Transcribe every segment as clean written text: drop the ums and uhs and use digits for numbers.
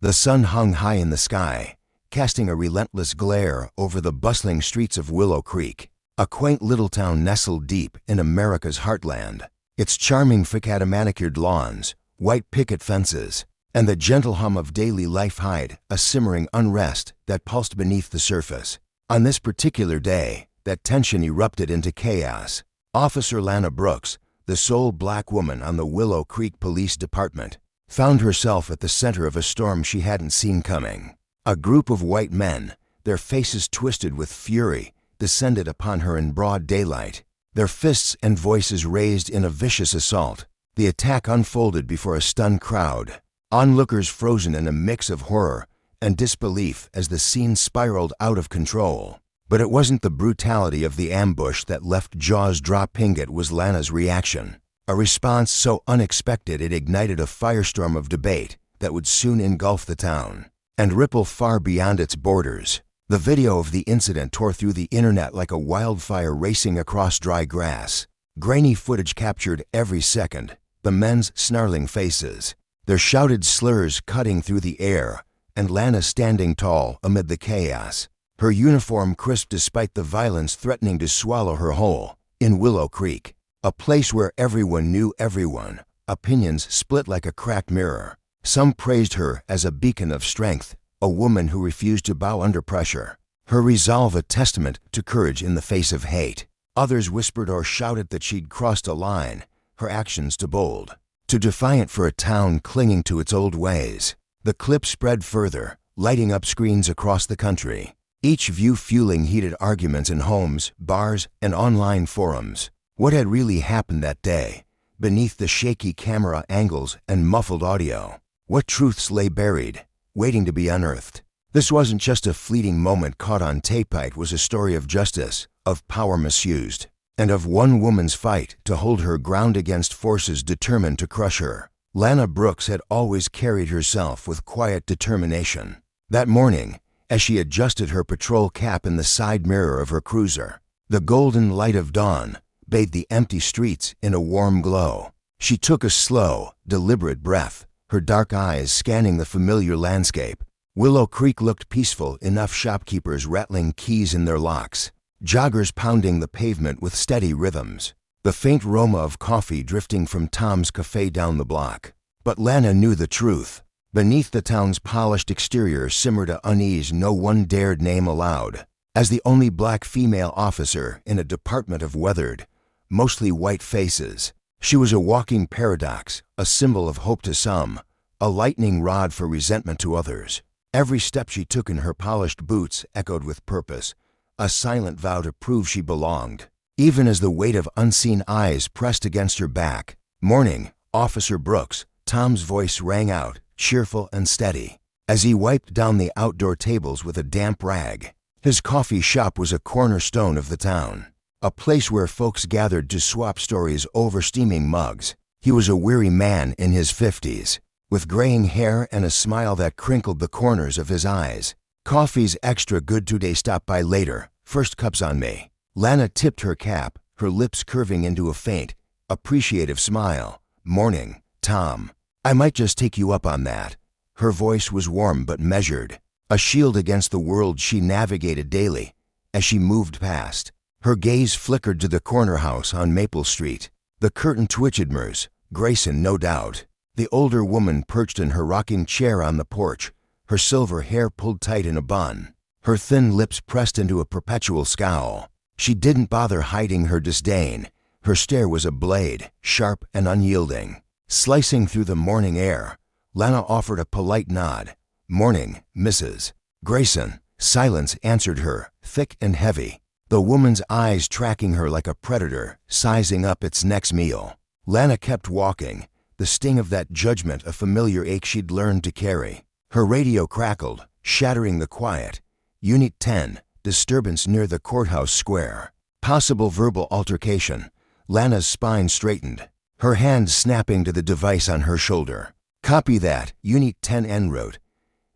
The sun hung high in the sky, casting a relentless glare over the bustling streets of Willow Creek, a quaint little town nestled deep in America's heartland. Its charming macadam-manicured lawns, white picket fences, and the gentle hum of daily life hide a simmering unrest that pulsed beneath the surface. On this particular day, that tension erupted into chaos. Officer Lana Brooks, the sole black woman on the Willow Creek Police Department, found herself at the center of a storm she hadn't seen coming. A group of white men, their faces twisted with fury, descended upon her in broad daylight, their fists and voices raised in a vicious assault. The attack unfolded before a stunned crowd, onlookers frozen in a mix of horror and disbelief as the scene spiraled out of control. But it wasn't the brutality of the ambush that left jaws dropping. It was Lana's reaction, a response so unexpected it ignited a firestorm of debate that would soon engulf the town and ripple far beyond its borders. The video of the incident tore through the internet like a wildfire racing across dry grass. Grainy footage captured every second, the men's snarling faces, their shouted slurs cutting through the air, and Lana standing tall amid the chaos, her uniform crisp despite the violence threatening to swallow her whole. In Willow Creek, a place where everyone knew everyone, opinions split like a cracked mirror. Some praised her as a beacon of strength, a woman who refused to bow under pressure, her resolve a testament to courage in the face of hate. Others whispered or shouted that she'd crossed a line, her actions too bold, too defiant for a town clinging to its old ways. The clip spread further, lighting up screens across the country, each view fueling heated arguments in homes, bars, and online forums. What had really happened that day, beneath the shaky camera angles and muffled audio? What truths lay buried, waiting to be unearthed? This wasn't just a fleeting moment caught on tape. It was a story of justice, of power misused, and of one woman's fight to hold her ground against forces determined to crush her. Lana Brooks had always carried herself with quiet determination. That morning, as she adjusted her patrol cap in the side mirror of her cruiser, the golden light of dawn bathed the empty streets in a warm glow. She took a slow, deliberate breath, her dark eyes scanning the familiar landscape. Willow Creek looked peaceful enough, shopkeepers rattling keys in their locks, joggers pounding the pavement with steady rhythms, the faint aroma of coffee drifting from Tom's Cafe down the block. But Lana knew the truth. Beneath the town's polished exterior simmered an unease no one dared name aloud. As the only black female officer in a department of weathered, mostly white faces, she was a walking paradox, a symbol of hope to some, a lightning rod for resentment to others. Every step she took in her polished boots echoed with purpose, a silent vow to prove she belonged. Even as the weight of unseen eyes pressed against her back, "Morning, Officer Brooks," Tom's voice rang out, cheerful and steady, as he wiped down the outdoor tables with a damp rag. His coffee shop was a cornerstone of the town, a place where folks gathered to swap stories over steaming mugs. He was a weary man in his 50s, with graying hair and a smile that crinkled the corners of his eyes. "Coffee's extra good today. Stop by later. First cup's on me." Lana tipped her cap, her lips curving into a faint, appreciative smile. "Morning, Tom. I might just take you up on that." Her voice was warm but measured, a shield against the world she navigated daily. As she moved past, her gaze flickered to the corner house on Maple Street. The curtain twitched. Grayson, no doubt. The older woman perched in her rocking chair on the porch, her silver hair pulled tight in a bun, her thin lips pressed into a perpetual scowl. She didn't bother hiding her disdain. Her stare was a blade, sharp and unyielding. Slicing through the morning air, Lana offered a polite nod. "Morning, Mrs. Grayson." Silence answered her, thick and heavy, the woman's eyes tracking her like a predator, sizing up its next meal. Lana kept walking, the sting of that judgment a familiar ache she'd learned to carry. Her radio crackled, shattering the quiet. "Unit 10, disturbance near the courthouse square." Possible verbal altercation. Lana's spine straightened, her hand snapping to the device on her shoulder. "Copy that, Unit 10 en route."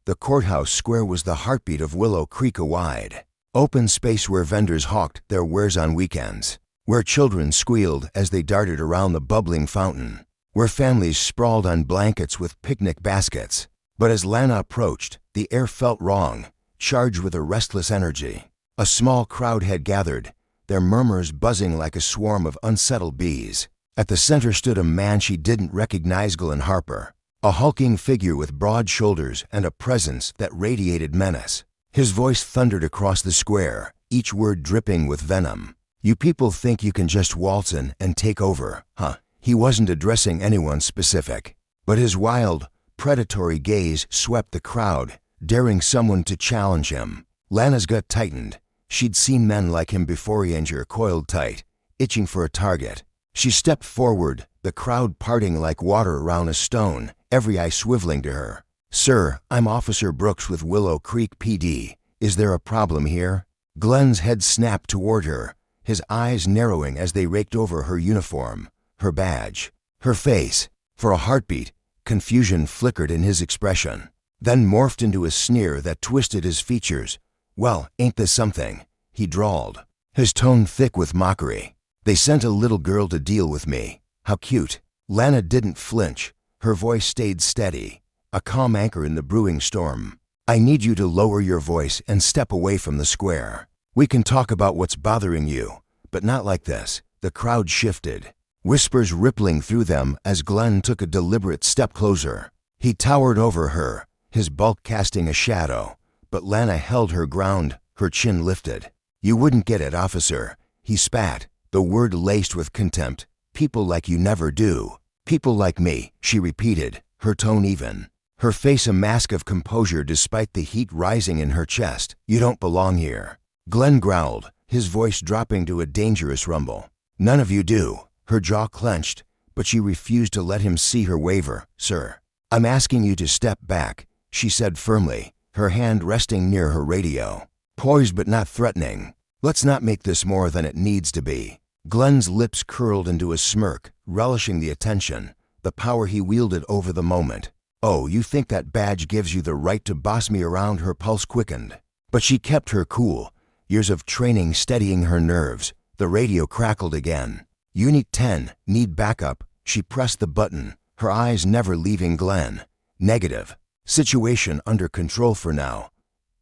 The courthouse square was the heartbeat of Willow Creek, a wide, open space where vendors hawked their wares on weekends, where children squealed as they darted around the bubbling fountain, where families sprawled on blankets with picnic baskets. But as Lana approached, the air felt wrong, charged with a restless energy. A small crowd had gathered, their murmurs buzzing like a swarm of unsettled bees. At the center stood a man she didn't recognize, Glenn Harper, a hulking figure with broad shoulders and a presence that radiated menace. His voice thundered across the square, each word dripping with venom. "You people think you can just waltz in and take over, huh?" He wasn't addressing anyone specific, but his wild, predatory gaze swept the crowd, daring someone to challenge him. Lana's gut tightened. She'd seen men like him before, anger coiled tight, itching for a target. She stepped forward, the crowd parting like water around a stone, every eye swiveling to her. "Sir, I'm Officer Brooks with Willow Creek PD. Is there a problem here?" Glenn's head snapped toward her, his eyes narrowing as they raked over her uniform, her badge, her face. For a heartbeat, confusion flickered in his expression, then morphed into a sneer that twisted his features. "Well, ain't this something?" he drawled, his tone thick with mockery. "They sent a little girl to deal with me. How cute." Lana didn't flinch. Her voice stayed steady, a calm anchor in the brewing storm. "I need you to lower your voice and step away from the square. We can talk about what's bothering you, but not like this." The crowd shifted, whispers rippling through them as Glenn took a deliberate step closer. He towered over her, his bulk casting a shadow, but Lana held her ground, her chin lifted. "You wouldn't get it, officer," he spat, the word laced with contempt. "People like you never do." "People like me," she repeated, her tone even, her face a mask of composure despite the heat rising in her chest. "You don't belong here." Glenn growled, his voice dropping to a dangerous rumble. "None of you do." Her jaw clenched, but she refused to let him see her waver. "Sir, I'm asking you to step back," she said firmly, her hand resting near her radio, poised but not threatening. "Let's not make this more than it needs to be." Glenn's lips curled into a smirk, relishing the attention, the power he wielded over the moment. "Oh, you think that badge gives you the right to boss me around?" Her pulse quickened, but she kept her cool, years of training steadying her nerves. The radio crackled again. "Unit 10, need backup." She pressed the button, her eyes never leaving Glenn. "Negative. Situation under control for now."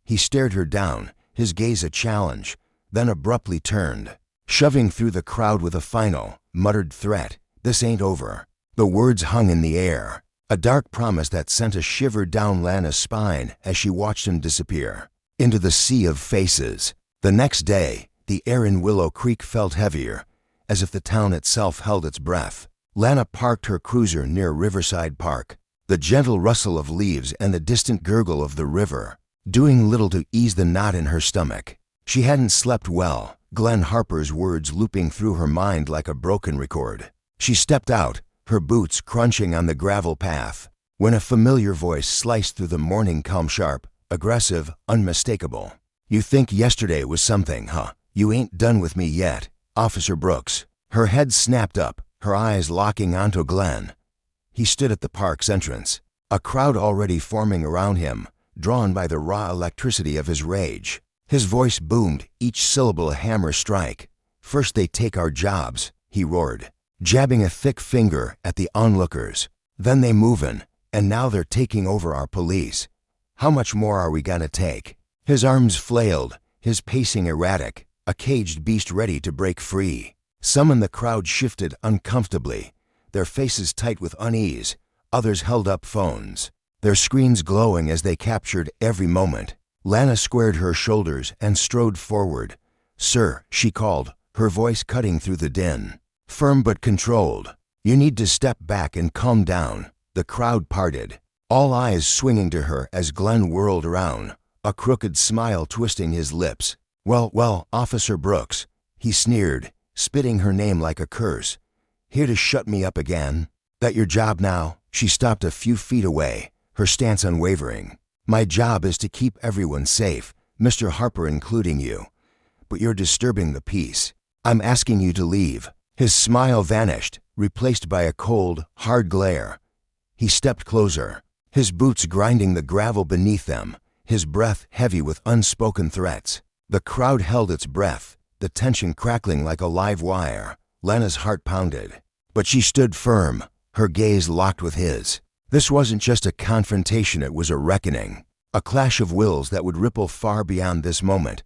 He stared her down, his gaze a challenge, then abruptly turned, shoving through the crowd with a final, muttered threat. "This ain't over." The words hung in the air, a dark promise that sent a shiver down Lana's spine as she watched him disappear into the sea of faces. The next day, the air in Willow Creek felt heavier, as if the town itself held its breath. Lana parked her cruiser near Riverside Park, the gentle rustle of leaves and the distant gurgle of the river doing little to ease the knot in her stomach. She hadn't slept well, Glenn Harper's words looping through her mind like a broken record. She stepped out, her boots crunching on the gravel path, when a familiar voice sliced through the morning calm, sharp, aggressive, unmistakable. "You think yesterday was something, huh? You ain't done with me yet, Officer Brooks." Her head snapped up, her eyes locking onto Glenn. He stood at the park's entrance, a crowd already forming around him, drawn by the raw electricity of his rage. His voice boomed, each syllable a hammer strike. "First they take our jobs," he roared, jabbing a thick finger at the onlookers. "Then they movin', and now they're taking over our police. How much more are we gonna take?" His arms flailed, his pacing erratic, a caged beast ready to break free. Some in the crowd shifted uncomfortably, their faces tight with unease. Others held up phones, their screens glowing as they captured every moment. Lana squared her shoulders and strode forward. "Sir," she called, her voice cutting through the din, firm but controlled. "You need to step back and calm down." The crowd parted, all eyes swinging to her as Glenn whirled around, a crooked smile twisting his lips. Well, Officer Brooks," he sneered, spitting her name like a curse. "Here to shut me up again? That your job now?" She stopped a few feet away, her stance unwavering. "My job is to keep everyone safe, Mr. Harper including you. But you're disturbing the peace. I'm asking you to leave." His smile vanished, replaced by a cold, hard glare. He stepped closer, his boots grinding the gravel beneath them, his breath heavy with unspoken threats. The crowd held its breath, the tension crackling like a live wire. Lana's heart pounded, but she stood firm, her gaze locked with his. This wasn't just a confrontation, it was a reckoning. A clash of wills that would ripple far beyond this moment.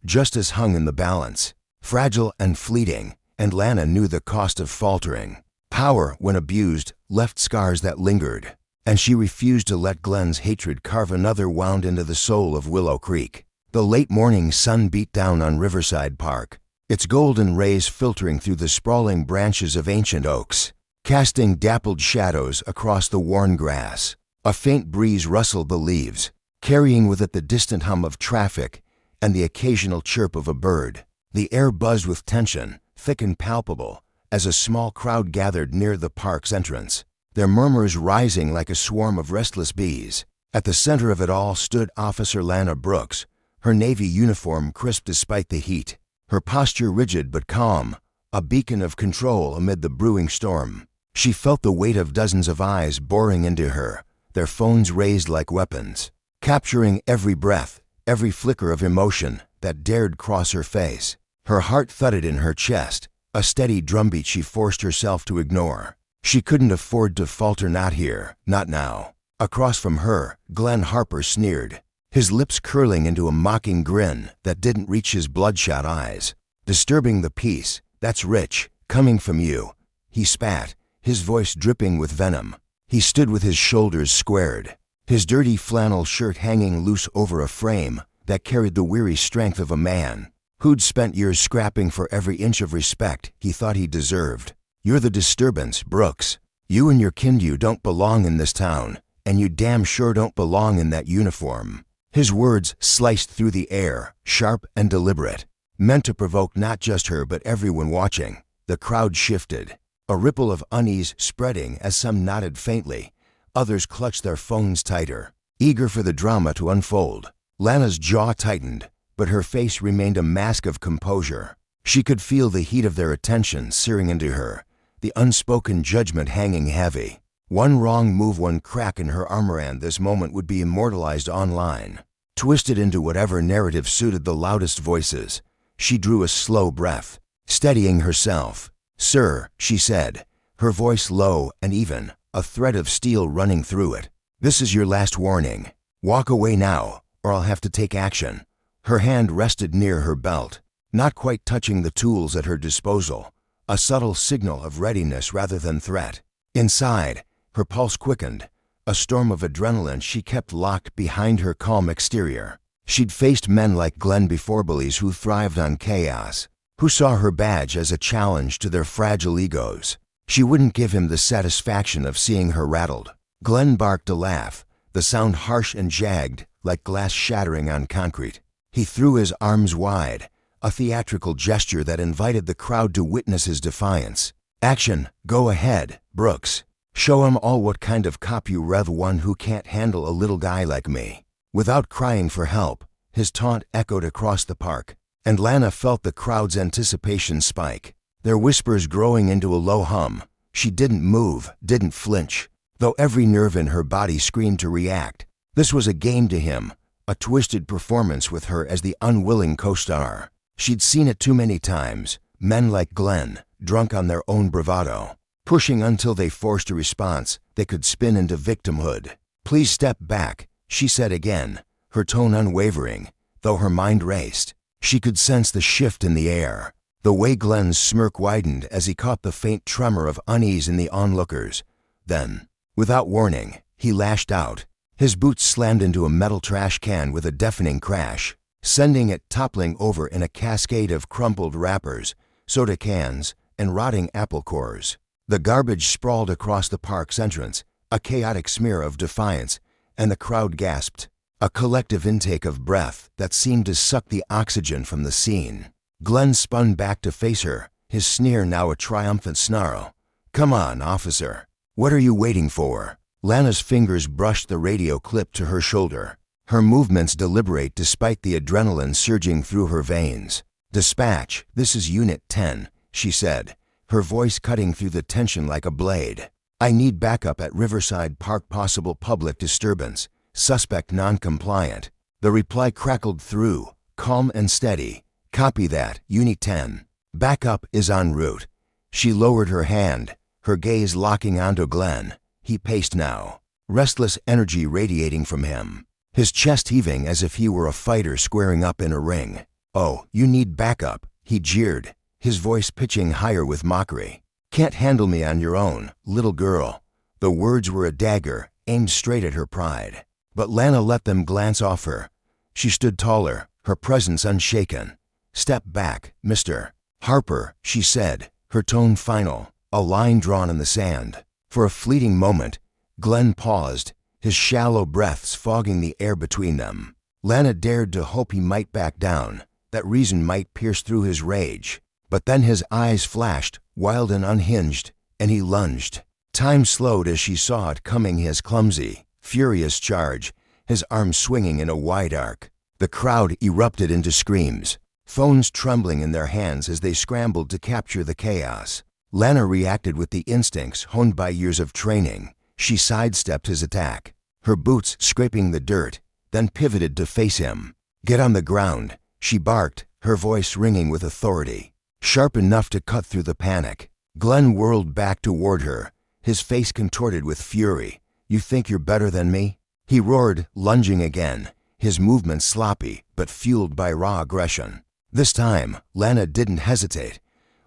Justice hung in the balance, fragile and fleeting, and Lana knew the cost of faltering. Power, when abused, left scars that lingered, and she refused to let Glenn's hatred carve another wound into the soul of Willow Creek. The late morning sun beat down on Riverside Park, its golden rays filtering through the sprawling branches of ancient oaks, casting dappled shadows across the worn grass. A faint breeze rustled the leaves, carrying with it the distant hum of traffic and the occasional chirp of a bird. The air buzzed with tension, thick and palpable, as a small crowd gathered near the park's entrance, their murmurs rising like a swarm of restless bees. At the center of it all stood Officer Lana Brooks, her Navy uniform crisp despite the heat, her posture rigid but calm, a beacon of control amid the brewing storm. She felt the weight of dozens of eyes boring into her, their phones raised like weapons, capturing every breath, every flicker of emotion that dared cross her face. Her heart thudded in her chest, a steady drumbeat she forced herself to ignore. She couldn't afford to falter, not here, not now. Across from her, Glenn Harper sneered, his lips curling into a mocking grin that didn't reach his bloodshot eyes. "Disturbing the peace, that's rich, coming from you," he spat, his voice dripping with venom. He stood with his shoulders squared, his dirty flannel shirt hanging loose over a frame that carried the weary strength of a man who'd spent years scrapping for every inch of respect he thought he deserved. "You're the disturbance, Brooks. You and your kind don't belong in this town, and you damn sure don't belong in that uniform." His words sliced through the air, sharp and deliberate, meant to provoke not just her but everyone watching. The crowd shifted, a ripple of unease spreading as some nodded faintly, others clutched their phones tighter, eager for the drama to unfold. Lana's jaw tightened, but her face remained a mask of composure. She could feel the heat of their attention searing into her, the unspoken judgment hanging heavy. One wrong move, one crack in her armor, and this moment would be immortalized online, twisted into whatever narrative suited the loudest voices. She drew a slow breath, steadying herself. "Sir," she said, her voice low and even, a thread of steel running through it. "This is your last warning. Walk away now, or I'll have to take action." Her hand rested near her belt, not quite touching the tools at her disposal, a subtle signal of readiness rather than threat. Inside, her pulse quickened, a storm of adrenaline she kept locked behind her calm exterior. She'd faced men like Glenn before, bullies who thrived on chaos, who saw her badge as a challenge to their fragile egos. She wouldn't give him the satisfaction of seeing her rattled. Glenn barked a laugh, the sound harsh and jagged, like glass shattering on concrete. He threw his arms wide, a theatrical gesture that invited the crowd to witness his defiance. "Action, go ahead, Brooks. Show 'em all what kind of cop you rev, one who can't handle a little guy like me." Without crying for help, his taunt echoed across the park, and Lana felt the crowd's anticipation spike, their whispers growing into a low hum. She didn't move, didn't flinch, though every nerve in her body screamed to react. This was a game to him, a twisted performance with her as the unwilling co-star. She'd seen it too many times, men like Glenn, drunk on their own bravado, pushing until they forced a response they could spin into victimhood. "Please step back," she said again, her tone unwavering, though her mind raced. She could sense the shift in the air, the way Glenn's smirk widened as he caught the faint tremor of unease in the onlookers. Then, without warning, he lashed out. His boots slammed into a metal trash can with a deafening crash, sending it toppling over in a cascade of crumpled wrappers, soda cans, and rotting apple cores. The garbage sprawled across the park's entrance, a chaotic smear of defiance, and the crowd gasped, a collective intake of breath that seemed to suck the oxygen from the scene. Glenn spun back to face her, his sneer now a triumphant snarl. "Come on, officer. What are you waiting for?" Lana's fingers brushed the radio clip to her shoulder, her movements deliberate despite the adrenaline surging through her veins. "Dispatch, this is Unit 10, she said, her voice cutting through the tension like a blade. "I need backup at Riverside Park, possible public disturbance, suspect non-compliant." The reply crackled through, calm and steady. "Copy that, Unit 10. Backup is en route." She lowered her hand, her gaze locking onto Glenn. He paced now, restless energy radiating from him, his chest heaving as if he were a fighter squaring up in a ring. "Oh, you need backup," he jeered, his voice pitching higher with mockery. "Can't handle me on your own, little girl." The words were a dagger, aimed straight at her pride. But Lana let them glance off her. She stood taller, her presence unshaken. "Step back, Mr. Harper," she said, her tone final, a line drawn in the sand. For a fleeting moment, Glenn paused, his shallow breaths fogging the air between them. Lana dared to hope he might back down, that reason might pierce through his rage. But then his eyes flashed, wild and unhinged, and he lunged. Time slowed as she saw it coming, his clumsy, furious charge, his arms swinging in a wide arc. The crowd erupted into screams, phones trembling in their hands as they scrambled to capture the chaos. Lana reacted with the instincts honed by years of training. She sidestepped his attack, her boots scraping the dirt, then pivoted to face him. "Get on the ground," she barked, her voice ringing with authority, sharp enough to cut through the panic. Glenn whirled back toward her, his face contorted with fury. "You think you're better than me?" he roared, lunging again, his movements sloppy but fueled by raw aggression. This time, Lana didn't hesitate.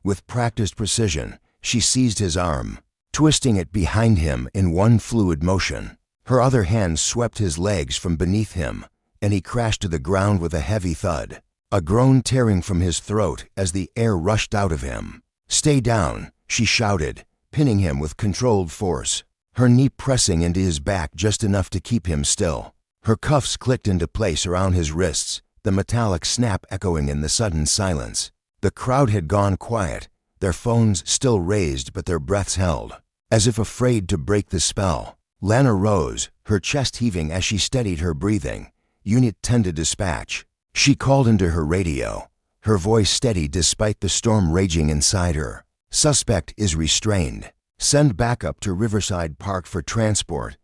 With practiced precision, she seized his arm, twisting it behind him in one fluid motion. Her other hand swept his legs from beneath him, and he crashed to the ground with a heavy thud, a groan tearing from his throat as the air rushed out of him. "Stay down," she shouted, pinning him with controlled force, her knee pressing into his back just enough to keep him still. Her cuffs clicked into place around his wrists, the metallic snap echoing in the sudden silence. The crowd had gone quiet, their phones still raised but their breaths held, as if afraid to break the spell. Lana rose, her chest heaving as she steadied her breathing. "Unit 10 to dispatch." She called into her radio, her voice steady despite the storm raging inside her. "Suspect is restrained. Send backup to Riverside Park for transport."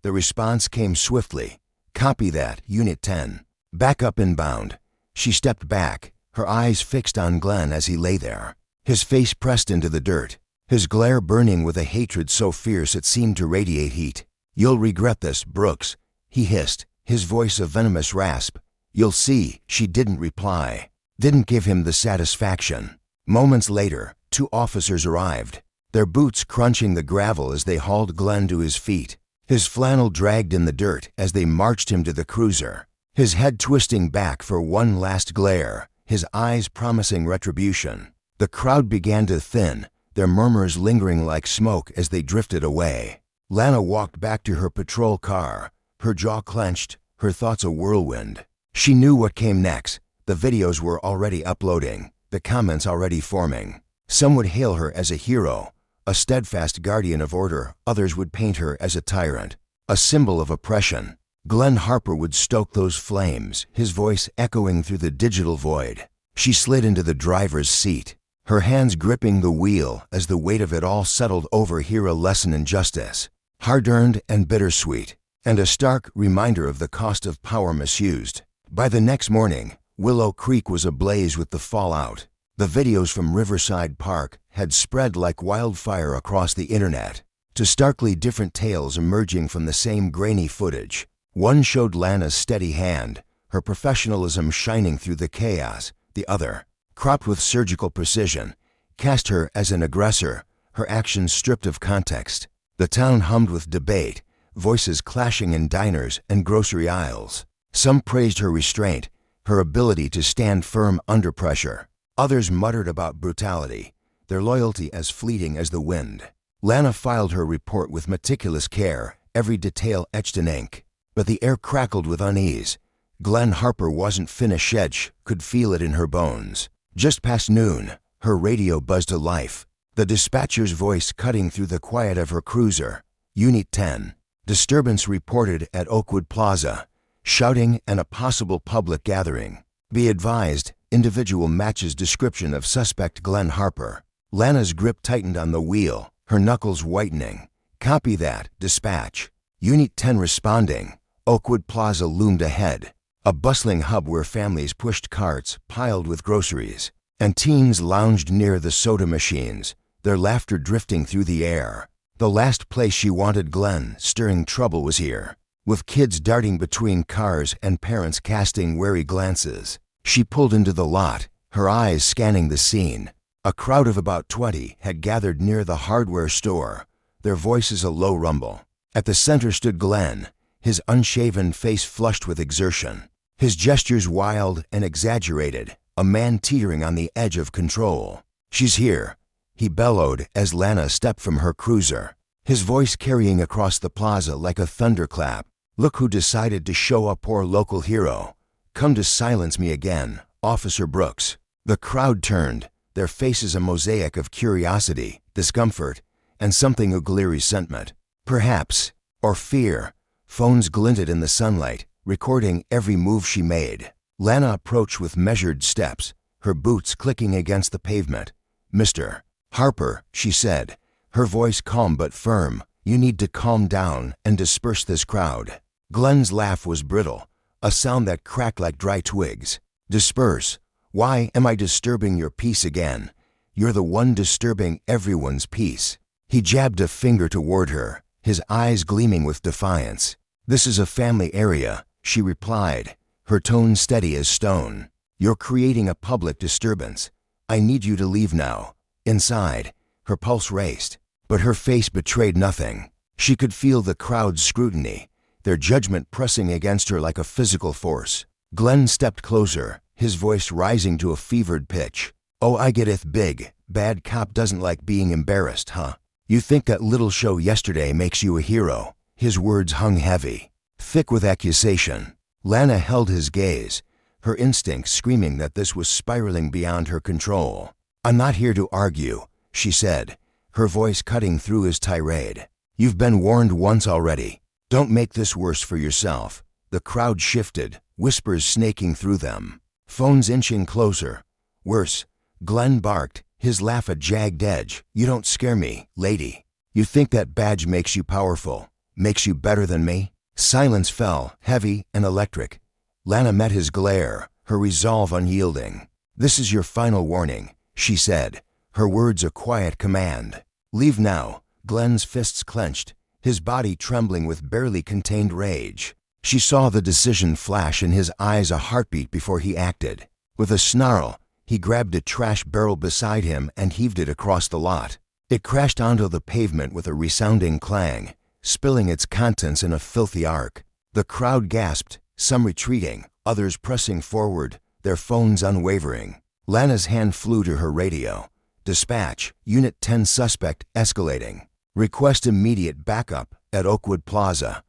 The response came swiftly. "Copy that, Unit 10. Backup inbound." She stepped back, her eyes fixed on Glenn as he lay there, his face pressed into the dirt, his glare burning with a hatred so fierce it seemed to radiate heat. "You'll regret this, Brooks," he hissed, his voice a venomous rasp. "You'll see." She didn't reply, didn't give him the satisfaction. Moments later, 2 officers arrived, their boots crunching the gravel as they hauled Glenn to his feet. His flannel dragged in the dirt as they marched him to the cruiser, his head twisting back for one last glare, his eyes promising retribution. The crowd began to thin, their murmurs lingering like smoke as they drifted away. Lana walked back to her patrol car, her jaw clenched, her thoughts a whirlwind. She knew what came next. The videos were already uploading, the comments already forming. Some would hail her as a hero, a steadfast guardian of order. Others would paint her as a tyrant, a symbol of oppression. Glenn Harper would stoke those flames, his voice echoing through the digital void. She slid into the driver's seat, her hands gripping the wheel as the weight of it all settled over her, a lesson in justice, hard-earned and bittersweet, and a stark reminder of the cost of power misused. By the next morning, Willow Creek was ablaze with the fallout. The videos from Riverside Park had spread like wildfire across the internet, to starkly different tales emerging from the same grainy footage. One showed Lana's steady hand, her professionalism shining through the chaos. The other, cropped with surgical precision, cast her as an aggressor, her actions stripped of context. The town hummed with debate, voices clashing in diners and grocery aisles. Some praised her restraint, her ability to stand firm under pressure. Others muttered about brutality, their loyalty as fleeting as the wind. Lana filed her report with meticulous care, every detail etched in ink. But the air crackled with unease. Glenn Harper wasn't finished yet, she could feel it in her bones. Just past noon, her radio buzzed to life, the dispatcher's voice cutting through the quiet of her cruiser. "Unit 10. Disturbance reported at Oakwood Plaza. Shouting and a possible public gathering. Be advised, individual matches description of suspect Glenn Harper." Lana's grip tightened on the wheel, her knuckles whitening. "Copy that, dispatch." Unit 10 responding. Oakwood Plaza loomed ahead, a bustling hub where families pushed carts piled with groceries, and teens lounged near the soda machines, their laughter drifting through the air. The last place she wanted Glenn stirring trouble was here, with kids darting between cars and parents casting wary glances. She pulled into the lot, her eyes scanning the scene. A crowd of about 20 had gathered near the hardware store, their voices a low rumble. At the center stood Glenn, his unshaven face flushed with exertion, his gestures wild and exaggerated, a man teetering on the edge of control. "She's here," he bellowed as Lana stepped from her cruiser, his voice carrying across the plaza like a thunderclap. "Look who decided to show a poor local hero. Come to silence me again, Officer Brooks." The crowd turned, their faces a mosaic of curiosity, discomfort, and something ugly resentment. Perhaps, or fear. Phones glinted in the sunlight, recording every move she made. Lana approached with measured steps, her boots clicking against the pavement. "Mr. Harper," she said, her voice calm but firm, "you need to calm down and disperse this crowd." Glenn's laugh was brittle, a sound that cracked like dry twigs. "Disperse? Why am I disturbing your peace again? You're the one disturbing everyone's peace." He jabbed a finger toward her, his eyes gleaming with defiance. "This is a family area," she replied, her tone steady as stone. "You're creating a public disturbance. I need you to leave now." Inside, her pulse raced, but her face betrayed nothing. She could feel the crowd's scrutiny, their judgment pressing against her like a physical force. Glenn stepped closer, his voice rising to a fevered pitch. "Oh, I get it, big, bad cop doesn't like being embarrassed, huh? You think that little show yesterday makes you a hero?" His words hung heavy, thick with accusation. Lana held his gaze, her instincts screaming that this was spiraling beyond her control. "I'm not here to argue," she said, her voice cutting through his tirade. "You've been warned once already. Don't make this worse for yourself." The crowd shifted, whispers snaking through them. Phones inching closer. "Worse," Glenn barked, his laugh a jagged edge. "You don't scare me, lady. You think that badge makes you powerful, makes you better than me?" Silence fell, heavy and electric. Lana met his glare, her resolve unyielding. "This is your final warning," she said, her words a quiet command. "Leave now." Glenn's fists clenched, his body trembling with barely contained rage. She saw the decision flash in his eyes, a heartbeat before he acted. With a snarl, he grabbed a trash barrel beside him and heaved it across the lot. It crashed onto the pavement with a resounding clang, spilling its contents in a filthy arc. The crowd gasped, some retreating, others pressing forward, their phones unwavering. Lana's hand flew to her radio. "Dispatch, Unit 10 suspect escalating. Request immediate backup at Oakwood Plaza."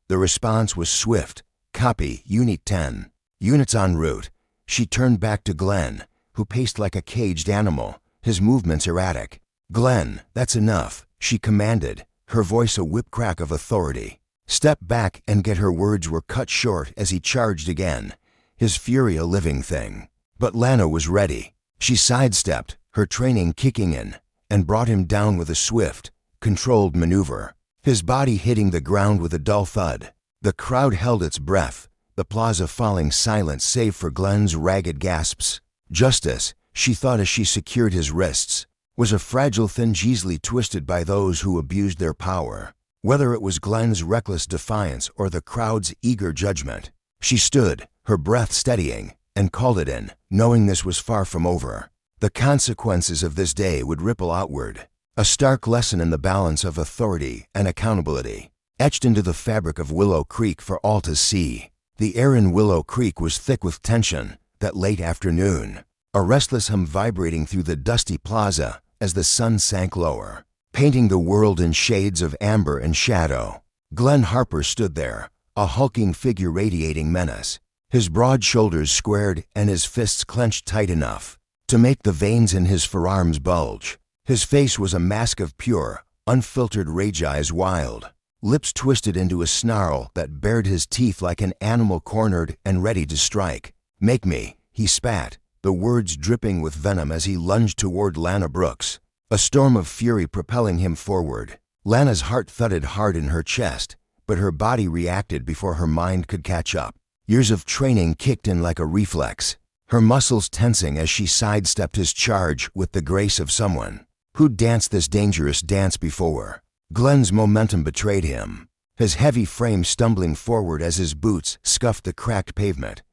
The response was swift. "Copy, Unit 10. Units en route." She turned back to Glenn, who paced like a caged animal, his movements erratic. "Glenn, that's enough," she commanded, her voice a whip crack of authority. "Step back and get." Her words were cut short as he charged again, his fury a living thing. But Lana was ready. She sidestepped, her training kicking in, and brought him down with a swift, controlled maneuver, his body hitting the ground with a dull thud. The crowd held its breath, the plaza falling silent save for Glenn's ragged gasps. Justice, she thought as she secured his wrists, was a fragile thing easily twisted by those who abused their power. Whether it was Glenn's reckless defiance or the crowd's eager judgment, she stood, her breath steadying, and called it in, knowing this was far from over. The consequences of this day would ripple outward, a stark lesson in the balance of authority and accountability, etched into the fabric of Willow Creek for all to see. The air in Willow Creek was thick with tension that late afternoon, a restless hum vibrating through the dusty plaza as the sun sank lower, painting the world in shades of amber and shadow. Glenn Harper stood there, a hulking figure radiating menace, his broad shoulders squared and his fists clenched tight enough to make the veins in his forearms bulge. His face was a mask of pure, unfiltered rage, eyes wild, lips twisted into a snarl that bared his teeth like an animal cornered and ready to strike. "Make me," he spat, the words dripping with venom as he lunged toward Lana Brooks, a storm of fury propelling him forward. Lana's heart thudded hard in her chest, but her body reacted before her mind could catch up. Years of training kicked in like a reflex, her muscles tensing as she sidestepped his charge with the grace of someone who'd danced this dangerous dance before. Glenn's momentum betrayed him, his heavy frame stumbling forward as his boots scuffed the cracked pavement.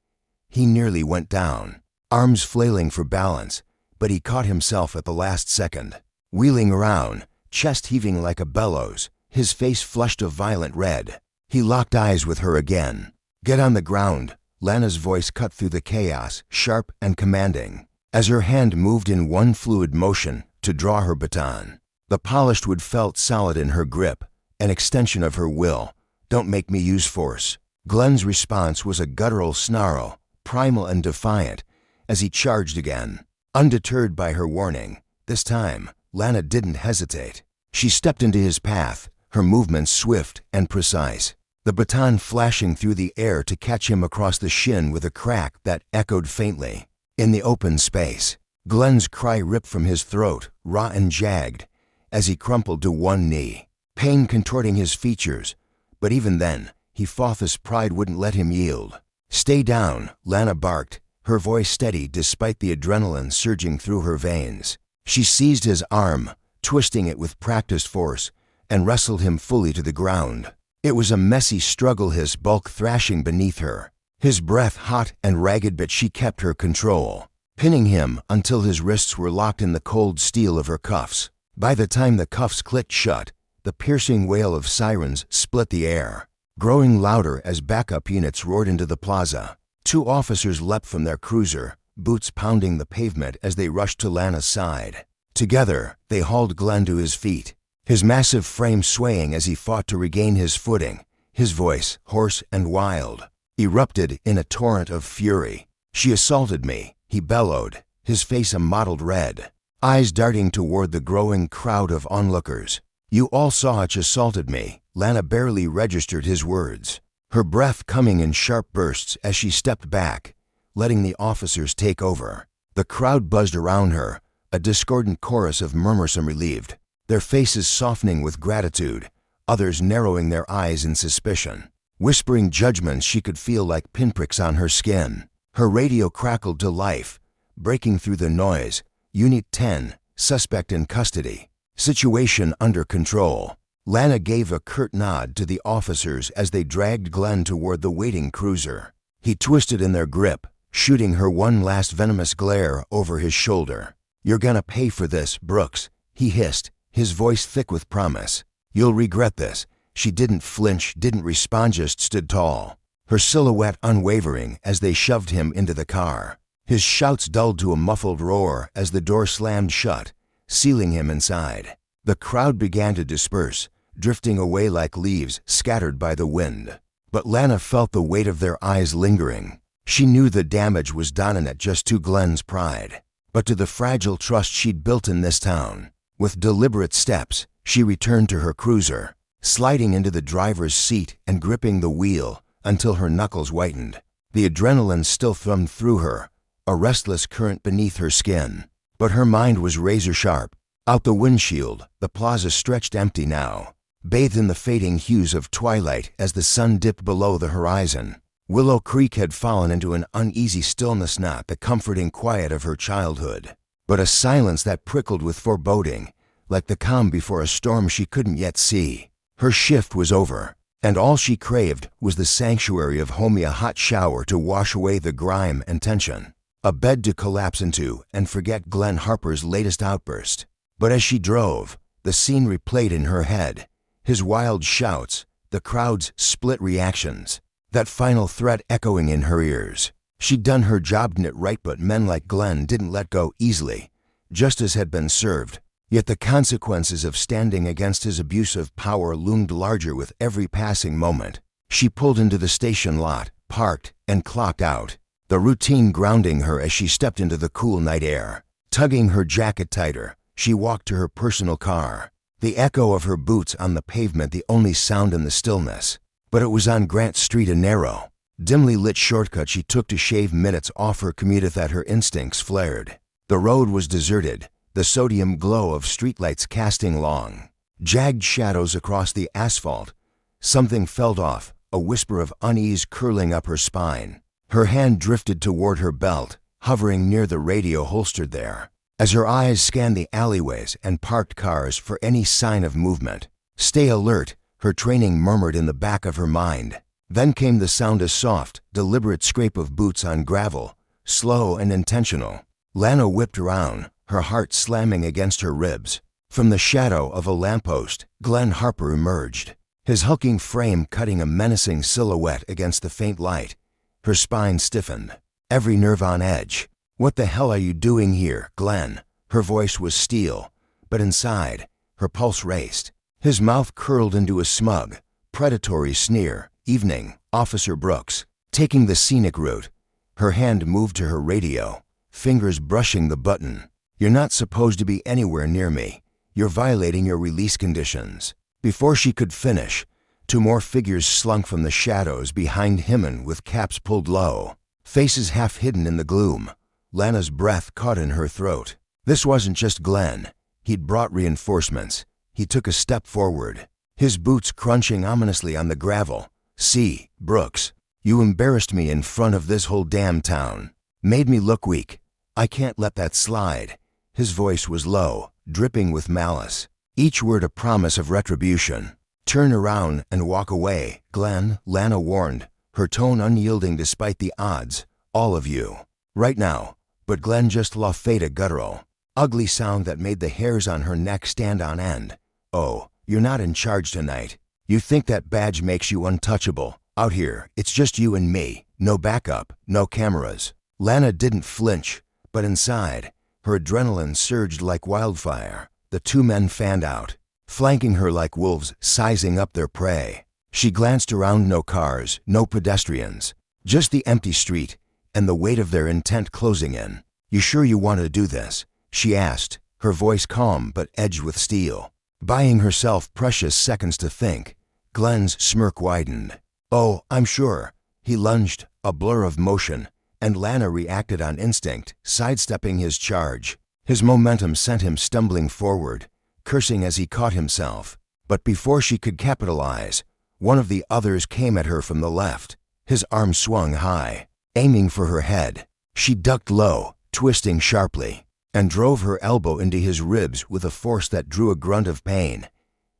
He nearly went down, arms flailing for balance, but he caught himself at the last second. Wheeling around, chest heaving like a bellows, his face flushed a violent red, he locked eyes with her again. "Get on the ground," Lana's voice cut through the chaos, sharp and commanding, as her hand moved in one fluid motion to draw her baton. The polished wood felt solid in her grip, an extension of her will. "Don't make me use force." Glenn's response was a guttural snarl, primal and defiant, as he charged again. Undeterred by her warning, this time, Lana didn't hesitate. She stepped into his path, her movements swift and precise, the baton flashing through the air to catch him across the shin with a crack that echoed faintly. In the open space, Glenn's cry ripped from his throat, raw and jagged, as he crumpled to one knee, pain contorting his features, but even then, he fought as pride wouldn't let him yield. "Stay down," Lana barked, her voice steady despite the adrenaline surging through her veins. She seized his arm, twisting it with practiced force, and wrestled him fully to the ground. It was a messy struggle, his bulk thrashing beneath her, his breath hot and ragged, but she kept her control, pinning him until his wrists were locked in the cold steel of her cuffs. By the time the cuffs clicked shut, the piercing wail of sirens split the air, growing louder as backup units roared into the plaza. Two officers leapt from their cruiser, boots pounding the pavement as they rushed to Lana's side. Together, they hauled Glenn to his feet, his massive frame swaying as he fought to regain his footing, his voice, hoarse and wild, erupted in a torrent of fury. "She assaulted me," he bellowed, his face a mottled red, eyes darting toward the growing crowd of onlookers. "You all saw it. She assaulted me." Lana barely registered his words, her breath coming in sharp bursts as she stepped back, letting the officers take over. The crowd buzzed around her, a discordant chorus of murmursome relieved, their faces softening with gratitude, others narrowing their eyes in suspicion, whispering judgments she could feel like pinpricks on her skin. Her radio crackled to life, breaking through the noise. "Unit 10, suspect in custody. Situation under control." Lana gave a curt nod to the officers as they dragged Glenn toward the waiting cruiser. He twisted in their grip, shooting her one last venomous glare over his shoulder. "You're gonna pay for this, Brooks," he hissed, his voice thick with promise. "You'll regret this." She didn't flinch, didn't respond, just stood tall, her silhouette unwavering as they shoved him into the car. His shouts dulled to a muffled roar as the door slammed shut, sealing him inside. The crowd began to disperse, drifting away like leaves scattered by the wind. But Lana felt the weight of their eyes lingering. She knew the damage was done, not just to Glenn's pride, but to the fragile trust she'd built in this town. With deliberate steps, she returned to her cruiser, sliding into the driver's seat and gripping the wheel until her knuckles whitened. The adrenaline still thrummed through her, a restless current beneath her skin, but her mind was razor sharp. Out the windshield, the plaza stretched empty now, bathed in the fading hues of twilight as the sun dipped below the horizon. Willow Creek had fallen into an uneasy stillness, not the comforting quiet of her childhood, but a silence that prickled with foreboding, like the calm before a storm she couldn't yet see. Her shift was over, and all she craved was the sanctuary of home, a hot shower to wash away the grime and tension, a bed to collapse into and forget Glenn Harper's latest outburst. But as she drove, the scene replayed in her head, his wild shouts, the crowd's split reactions, that final threat echoing in her ears. She'd done her job and it right, but men like Glenn didn't let go easily. Justice had been served, yet the consequences of standing against his abuse of power loomed larger with every passing moment. She pulled into the station lot, parked, and clocked out, the routine grounding her as she stepped into the cool night air. Tugging her jacket tighter, she walked to her personal car, the echo of her boots on the pavement the only sound in the stillness. But it was on Grant Street, a narrow, dimly lit shortcut she took to shave minutes off her commute that her instincts flared. The road was deserted, the sodium glow of streetlights casting long, jagged shadows across the asphalt. Something felt off, a whisper of unease curling up her spine. Her hand drifted toward her belt, hovering near the radio holstered there. As her eyes scanned the alleyways and parked cars for any sign of movement, Stay alert, her training murmured in the back of her mind. Then came the sound, a soft, deliberate scrape of boots on gravel, slow and intentional. Lana whipped around, her heart slamming against her ribs. From the shadow of a lamppost, Glenn Harper emerged, his hulking frame cutting a menacing silhouette against the faint light. Her spine stiffened, every nerve on edge. "What the hell are you doing here, Glenn?" Her voice was steel, but inside, her pulse raced. His mouth curled into a smug, predatory sneer. "Evening, Officer Brooks." Taking the scenic route, her hand moved to her radio, fingers brushing the button. "You're not supposed to be anywhere near me. You're violating your release conditions." Before she could finish, two more figures slunk from the shadows behind Hyman with caps pulled low, faces half hidden in the gloom. Lana's breath caught in her throat. This wasn't just Glenn. He'd brought reinforcements. He took a step forward, his boots crunching ominously on the gravel. "See, Brooks, you embarrassed me in front of this whole damn town. Made me look weak. I can't let that slide." His voice was low, dripping with malice, each word a promise of retribution. "Turn around and walk away, Glenn," Lana warned, her tone unyielding despite the odds. "All of you. Right now." But Glenn just la fade a guttural, ugly sound that made the hairs on her neck stand on end. "Oh, you're not in charge tonight. You think that badge makes you untouchable. Out here, it's just you and me. No backup, no cameras." Lana didn't flinch, but inside, her adrenaline surged like wildfire. The two men fanned out, flanking her like wolves sizing up their prey. She glanced around. No cars, no pedestrians, just the empty street and the weight of their intent closing in. "You sure you want to do this?" she asked, her voice calm but edged with steel. Buying herself precious seconds to think. Glenn's smirk widened. "Oh, I'm sure." He lunged, a blur of motion, and Lana reacted on instinct, sidestepping his charge. His momentum sent him stumbling forward, cursing as he caught himself. But before she could capitalize, one of the others came at her from the left. His arm swung high, aiming for her head. She ducked low, twisting sharply, and drove her elbow into his ribs with a force that drew a grunt of pain.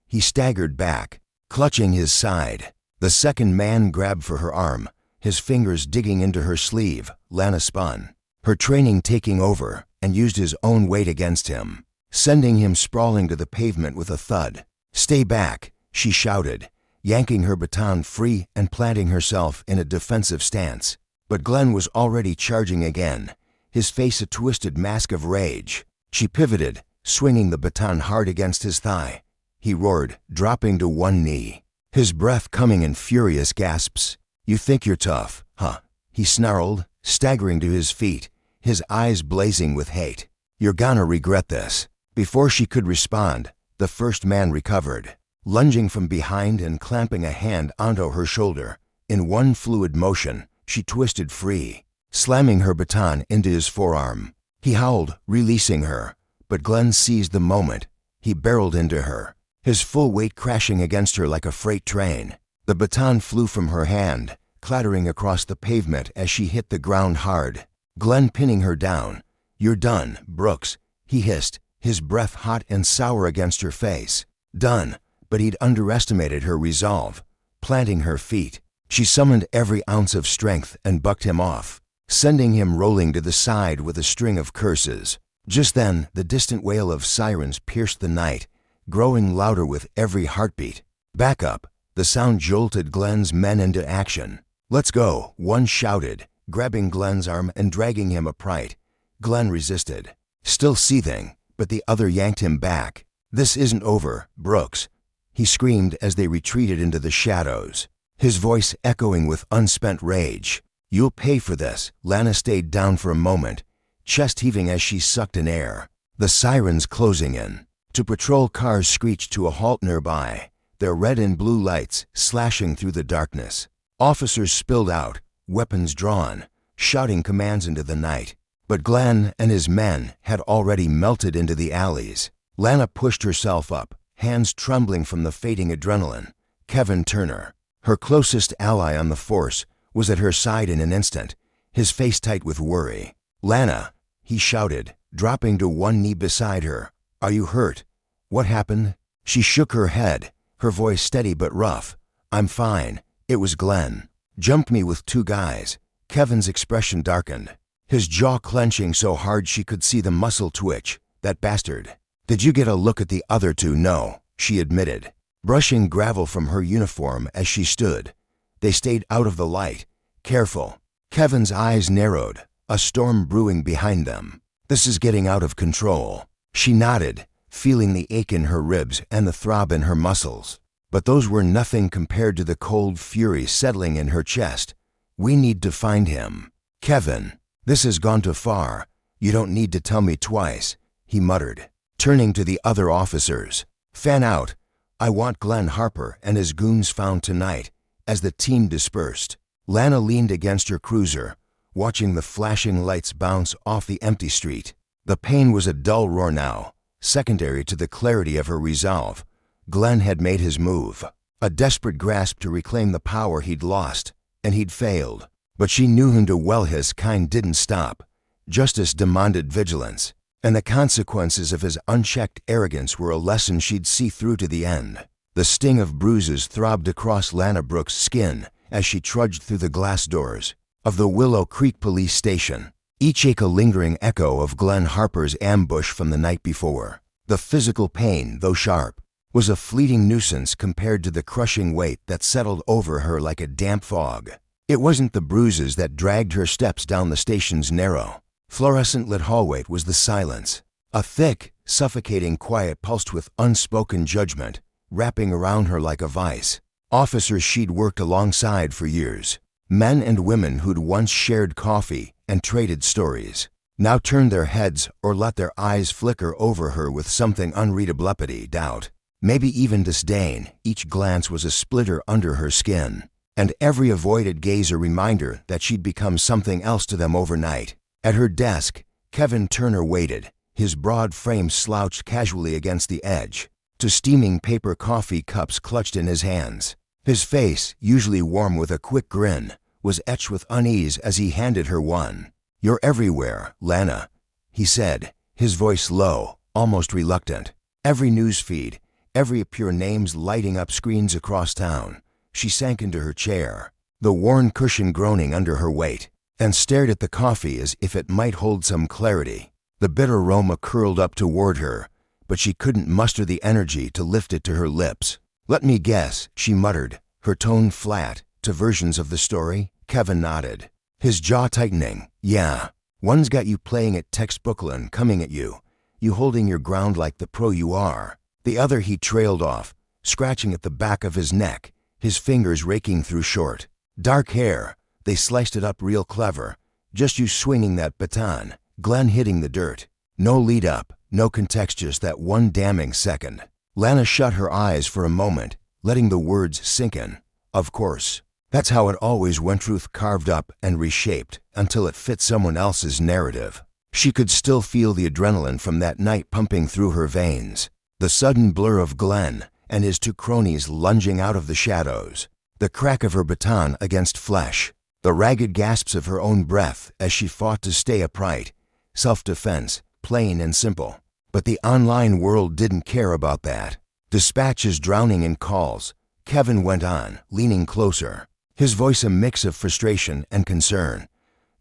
He staggered back, clutching his side. The second man grabbed for her arm, his fingers digging into her sleeve. Lana spun, her training taking over, and used his own weight against him, sending him sprawling to the pavement with a thud. "Stay back," she shouted, yanking her baton free and planting herself in a defensive stance. But Glenn was already charging again, his face a twisted mask of rage. She pivoted, swinging the baton hard against his thigh. He roared, dropping to one knee, his breath coming in furious gasps. "You think you're tough, huh?" he snarled, staggering to his feet, his eyes blazing with hate. "You're gonna regret this." Before she could respond, the first man recovered, lunging from behind and clamping a hand onto her shoulder. In one fluid motion, she twisted free, slamming her baton into his forearm. He howled, releasing her, but Glenn seized the moment. He barreled into her, his full weight crashing against her like a freight train. The baton flew from her hand, clattering across the pavement as she hit the ground hard. Glenn pinning her down. "You're done, Brooks," he hissed, his breath hot and sour against her face. Done, but he'd underestimated her resolve. Planting her feet, she summoned every ounce of strength and bucked him off, sending him rolling to the side with a string of curses. Just then, the distant wail of sirens pierced the night, growing louder with every heartbeat. "Back up!" The sound jolted Glenn's men into action. "Let's go," one shouted, grabbing Glenn's arm and dragging him upright. Glenn resisted, still seething, but the other yanked him back. "This isn't over, Brooks," he screamed as they retreated into the shadows, his voice echoing with unspent rage. "You'll pay for this." Lana stayed down for a moment, chest heaving as she sucked in air. The sirens closing in. Two patrol cars screeched to a halt nearby, their red and blue lights slashing through the darkness. Officers spilled out, weapons drawn, shouting commands into the night. But Glenn and his men had already melted into the alleys. Lana pushed herself up, hands trembling from the fading adrenaline. Kevin Turner, her closest ally on the force, was at her side in an instant, his face tight with worry. "Lana," he shouted, dropping to one knee beside her. "Are you hurt? What happened?" She shook her head, her voice steady but rough. "I'm fine. It was Glenn. Jumped me with 2 guys." Kevin's expression darkened, his jaw clenching so hard she could see the muscle twitch. "That bastard." "Did you get a look at the other 2? "No," she admitted, brushing gravel from her uniform as she stood. "They stayed out of the light. Careful." Kevin's eyes narrowed, a storm brewing behind them. "This is getting out of control." She nodded, feeling the ache in her ribs and the throb in her muscles. But those were nothing compared to the cold fury settling in her chest. "We need to find him." "Kevin, this has gone too far. You don't need to tell me twice," he muttered, turning to the other officers. "Fan out. I want Glenn Harper and his goons found tonight." As the team dispersed, Lana leaned against her cruiser, watching the flashing lights bounce off the empty street. The pain was a dull roar now, secondary to the clarity of her resolve. Glenn had made his move, a desperate grasp to reclaim the power he'd lost, and he'd failed. But she knew him too well. His kind didn't stop. Justice demanded vigilance, and the consequences of his unchecked arrogance were a lesson she'd see through to the end. The sting of bruises throbbed across Lana Brooks' skin as she trudged through the glass doors of the Willow Creek police station, each ache a lingering echo of Glenn Harper's ambush from the night before. The physical pain, though sharp, was a fleeting nuisance compared to the crushing weight that settled over her like a damp fog. It wasn't the bruises that dragged her steps down the station's narrow, fluorescent-lit hallway. It was the silence, a thick, suffocating quiet pulsed with unspoken judgment, wrapping around her like a vice. Officers she'd worked alongside for years, men and women who'd once shared coffee and traded stories, now turned their heads or let their eyes flicker over her with something unreadable: doubt, maybe even disdain. Each glance was a splitter under her skin, and every avoided gaze a reminder that she'd become something else to them overnight. At her desk, Kevin Turner waited, his broad frame slouched casually against the edge, two steaming paper coffee cups clutched in his hands. His face, usually warm with a quick grin, was etched with unease as he handed her one. "You're everywhere, Lana," he said, his voice low, almost reluctant. "Every news feed, every appear names lighting up screens across town." She sank into her chair, the worn cushion groaning under her weight, and stared at the coffee as if it might hold some clarity. The bitter aroma curled up toward her, but she couldn't muster the energy to lift it to her lips. "Let me guess," she muttered, her tone flat. "To versions of the story?" Kevin nodded, his jaw tightening. "Yeah. One's got you playing it textbookland, coming at you, you holding your ground like the pro you are. The other," he trailed off, scratching at the back of his neck, his fingers raking through short, dark hair. "They sliced it up real clever. Just you swinging that baton, Glenn hitting the dirt. No lead up, no context, just that one damning second." Lana shut her eyes for a moment, letting the words sink in. "Of course. That's how it always went." Truth carved up and reshaped until it fit someone else's narrative. She could still feel the adrenaline from that night pumping through her veins. The sudden blur of Glenn and his 2 cronies lunging out of the shadows. The crack of her baton against flesh. The ragged gasps of her own breath as she fought to stay upright. Self-defense, plain and simple. But the online world didn't care about that. Dispatches drowning in calls. Kevin went on, leaning closer, his voice a mix of frustration and concern.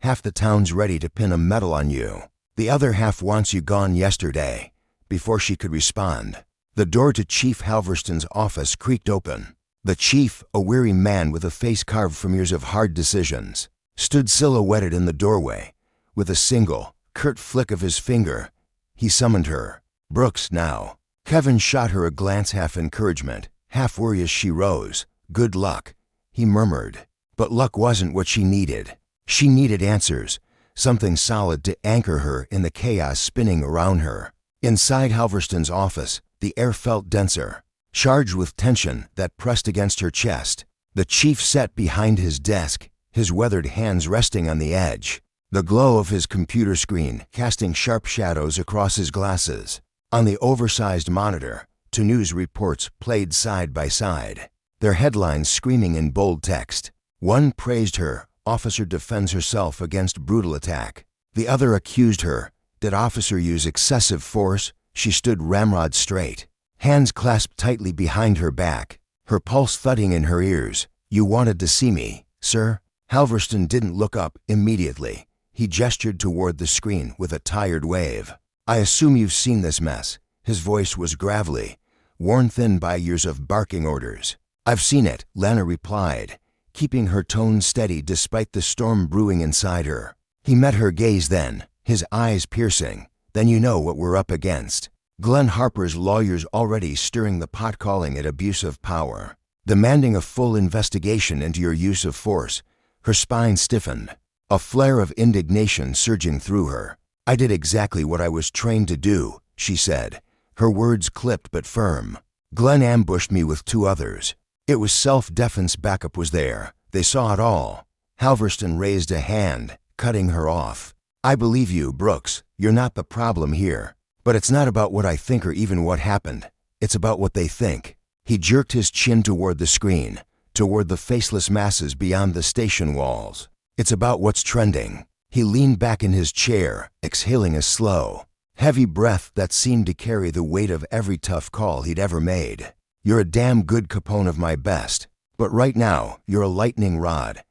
"Half the town's ready to pin a medal on you. The other half wants you gone yesterday." Before she could respond, the door to Chief Halverston's office creaked open. The chief, a weary man with a face carved from years of hard decisions, stood silhouetted in the doorway. With a single, curt flick of his finger, he summoned her. "Brooks, now." Kevin shot her a glance, half encouragement, half worry as she rose. "Good luck," he murmured. But luck wasn't what she needed. She needed answers, something solid to anchor her in the chaos spinning around her. Inside Halverston's office, the air felt denser, charged with tension that pressed against her chest. The chief sat behind his desk, his weathered hands resting on the edge, the glow of his computer screen casting sharp shadows across his glasses. On the oversized monitor, 2 news reports played side by side, their headlines screaming in bold text. One praised her, "Officer defends herself against brutal attack." The other accused her, "Did officer use excessive force?" She stood ramrod straight, hands clasped tightly behind her back, her pulse thudding in her ears. "You wanted to see me, sir?" Halverston didn't look up immediately. He gestured toward the screen with a tired wave. "I assume you've seen this mess." His voice was gravelly, worn thin by years of barking orders. "I've seen it," Lana replied, keeping her tone steady despite the storm brewing inside her. He met her gaze then, his eyes piercing. "Then you know what we're up against. Glenn Harper's lawyers already stirring the pot, calling it abuse of power, demanding a full investigation into your use of force." Her spine stiffened, a flare of indignation surging through her. "I did exactly what I was trained to do," she said, her words clipped but firm. "Glenn ambushed me with 2 others. It was self-defense. Backup was there. They saw it all." Halverston raised a hand, cutting her off. "I believe you, Brooks. You're not the problem here. But it's not about what I think or even what happened. It's about what they think." He jerked his chin toward the screen, toward the faceless masses beyond the station walls. "It's about what's trending." He leaned back in his chair, exhaling a slow, heavy breath that seemed to carry the weight of every tough call he'd ever made. "You're a damn good Capone of my best, but right now you're a lightning rod.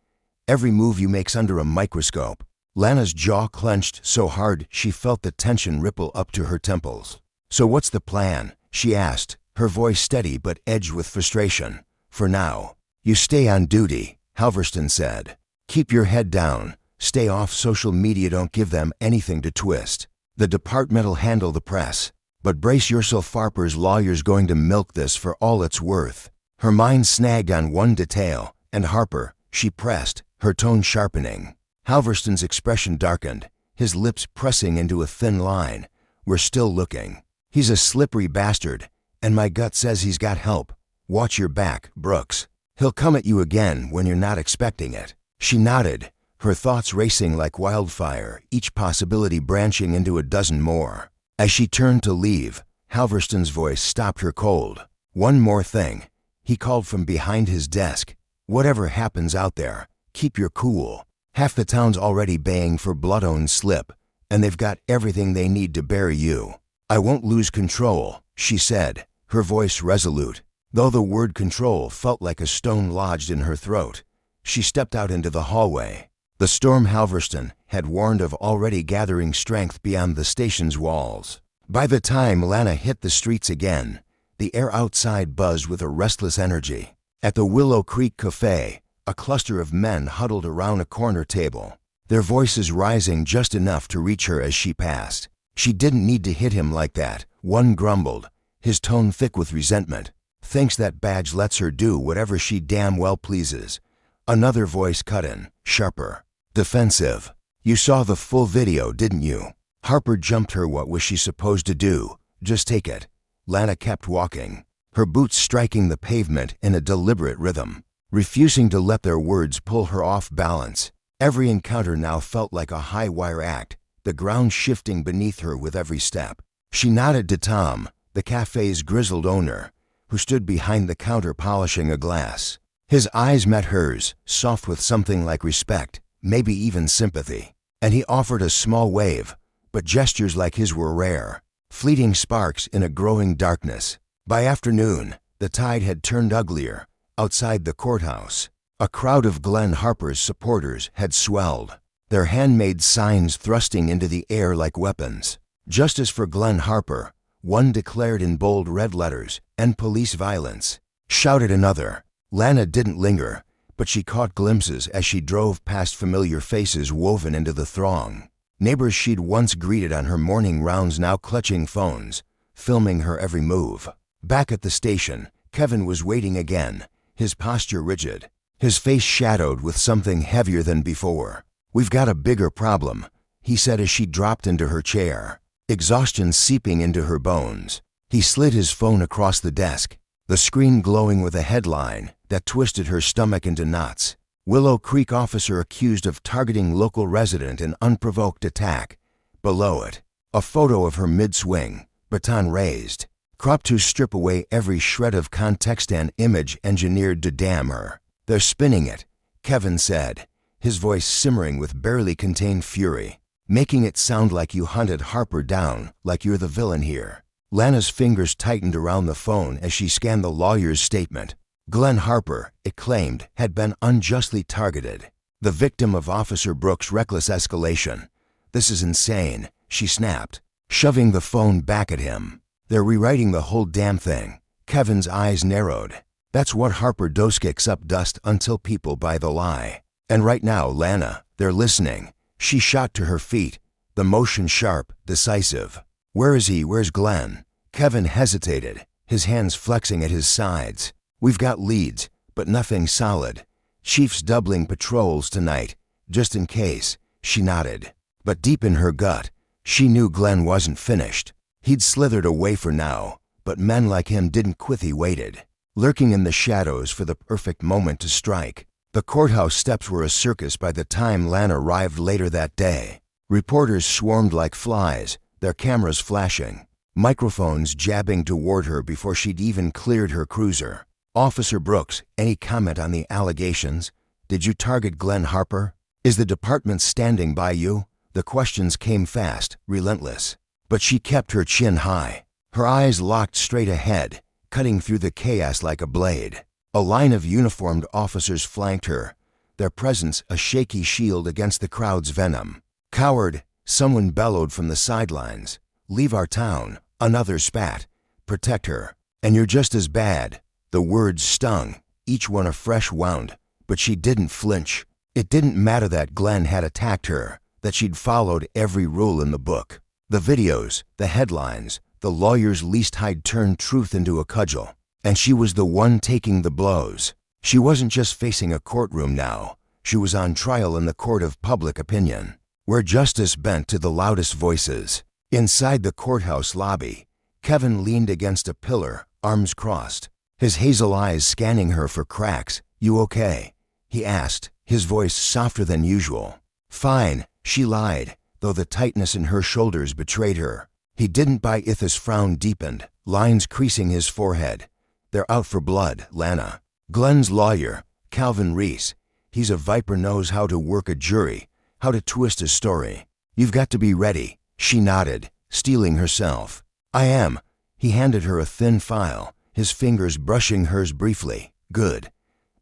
Every move you make's under a microscope." Lana's jaw clenched so hard she felt the tension ripple up to her temples. "So what's the plan?" she asked, her voice steady but edged with frustration. "For now, you stay on duty," Halverston said. "Keep your head down, stay off social media, don't give them anything to twist. The department'll handle the press, but brace yourself, Harper's lawyer's going to milk this for all it's worth." Her mind snagged on one detail, "and Harper," she pressed, her tone sharpening. Halverston's expression darkened, his lips pressing into a thin line. "We're still looking. He's a slippery bastard, and my gut says he's got help. Watch your back, Brooks. He'll come at you again when you're not expecting it." She nodded, her thoughts racing like wildfire, each possibility branching into a dozen more. As she turned to leave, Halverston's voice stopped her cold. "One more thing," he called from behind his desk. "Whatever happens out there, keep your cool. Half the town's already baying for Bloodhound's slip, and they've got everything they need to bury you." "I won't lose control," she said, her voice resolute, though the word control felt like a stone lodged in her throat. She stepped out into the hallway. The storm Halverston had warned of already gathering strength beyond the station's walls. By the time Lana hit the streets again, the air outside buzzed with a restless energy. At the Willow Creek Cafe, a cluster of men huddled around a corner table, their voices rising just enough to reach her as she passed. "She didn't need to hit him like that," one grumbled, his tone thick with resentment. "Thinks that badge lets her do whatever she damn well pleases." Another voice cut in, sharper, defensive. "You saw the full video, didn't you?" Harper jumped her. What was she supposed to do? Just take it. Lana kept walking, her boots striking the pavement in a deliberate rhythm, refusing to let their words pull her off balance. Every encounter now felt like a high-wire act, the ground shifting beneath her with every step. She nodded to Tom, the cafe's grizzled owner, who stood behind the counter polishing a glass. His eyes met hers, soft with something like respect, maybe even sympathy, and he offered a small wave, but gestures like his were rare, fleeting sparks in a growing darkness. By afternoon, the tide had turned uglier. Outside the courthouse, a crowd of Glenn Harper's supporters had swelled, their handmade signs thrusting into the air like weapons. "Justice for Glenn Harper," one declared in bold red letters, "and police violence," shouted another. Lana didn't linger, but she caught glimpses as she drove past familiar faces woven into the throng. Neighbors she'd once greeted on her morning rounds now clutching phones, filming her every move. Back at the station, Kevin was waiting again, his posture rigid, his face shadowed with something heavier than before. "We've got a bigger problem," he said as she dropped into her chair, exhaustion seeping into her bones. He slid his phone across the desk, the screen glowing with a headline that twisted her stomach into knots. "Willow Creek officer accused of targeting local resident in unprovoked attack." Below it, a photo of her mid-swing, baton raised, cropped to strip away every shred of context and image engineered to damn her. "They're spinning it," Kevin said, his voice simmering with barely contained fury, "making it sound like you hunted Harper down, like you're the villain here. Lana's fingers tightened around the phone as she scanned the lawyer's statement. Glenn Harper, it claimed, had been unjustly targeted, the victim of Officer Brooks' reckless escalation. "This is insane," she snapped, shoving the phone back at him. "They're rewriting the whole damn thing." Kevin's eyes narrowed. "That's what Harper does, kicks up dust until people buy the lie. And right now, Lana, they're listening." She shot to her feet, the motion sharp, decisive. "Where is he? Where's Glenn?" Kevin hesitated, his hands flexing at his sides. "We've got leads, but nothing solid. Chief's doubling patrols tonight, just in case." She nodded. But deep in her gut, she knew Glenn wasn't finished. He'd slithered away for now, but men like him didn't quit. He waited, lurking in the shadows for the perfect moment to strike. The courthouse steps were a circus by the time Lana arrived later that day. Reporters swarmed like flies, their cameras flashing, microphones jabbing toward her before she'd even cleared her cruiser. "Officer Brooks, any comment on the allegations? Did you target Glenn Harper? Is the department standing by you?" The questions came fast, relentless. But she kept her chin high, her eyes locked straight ahead, cutting through the chaos like a blade. A line of uniformed officers flanked her, their presence a shaky shield against the crowd's venom. "Coward," someone bellowed from the sidelines. "Leave our town," another spat. "Protect her, and you're just as bad." The words stung, each one a fresh wound, but she didn't flinch. It didn't matter that Glenn had attacked her, that she'd followed every rule in the book. The videos, the headlines, the lawyer's least hide turned truth into a cudgel, and she was the one taking the blows. She wasn't just facing a courtroom now, she was on trial in the court of public opinion, where justice bent to the loudest voices. Inside the courthouse lobby, Kevin leaned against a pillar, arms crossed, his hazel eyes scanning her for cracks. "You okay?" he asked, his voice softer than usual. "Fine," she lied, though the tightness in her shoulders betrayed her. He didn't buy. Itha's frown deepened, lines creasing his forehead. "They're out for blood, Lana. Glenn's lawyer, Calvin Reese, he's a viper, knows how to work a jury, how to twist a story. You've got to be ready." She nodded, steeling herself. "I am." He handed her a thin file, his fingers brushing hers briefly. "Good.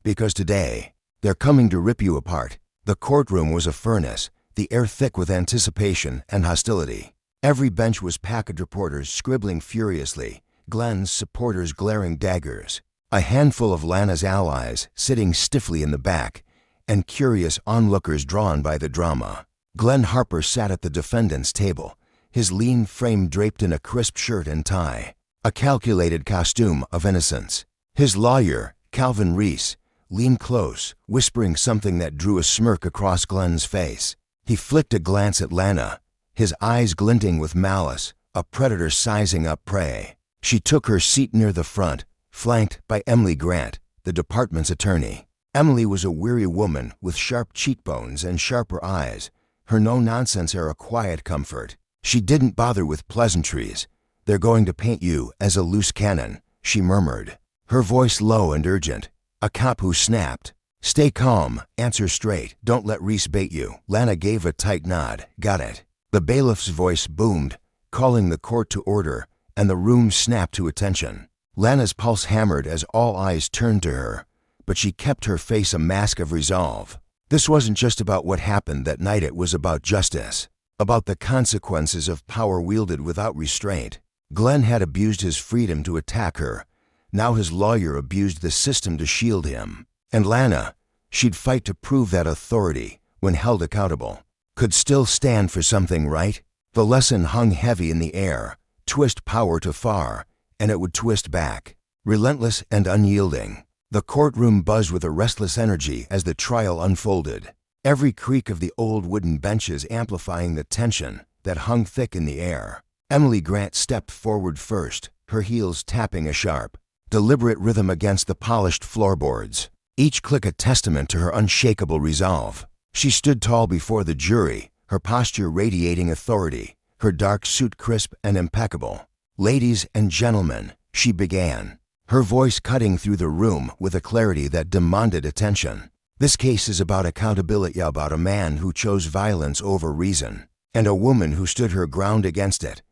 Because today, they're coming to rip you apart." The courtroom was a furnace, the air thick with anticipation and hostility. Every bench was packed, reporters scribbling furiously, Glenn's supporters glaring daggers, a handful of Lana's allies sitting stiffly in the back, and curious onlookers drawn by the drama. Glenn Harper sat at the defendant's table, his lean frame draped in a crisp shirt and tie, a calculated costume of innocence. His lawyer, Calvin Reese, leaned close, whispering something that drew a smirk across Glenn's face. He flicked a glance at Lana, his eyes glinting with malice, a predator sizing up prey. She took her seat near the front, flanked by Emily Grant, the department's attorney. Emily was a weary woman with sharp cheekbones and sharper eyes, her no-nonsense air a quiet comfort. She didn't bother with pleasantries. "They're going to paint you as a loose cannon," she murmured, her voice low and urgent. A cop who snapped. "Stay calm, answer straight, don't let Reese bait you." Lana gave a tight nod. "Got it." The bailiff's voice boomed, calling the court to order, and the room snapped to attention. Lana's pulse hammered as all eyes turned to her, but she kept her face a mask of resolve. This wasn't just about what happened that night, it was about justice, about the consequences of power wielded without restraint. Glenn had abused his freedom to attack her. Now his lawyer abused the system to shield him. And Lana, she'd fight to prove that authority, when held accountable, could still stand for something right. The lesson hung heavy in the air. Twist power too far, and it would twist back. Relentless and unyielding. The courtroom buzzed with a restless energy as the trial unfolded, every creak of the old wooden benches amplifying the tension that hung thick in the air. Emily Grant stepped forward first, her heels tapping a sharp, deliberate rhythm against the polished floorboards, each click a testament to her unshakable resolve. She stood tall before the jury, her posture radiating authority, her dark suit crisp and impeccable. "Ladies and gentlemen," she began, her voice cutting through the room with a clarity that demanded attention. "This case is about accountability, about a man who chose violence over reason, and a woman who stood her ground against it.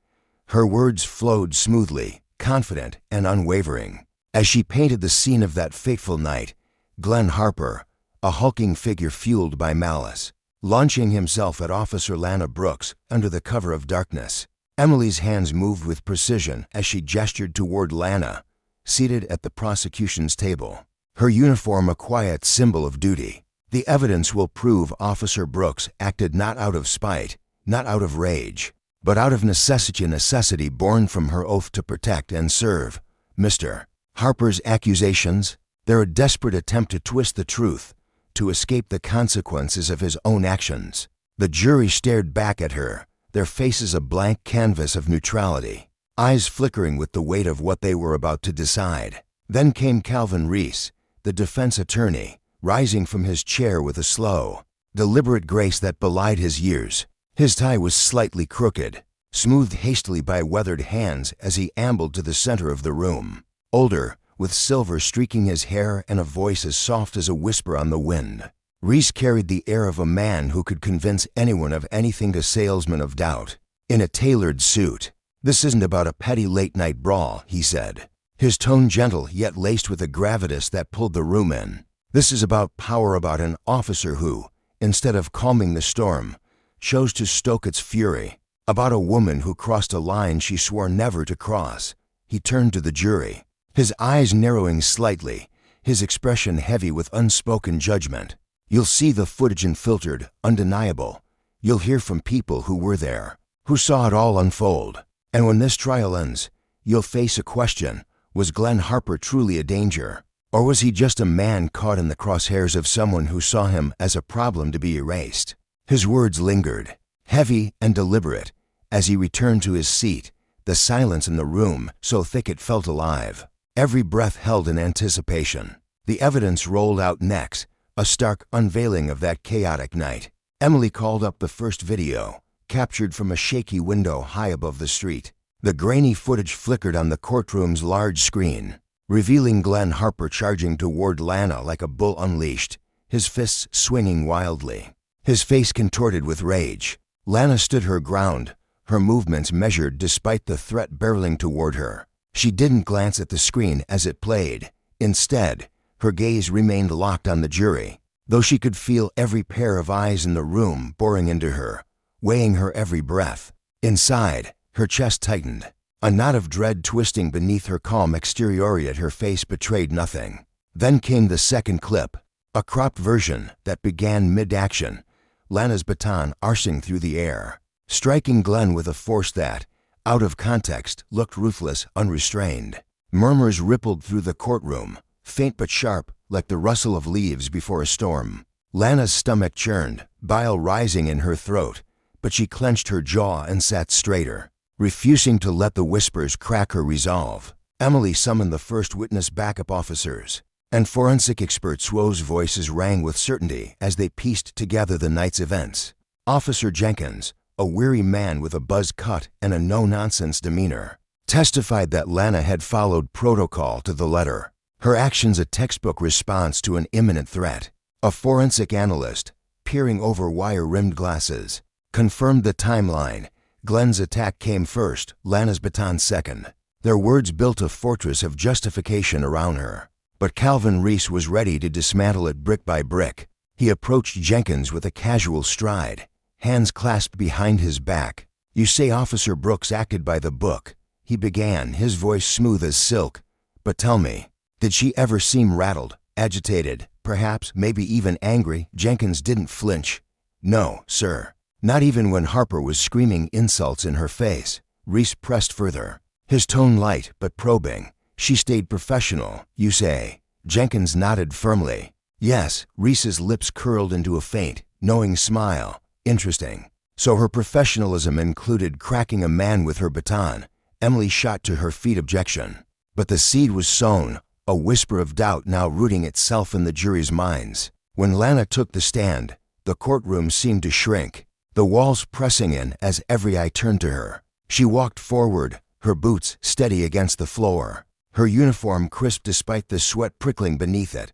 Her words flowed smoothly, confident and unwavering. As she painted the scene of that fateful night, Glenn Harper, a hulking figure fueled by malice, launching himself at Officer Lana Brooks under the cover of darkness. Emily's hands moved with precision as she gestured toward Lana, seated at the prosecution's table, her uniform a quiet symbol of duty. The evidence will prove Officer Brooks acted not out of spite, not out of rage, but out of necessity born from her oath to protect and serve. Mr. Harper's accusations, they're a desperate attempt to twist the truth, to escape the consequences of his own actions. The jury stared back at her, their faces a blank canvas of neutrality, eyes flickering with the weight of what they were about to decide. Then came Calvin Reese, the defense attorney, rising from his chair with a slow, deliberate grace that belied his years. His tie was slightly crooked, smoothed hastily by weathered hands as he ambled to the center of the room. Older, with silver streaking his hair and a voice as soft as a whisper on the wind, Reese carried the air of a man who could convince anyone of anything. A salesman of doubt, in a tailored suit. "This isn't about a petty late-night brawl," he said, his tone gentle yet laced with a gravitas that pulled the room in. "This is about power, about an officer who, instead of calming the storm, chose to stoke its fury, about a woman who crossed a line she swore never to cross." He turned to the jury, his eyes narrowing slightly, his expression heavy with unspoken judgment. "You'll see the footage unfiltered, undeniable. You'll hear from people who were there, who saw it all unfold. And when this trial ends, you'll face a question. Was Glenn Harper truly a danger? Or was he just a man caught in the crosshairs of someone who saw him as a problem to be erased?" His words lingered, heavy and deliberate, as he returned to his seat, the silence in the room so thick it felt alive, every breath held in anticipation. The evidence rolled out next, a stark unveiling of that chaotic night. Emily called up the first video, captured from a shaky window high above the street. The grainy footage flickered on the courtroom's large screen, revealing Glenn Harper charging toward Lana like a bull unleashed, his fists swinging wildly, his face contorted with rage. Lana stood her ground, her movements measured despite the threat barreling toward her. She didn't glance at the screen as it played. Instead, her gaze remained locked on the jury, though she could feel every pair of eyes in the room boring into her, weighing her every breath. Inside, her chest tightened, a knot of dread twisting beneath her calm exterior, yet her face betrayed nothing. Then came the second clip, a cropped version that began mid-action, Lana's baton arcing through the air, striking Glenn with a force that, out of context, looked ruthless, unrestrained. Murmurs rippled through the courtroom, faint but sharp, like the rustle of leaves before a storm. Lana's stomach churned, bile rising in her throat, but she clenched her jaw and sat straighter, refusing to let the whispers crack her resolve. Emily summoned the first witness backup officers, and forensic experts whose voices rang with certainty as they pieced together the night's events. Officer Jenkins, a weary man with a buzz cut and a no-nonsense demeanor, testified that Lana had followed protocol to the letter, her actions a textbook response to an imminent threat. A forensic analyst, peering over wire-rimmed glasses, confirmed the timeline. Glenn's attack came first, Lana's baton second. Their words built a fortress of justification around her. But Calvin Reese was ready to dismantle it brick by brick. He approached Jenkins with a casual stride, hands clasped behind his back. "You say Officer Brooks acted by the book," he began, his voice smooth as silk. "But tell me, did she ever seem rattled, agitated, perhaps, maybe even angry?" Jenkins didn't flinch. "No, sir. Not even when Harper was screaming insults in her face." Reese pressed further, his tone light but probing. "She stayed professional, you say?" Jenkins nodded firmly. "Yes." Reese's lips curled into a faint, knowing smile. "Interesting. So her professionalism included cracking a man with her baton." Emily shot to her feet, objection. But the seed was sown, a whisper of doubt now rooting itself in the jury's minds. When Lana took the stand, the courtroom seemed to shrink, the walls pressing in as every eye turned to her. She walked forward, her boots steady against the floor, her uniform crisp despite the sweat prickling beneath it.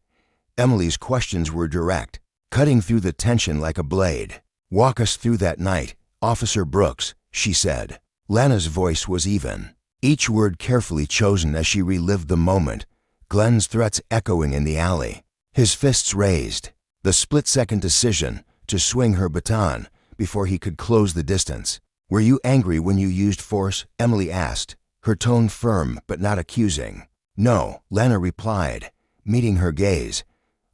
Emily's questions were direct, cutting through the tension like a blade. "Walk us through that night, Officer Brooks," she said. Lana's voice was even, each word carefully chosen as she relived the moment, Glenn's threats echoing in the alley. His fists raised, the split-second decision to swing her baton before he could close the distance. "Were you angry when you used force?" Emily asked, her tone firm but not accusing. "No," Lana replied, meeting her gaze.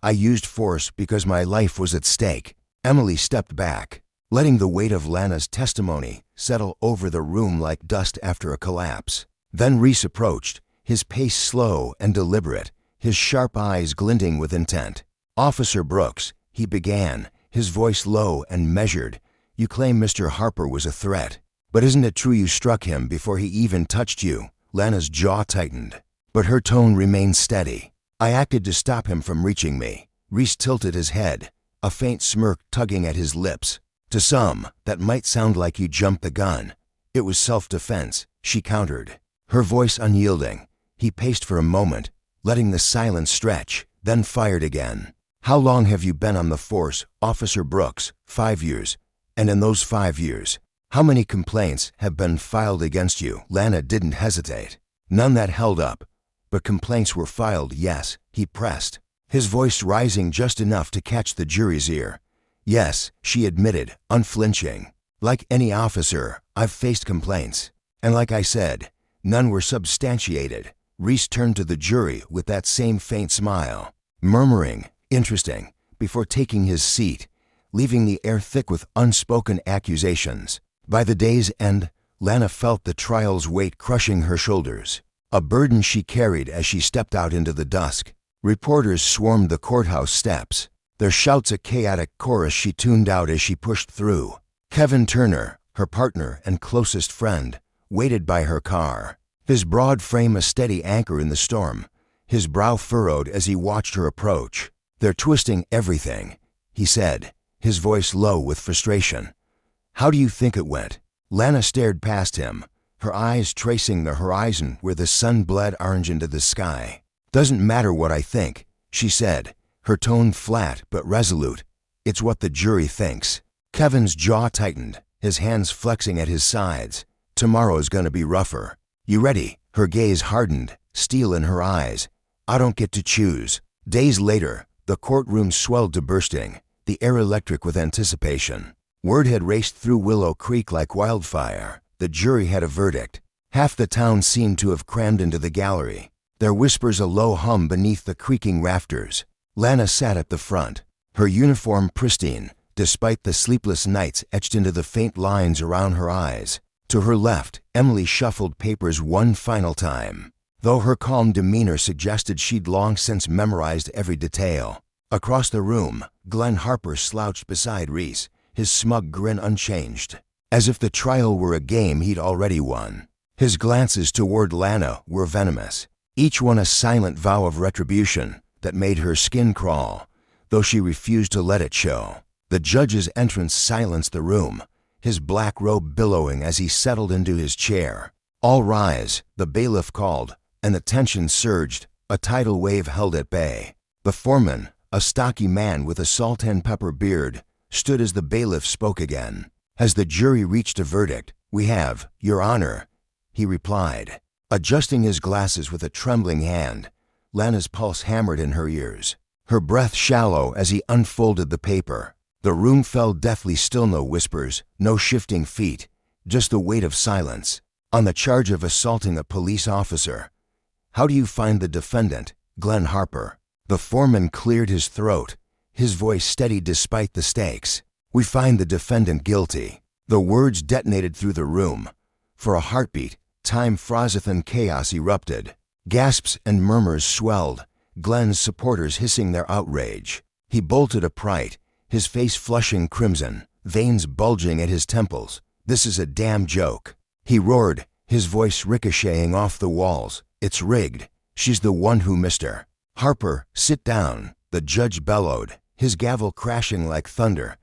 "I used force because my life was at stake." Emily stepped back, letting the weight of Lana's testimony settle over the room like dust after a collapse. Then Reese approached, his pace slow and deliberate, his sharp eyes glinting with intent. "Officer Brooks," he began, his voice low and measured, "you claim Mr. Harper was a threat. But isn't it true you struck him before he even touched you?" Lana's jaw tightened, but her tone remained steady. "I acted to stop him from reaching me." Reese tilted his head, a faint smirk tugging at his lips. "To some, that might sound like you jumped the gun. It was self-defense," she countered, her voice unyielding. He paced for a moment, letting the silence stretch, then fired again. "How long have you been on the force, Officer Brooks?" 5 years. "And in those 5 years, how many complaints have been filed against you?" Lana didn't hesitate. "None that held up, but complaints were filed, yes," he pressed, his voice rising just enough to catch the jury's ear. "Yes," she admitted, unflinching. "Like any officer, I've faced complaints. And like I said, none were substantiated." Reese turned to the jury with that same faint smile, murmuring, "Interesting," before taking his seat, leaving the air thick with unspoken accusations. By the day's end, Lana felt the trial's weight crushing her shoulders, a burden she carried as she stepped out into the dusk. Reporters swarmed the courthouse steps, their shouts a chaotic chorus she tuned out as she pushed through. Kevin Turner, her partner and closest friend, waited by her car, his broad frame a steady anchor in the storm, his brow furrowed as he watched her approach. "They're twisting everything," he said, his voice low with frustration. "How do you think it went?" Lana stared past him, her eyes tracing the horizon where the sun bled orange into the sky. "Doesn't matter what I think," she said, her tone flat but resolute. "It's what the jury thinks." Kevin's jaw tightened, his hands flexing at his sides. "Tomorrow's gonna be rougher. You ready?" Her gaze hardened, steel in her eyes. "I don't get to choose." Days later, the courtroom swelled to bursting, the air electric with anticipation. Word had raced through Willow Creek like wildfire. The jury had a verdict. Half the town seemed to have crammed into the gallery, their whispers a low hum beneath the creaking rafters. Lana sat at the front, her uniform pristine, despite the sleepless nights etched into the faint lines around her eyes. To her left, Emily shuffled papers one final time, though her calm demeanor suggested she'd long since memorized every detail. Across the room, Glenn Harper slouched beside Reese, his smug grin unchanged, as if the trial were a game he'd already won. His glances toward Lana were venomous, each one a silent vow of retribution that made her skin crawl, though she refused to let it show. The judge's entrance silenced the room, his black robe billowing as he settled into his chair. "All rise," the bailiff called, and the tension surged, a tidal wave held at bay. The foreman, a stocky man with a salt and pepper beard, stood as the bailiff spoke again. "Has the jury reached a verdict?" "We have, Your Honor," he replied, adjusting his glasses with a trembling hand. Lana's pulse hammered in her ears, her breath shallow as he unfolded the paper. The room fell deathly still, no whispers, no shifting feet, just the weight of silence. "On the charge of assaulting a police officer." "How do you find the defendant?" "Glenn Harper." The foreman cleared his throat, his voice steady despite the stakes. "We find the defendant guilty." The words detonated through the room. For a heartbeat, time frozeth and chaos erupted. Gasps and murmurs swelled, Glenn's supporters hissing their outrage. He bolted upright, his face flushing crimson, veins bulging at his temples. "This is a damn joke," he roared, his voice ricocheting off the walls. "It's rigged. She's the one who missed her." "Harper, sit down," the judge bellowed, his gavel crashing like thunder.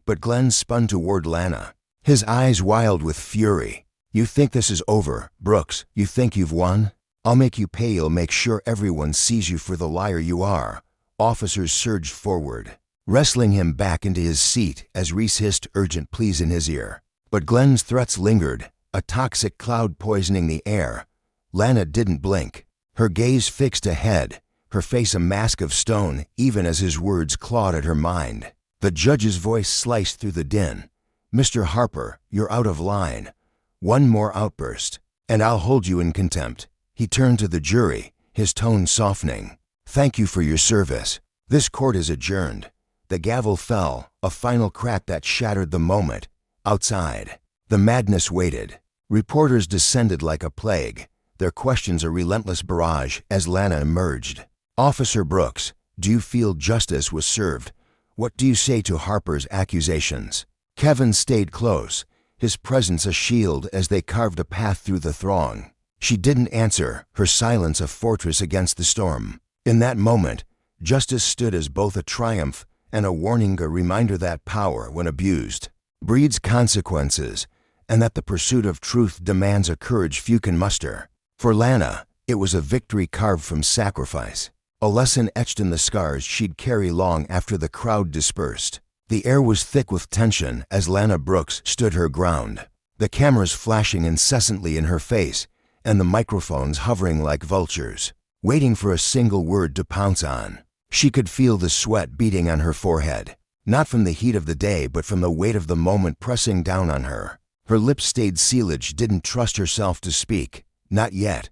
But Glenn spun toward Lana, his eyes wild with fury. "You think this is over, Brooks? You think you've won? I'll make you pay. You'll make sure everyone sees you for the liar you are." Officers surged forward, wrestling him back into his seat as Reese hissed urgent pleas in his ear. But Glenn's threats lingered, a toxic cloud poisoning the air. Lana didn't blink, her gaze fixed ahead, her face a mask of stone even as his words clawed at her mind. The judge's voice sliced through the din. "Mr. Harper, you're out of line. One more outburst, and I'll hold you in contempt." He turned to the jury, his tone softening. "Thank you for your service. This court is adjourned." The gavel fell, a final crack that shattered the moment. Outside, the madness waited. Reporters descended like a plague, their questions a relentless barrage as Lana emerged. "Officer Brooks, do you feel justice was served? What do you say to Harper's accusations?" Kevin stayed close, his presence a shield as they carved a path through the throng. She didn't answer, her silence a fortress against the storm. In that moment, justice stood as both a triumph and a warning, a reminder that power, when abused, breeds consequences, and that the pursuit of truth demands a courage few can muster. For Lana, it was a victory carved from sacrifice, a lesson etched in the scars she'd carry long after the crowd dispersed. The air was thick with tension as Lana Brooks stood her ground, the cameras flashing incessantly in her face and the microphones hovering like vultures, waiting for a single word to pounce on. She could feel the sweat beading on her forehead, not from the heat of the day but from the weight of the moment pressing down on her. Her lips stayed sealed, she didn't trust herself to speak. Not yet.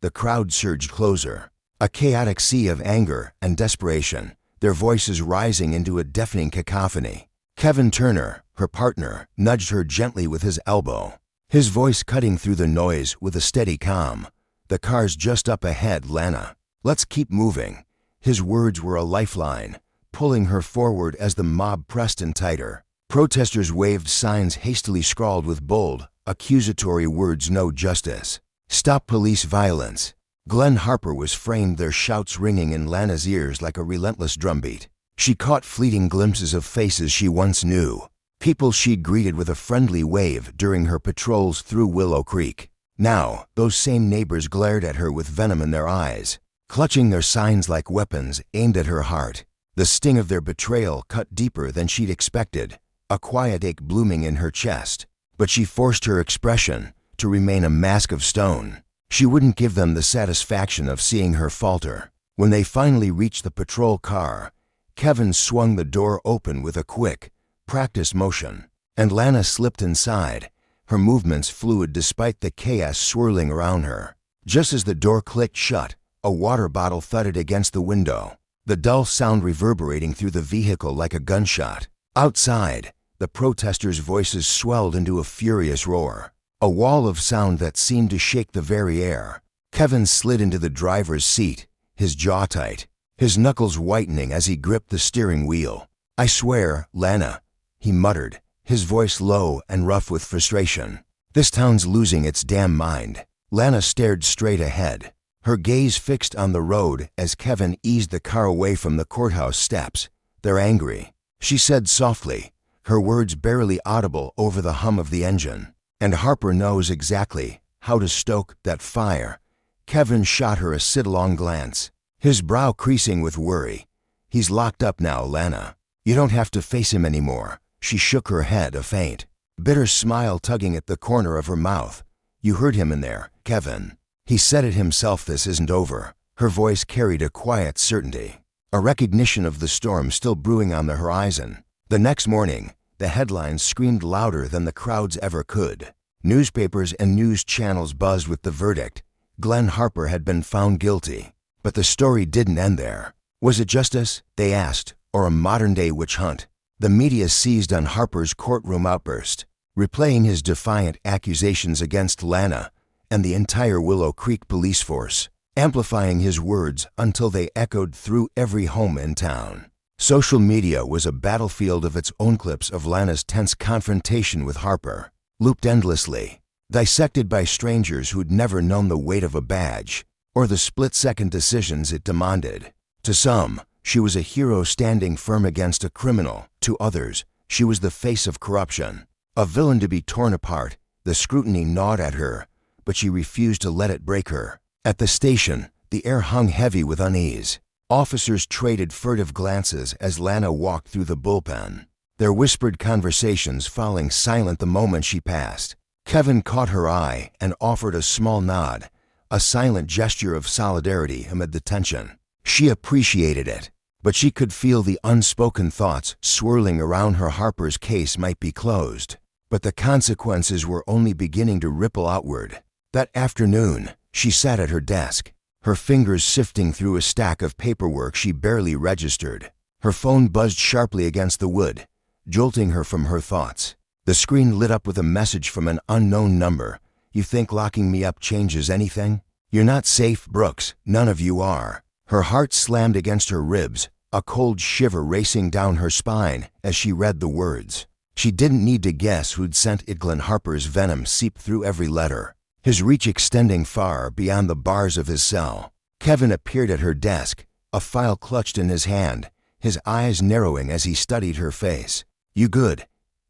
The crowd surged closer, a chaotic sea of anger and desperation, their voices rising into a deafening cacophony. Kevin Turner, her partner, nudged her gently with his elbow, his voice cutting through the noise with a steady calm. "The car's just up ahead, Lana. Let's keep moving." His words were a lifeline, pulling her forward as the mob pressed in tighter. Protesters waved signs hastily scrawled with bold, accusatory words: "No justice. Stop police violence." Glenn Harper was framed, their shouts ringing in Lana's ears like a relentless drumbeat. She caught fleeting glimpses of faces she once knew, people she'd greeted with a friendly wave during her patrols through Willow Creek. Now, those same neighbors glared at her with venom in their eyes, clutching their signs like weapons aimed at her heart. The sting of their betrayal cut deeper than she'd expected, a quiet ache blooming in her chest. But she forced her expression to remain a mask of stone. She wouldn't give them the satisfaction of seeing her falter. When they finally reached the patrol car, Kevin swung the door open with a quick, practiced motion, and Lana slipped inside, her movements fluid despite the chaos swirling around her. Just as the door clicked shut, a water bottle thudded against the window, the dull sound reverberating through the vehicle like a gunshot. Outside, the protesters' voices swelled into a furious roar, a wall of sound that seemed to shake the very air. Kevin slid into the driver's seat, his jaw tight, his knuckles whitening as he gripped the steering wheel. "I swear, Lana," he muttered, his voice low and rough with frustration. "This town's losing its damn mind." Lana stared straight ahead, her gaze fixed on the road as Kevin eased the car away from the courthouse steps. "They're angry," she said softly, her words barely audible over the hum of the engine. "And Harper knows exactly how to stoke that fire." Kevin shot her a sidelong glance, his brow creasing with worry. "He's locked up now, Lana. You don't have to face him anymore." She shook her head, a faint, bitter smile tugging at the corner of her mouth. "You heard him in there, Kevin. He said it himself. This isn't over." Her voice carried a quiet certainty, a recognition of the storm still brewing on the horizon. The next morning, the headlines screamed louder than the crowds ever could. Newspapers and news channels buzzed with the verdict. Glenn Harper had been found guilty. But the story didn't end there. Was it justice, they asked, or a modern-day witch hunt? The media seized on Harper's courtroom outburst, replaying his defiant accusations against Lana and the entire Willow Creek police force, amplifying his words until they echoed through every home in town. Social media was a battlefield of its own, clips of Lana's tense confrontation with Harper, looped endlessly, dissected by strangers who'd never known the weight of a badge or the split-second decisions it demanded. To some, she was a hero standing firm against a criminal. To others, she was the face of corruption, a villain to be torn apart. The scrutiny gnawed at her, but she refused to let it break her. At the station, the air hung heavy with unease. Officers traded furtive glances as Lana walked through the bullpen, their whispered conversations falling silent the moment she passed. Kevin caught her eye and offered a small nod, a silent gesture of solidarity amid the tension. She appreciated it, but she could feel the unspoken thoughts swirling around her. Harper's case might be closed, but the consequences were only beginning to ripple outward. That afternoon, she sat at her desk, her fingers sifting through a stack of paperwork she barely registered. Her phone buzzed sharply against the wood, jolting her from her thoughts. The screen lit up with a message from an unknown number. "You think locking me up changes anything? You're not safe, Brooks. None of you are." Her heart slammed against her ribs, a cold shiver racing down her spine as she read the words. She didn't need to guess who'd sent it. Glenn Harper's venom seeped through every letter, his reach extending far beyond the bars of his cell. Kevin appeared at her desk, a file clutched in his hand, his eyes narrowing as he studied her face. "You good?"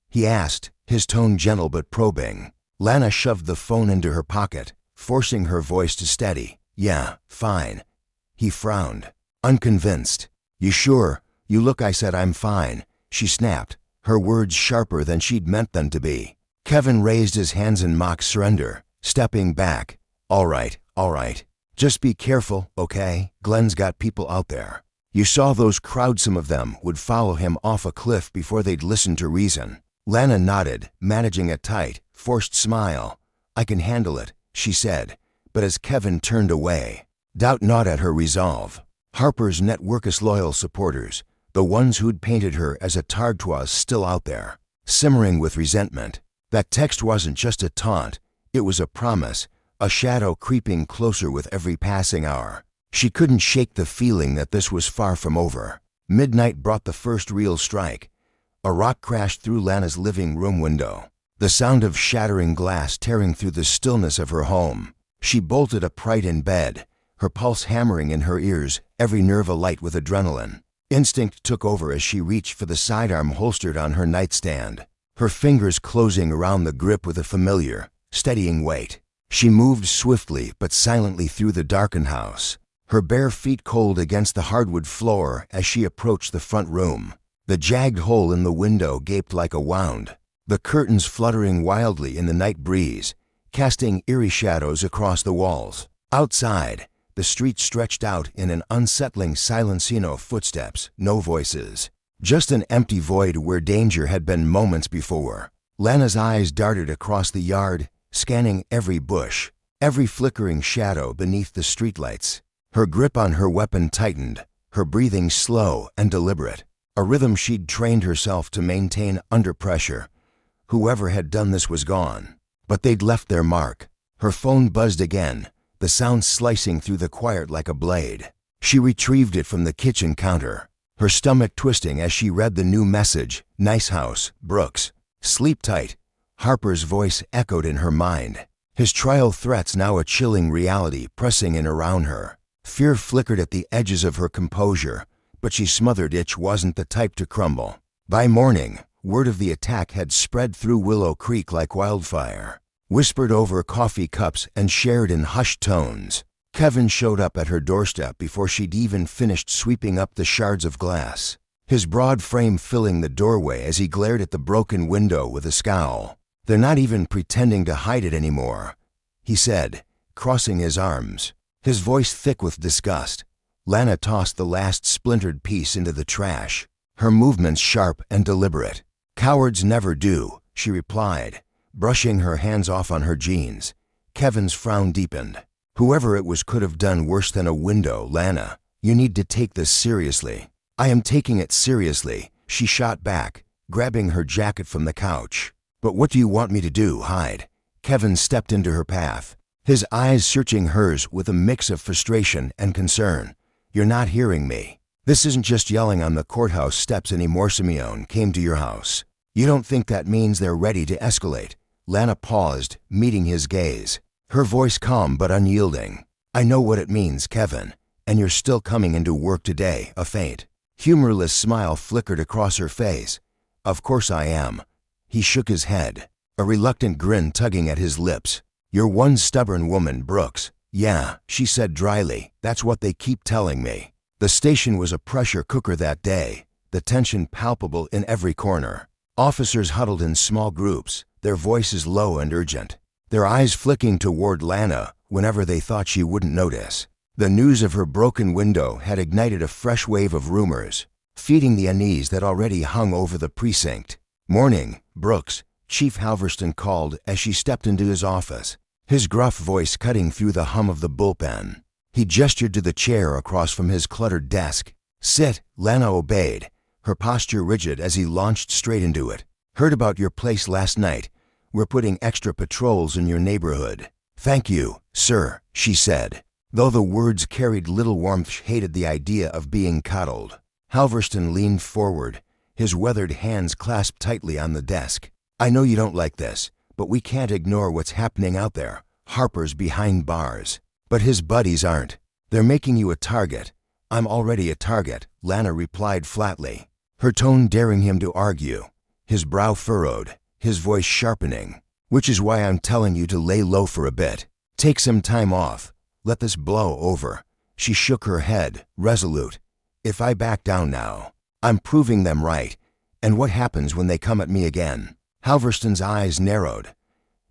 he asked, his tone gentle but probing. Lana shoved the phone into her pocket, forcing her voice to steady. "Yeah, fine." He frowned, unconvinced. "You sure? You look." "I said I'm fine," she snapped, her words sharper than she'd meant them to be. Kevin raised his hands in mock surrender, stepping back. All right. Just be careful, okay? Glenn's got people out there. You saw those crowds. Some of them would follow him off a cliff before they'd listen to reason." Lana nodded, managing a tight, forced smile. "I can handle it," she said, but as Kevin turned away, doubt gnawed at her resolve. Harper's network's loyal supporters, the ones who'd painted her as a target, was still out there, simmering with resentment. That text wasn't just a taunt, it was a promise, a shadow creeping closer with every passing hour. She couldn't shake the feeling that this was far from over. Midnight brought the first real strike. A rock crashed through Lana's living room window, the sound of shattering glass tearing through the stillness of her home. She bolted upright in bed, her pulse hammering in her ears, every nerve alight with adrenaline. Instinct took over as she reached for the sidearm holstered on her nightstand, her fingers closing around the grip with a familiar, steadying weight. She moved swiftly but silently through the darkened house, her bare feet cold against the hardwood floor as she approached the front room. The jagged hole in the window gaped like a wound, the curtains fluttering wildly in the night breeze, casting eerie shadows across the walls. Outside, the street stretched out in an unsettling silence. No footsteps, no voices, just an empty void where danger had been moments before. Lana's eyes darted across the yard, scanning every bush, every flickering shadow beneath the streetlights. Her grip on her weapon tightened, her breathing slow and deliberate, a rhythm she'd trained herself to maintain under pressure. Whoever had done this was gone, but they'd left their mark. Her phone buzzed again, the sound slicing through the quiet like a blade. She retrieved it from the kitchen counter, her stomach twisting as she read the new message. "Nice house, Brooks. Sleep tight." Harper's voice echoed in her mind, his trial threats now a chilling reality pressing in around her. Fear flickered at the edges of her composure, but she smothered it. Wasn't the type to crumble. By morning, word of the attack had spread through Willow Creek like wildfire, whispered over coffee cups and shared in hushed tones. Kevin showed up at her doorstep before she'd even finished sweeping up the shards of glass, his broad frame filling the doorway as he glared at the broken window with a scowl. "They're not even pretending to hide it anymore," he said, crossing his arms, his voice thick with disgust. Lana tossed the last splintered piece into the trash, her movements sharp and deliberate. "Cowards never do," she replied, brushing her hands off on her jeans. Kevin's frown deepened. "Whoever it was could have done worse than a window, Lana. You need to take this seriously." "I am taking it seriously," she shot back, grabbing her jacket from the couch. "But what do you want me to do, hide?" Kevin stepped into her path, his eyes searching hers with a mix of frustration and concern. "You're not hearing me. This isn't just yelling on the courthouse steps anymore. Simeon came to your house. You don't think that means they're ready to escalate?" Lana paused, meeting his gaze, her voice calm but unyielding. "I know what it means, Kevin, and you're still coming into work today." A faint, humorless smile flickered across her face. "Of course I am." He shook his head, a reluctant grin tugging at his lips. "You're one stubborn woman, Brooks." "Yeah," she said dryly, "that's what they keep telling me." The station was a pressure cooker that day, the tension palpable in every corner. Officers huddled in small groups, their voices low and urgent, their eyes flicking toward Lana whenever they thought she wouldn't notice. The news of her broken window had ignited a fresh wave of rumors, feeding the unease that already hung over the precinct. "Morning, Brooks," Chief Halverston called as she stepped into his office, his gruff voice cutting through the hum of the bullpen. He gestured to the chair across from his cluttered desk. "Sit," Lana obeyed, her posture rigid as he launched straight into it. "Heard about your place last night. We're putting extra patrols in your neighborhood." "Thank you, sir," she said, though the words carried little warmth. She hated the idea of being coddled. Halverston leaned forward, his weathered hands clasped tightly on the desk. "I know you don't like this, but we can't ignore what's happening out there. Harper's behind bars. But his buddies aren't. They're making you a target." "I'm already a target," Lana replied flatly, her tone daring him to argue. His brow furrowed, his voice sharpening. "Which is why I'm telling you to lay low for a bit. Take some time off. Let this blow over." She shook her head, resolute. "If I back down now, I'm proving them right. And what happens when they come at me again?" Halverston's eyes narrowed.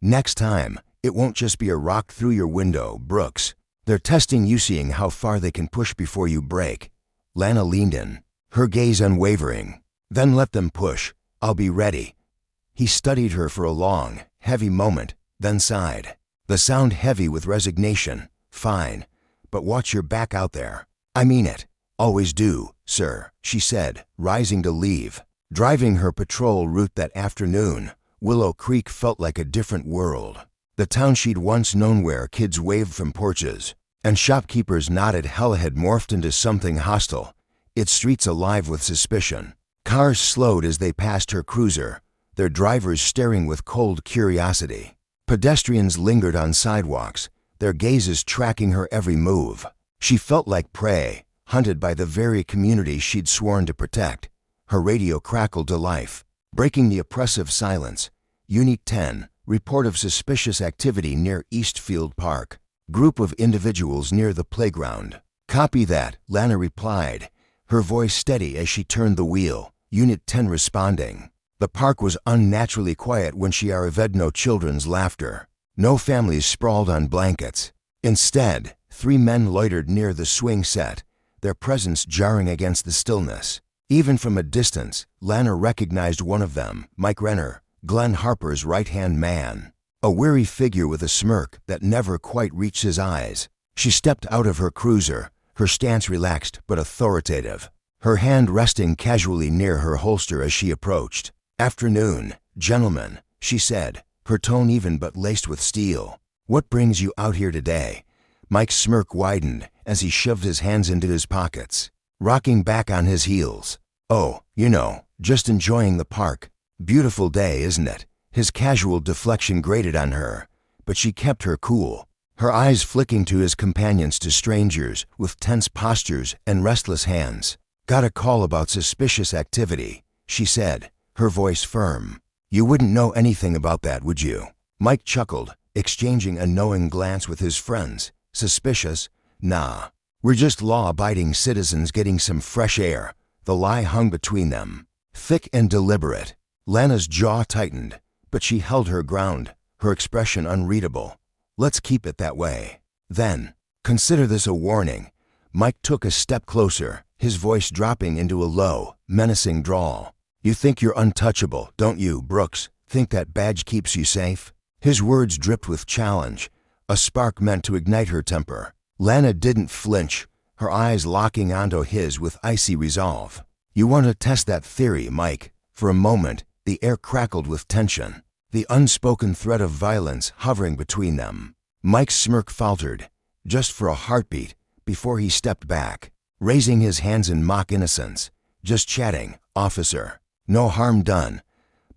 "Next time, it won't just be a rock through your window, Brooks. They're testing you, seeing how far they can push before you break." Lana leaned in, her gaze unwavering. "Then let them push. I'll be ready." He studied her for a long, heavy moment, then sighed, the sound heavy with resignation. "Fine, but watch your back out there." "I mean it. Always do, sir," she said, rising to leave. Driving her patrol route that afternoon, Willow Creek felt like a different world. The town she'd once known, where kids waved from porches and shopkeepers nodded, hell had morphed into something hostile, its streets alive with suspicion. Cars slowed as they passed her cruiser, their drivers staring with cold curiosity. Pedestrians lingered on sidewalks, their gazes tracking her every move. She felt like prey, hunted by the very community she'd sworn to protect. Her radio crackled to life, breaking the oppressive silence. "Unit 10, report of suspicious activity near Eastfield Park. Group of individuals near the playground." "Copy that," Lana replied, her voice steady as she turned the wheel. Unit 10 responding. The park was unnaturally quiet when she arrived. No children's laughter. No families sprawled on blankets. Instead, 3 men loitered near the swing set, their presence jarring against the stillness. Even from a distance, Lana recognized one of them, Mike Renner, Glenn Harper's right-hand man, a weary figure with a smirk that never quite reached his eyes. She stepped out of her cruiser, her stance relaxed but authoritative, her hand resting casually near her holster as she approached. "Afternoon, gentlemen," she said, her tone even but laced with steel. "What brings you out here today?" Mike's smirk widened as he shoved his hands into his pockets, rocking back on his heels. "Oh, just enjoying the park. Beautiful day, isn't it?" His casual deflection grated on her, but she kept her cool, her eyes flicking to his companions, to strangers with tense postures and restless hands. "Got a call about suspicious activity," she said, her voice firm. "You wouldn't know anything about that, would you?" Mike chuckled, exchanging a knowing glance with his friends. "Suspicious? Nah. We're just law-abiding citizens getting some fresh air." The lie hung between them, thick and deliberate. Lana's jaw tightened, but she held her ground, her expression unreadable. "Let's keep it that way. Then, consider this a warning." Mike took a step closer, his voice dropping into a low, menacing drawl. "You think you're untouchable, don't you, Brooks? Think that badge keeps you safe?" His words dripped with challenge, a spark meant to ignite her temper. Lana didn't flinch, her eyes locking onto his with icy resolve. "You want to test that theory, Mike?" For a moment, the air crackled with tension, the unspoken threat of violence hovering between them. Mike's smirk faltered, just for a heartbeat, before he stepped back, raising his hands in mock innocence. "Just chatting, officer. No harm done."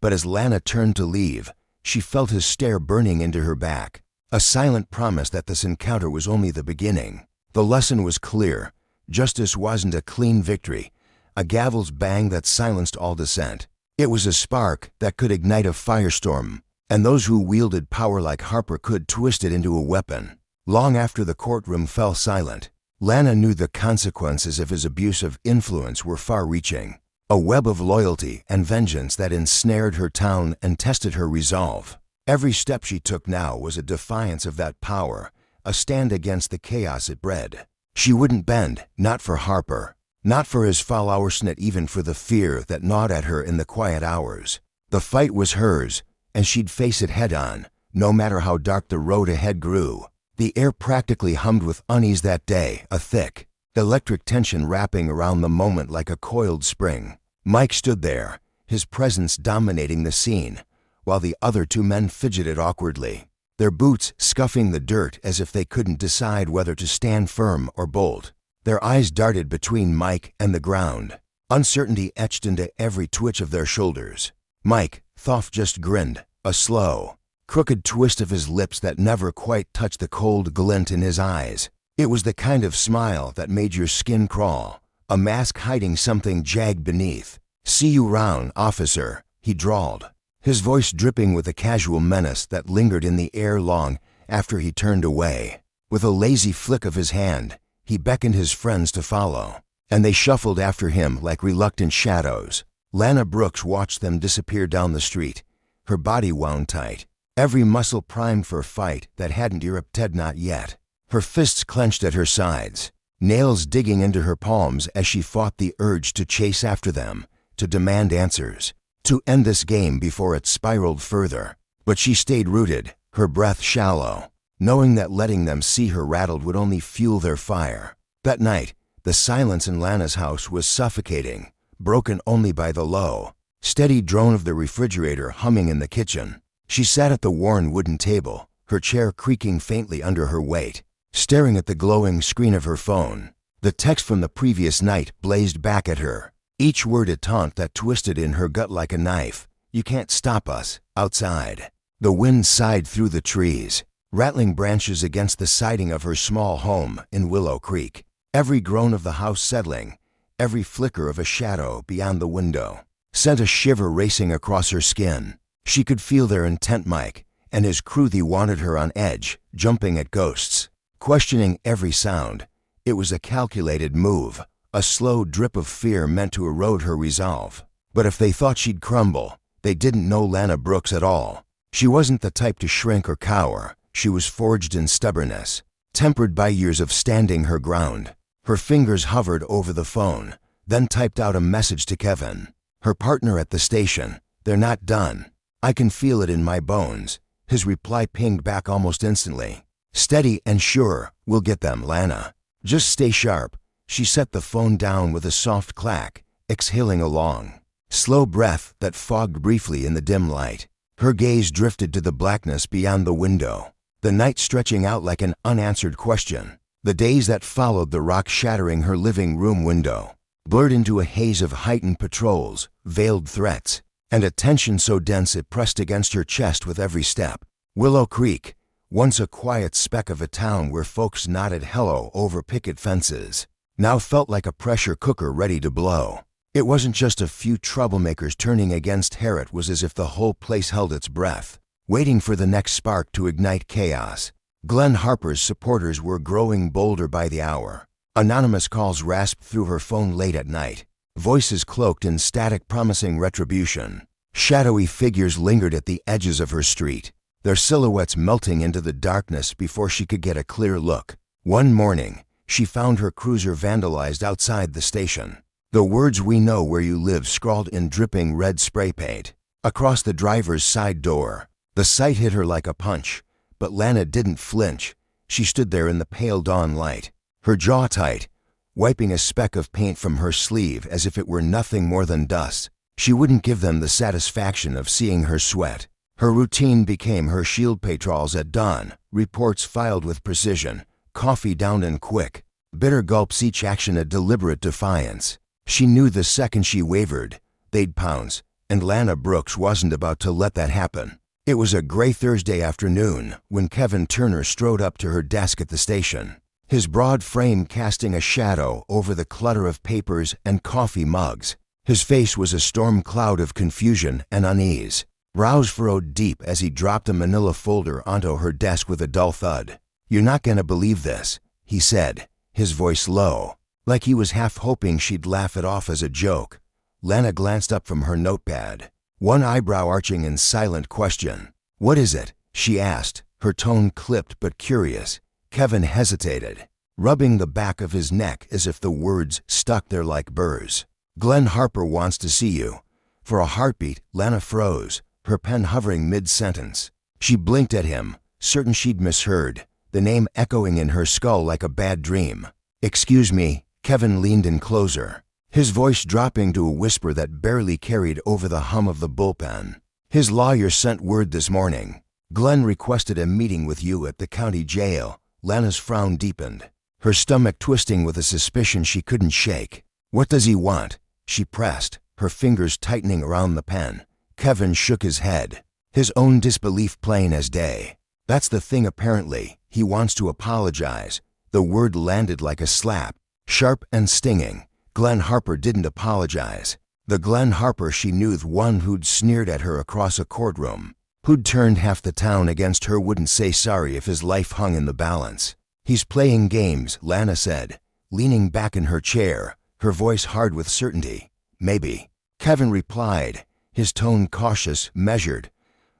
But as Lana turned to leave, she felt his stare burning into her back, a silent promise that this encounter was only the beginning. The lesson was clear. Justice wasn't a clean victory, a gavel's bang that silenced all dissent. It was a spark that could ignite a firestorm, and those who wielded power like Harper could twist it into a weapon. Long after the courtroom fell silent, Lana knew the consequences of his abuse of influence were far-reaching. A web of loyalty and vengeance that ensnared her town and tested her resolve. Every step she took now was a defiance of that power, a stand against the chaos it bred. She wouldn't bend, not for Harper, not for his followers, not even for the fear that gnawed at her in the quiet hours. The fight was hers, and she'd face it head-on, no matter how dark the road ahead grew. The air practically hummed with unease that day, a thick, electric tension wrapping around the moment like a coiled spring. Mike stood there, his presence dominating the scene, while the other two men fidgeted awkwardly, their boots scuffing the dirt as if they couldn't decide whether to stand firm or bolt. Their eyes darted between Mike and the ground, uncertainty etched into every twitch of their shoulders. Mike, Thoth just grinned, a slow, crooked twist of his lips that never quite touched the cold glint in his eyes. It was the kind of smile that made your skin crawl, a mask hiding something jagged beneath. "See you round, officer," he drawled, his voice dripping with a casual menace that lingered in the air long after he turned away. With a lazy flick of his hand, he beckoned his friends to follow, and they shuffled after him like reluctant shadows. Lana Brooks watched them disappear down the street, her body wound tight, every muscle primed for fight that hadn't erupted not yet. Her fists clenched at her sides, nails digging into her palms as she fought the urge to chase after them, to demand answers, to end this game before it spiraled further. But she stayed rooted, her breath shallow, knowing that letting them see her rattled would only fuel their fire. That night, the silence in Lana's house was suffocating, broken only by the low, steady drone of the refrigerator humming in the kitchen. She sat at the worn wooden table, her chair creaking faintly under her weight, staring at the glowing screen of her phone. The text from the previous night blazed back at her, each word a taunt that twisted in her gut like a knife. "You can't stop us, outside." The wind sighed through the trees, rattling branches against the siding of her small home in Willow Creek. Every groan of the house settling, every flicker of a shadow beyond the window, sent a shiver racing across her skin. She could feel their intent, Mike, and his crew. They wanted her on edge, jumping at ghosts, questioning every sound. It was a calculated move, a slow drip of fear meant to erode her resolve. But if they thought she'd crumble, they didn't know Lana Brooks at all. She wasn't the type to shrink or cower. She was forged in stubbornness, tempered by years of standing her ground. Her fingers hovered over the phone, then typed out a message to Kevin, her partner at the station. "They're not done. I can feel it in my bones." His reply pinged back almost instantly. "Steady and sure, we'll get them, Lana. Just stay sharp." She set the phone down with a soft clack, exhaling a long, slow breath that fogged briefly in the dim light. Her gaze drifted to the blackness beyond the window, the night stretching out like an unanswered question. The days that followed the rock shattering her living room window blurred into a haze of heightened patrols, veiled threats, and a tension so dense it pressed against her chest with every step. Willow Creek, once a quiet speck of a town where folks nodded hello over picket fences, now felt like a pressure cooker ready to blow. It wasn't just a few troublemakers turning against her. It was as if the whole place held its breath, waiting for the next spark to ignite chaos. Glenn Harper's supporters were growing bolder by the hour. Anonymous calls rasped through her phone late at night, voices cloaked in static promising retribution. Shadowy figures lingered at the edges of her street, their silhouettes melting into the darkness before she could get a clear look. One morning, she found her cruiser vandalized outside the station. The words "We know where you live" scrawled in dripping red spray paint across the driver's side door. The sight hit her like a punch, but Lana didn't flinch. She stood there in the pale dawn light, her jaw tight, wiping a speck of paint from her sleeve as if it were nothing more than dust. She wouldn't give them the satisfaction of seeing her sweat. Her routine became her shield patrols at dawn, reports filed with precision, coffee down and quick, bitter gulps, each action a deliberate defiance. She knew the second she wavered, they'd pounce, and Lana Brooks wasn't about to let that happen. It was a gray Thursday afternoon when Kevin Turner strode up to her desk at the station, his broad frame casting a shadow over the clutter of papers and coffee mugs. His face was a storm cloud of confusion and unease, brows furrowed deep as he dropped a manila folder onto her desk with a dull thud. "You're not gonna believe this," he said, his voice low, like he was half hoping she'd laugh it off as a joke. Lana glanced up from her notepad, one eyebrow arching in silent question. "What is it?" she asked, her tone clipped but curious. Kevin hesitated, rubbing the back of his neck as if the words stuck there like burrs. "Glenn Harper wants to see you." For a heartbeat, Lana froze, her pen hovering mid-sentence. She blinked at him, certain she'd misheard, the name echoing in her skull like a bad dream. "Excuse me." Kevin leaned in closer, his voice dropping to a whisper that barely carried over the hum of the bullpen. "His lawyer sent word this morning. Glenn requested a meeting with you at the county jail." Lana's frown deepened, her stomach twisting with a suspicion she couldn't shake. "What does he want?" she pressed, her fingers tightening around the pen. Kevin shook his head, his own disbelief plain as day. "That's the thing apparently. He wants to apologize." The word landed like a slap, sharp and stinging. Glenn Harper didn't apologize. The Glenn Harper she knew, the one who'd sneered at her across a courtroom, who'd turned half the town against her, wouldn't say sorry if his life hung in the balance. "He's playing games," Lana said, leaning back in her chair, her voice hard with certainty. "Maybe," Kevin replied, his tone cautious, measured.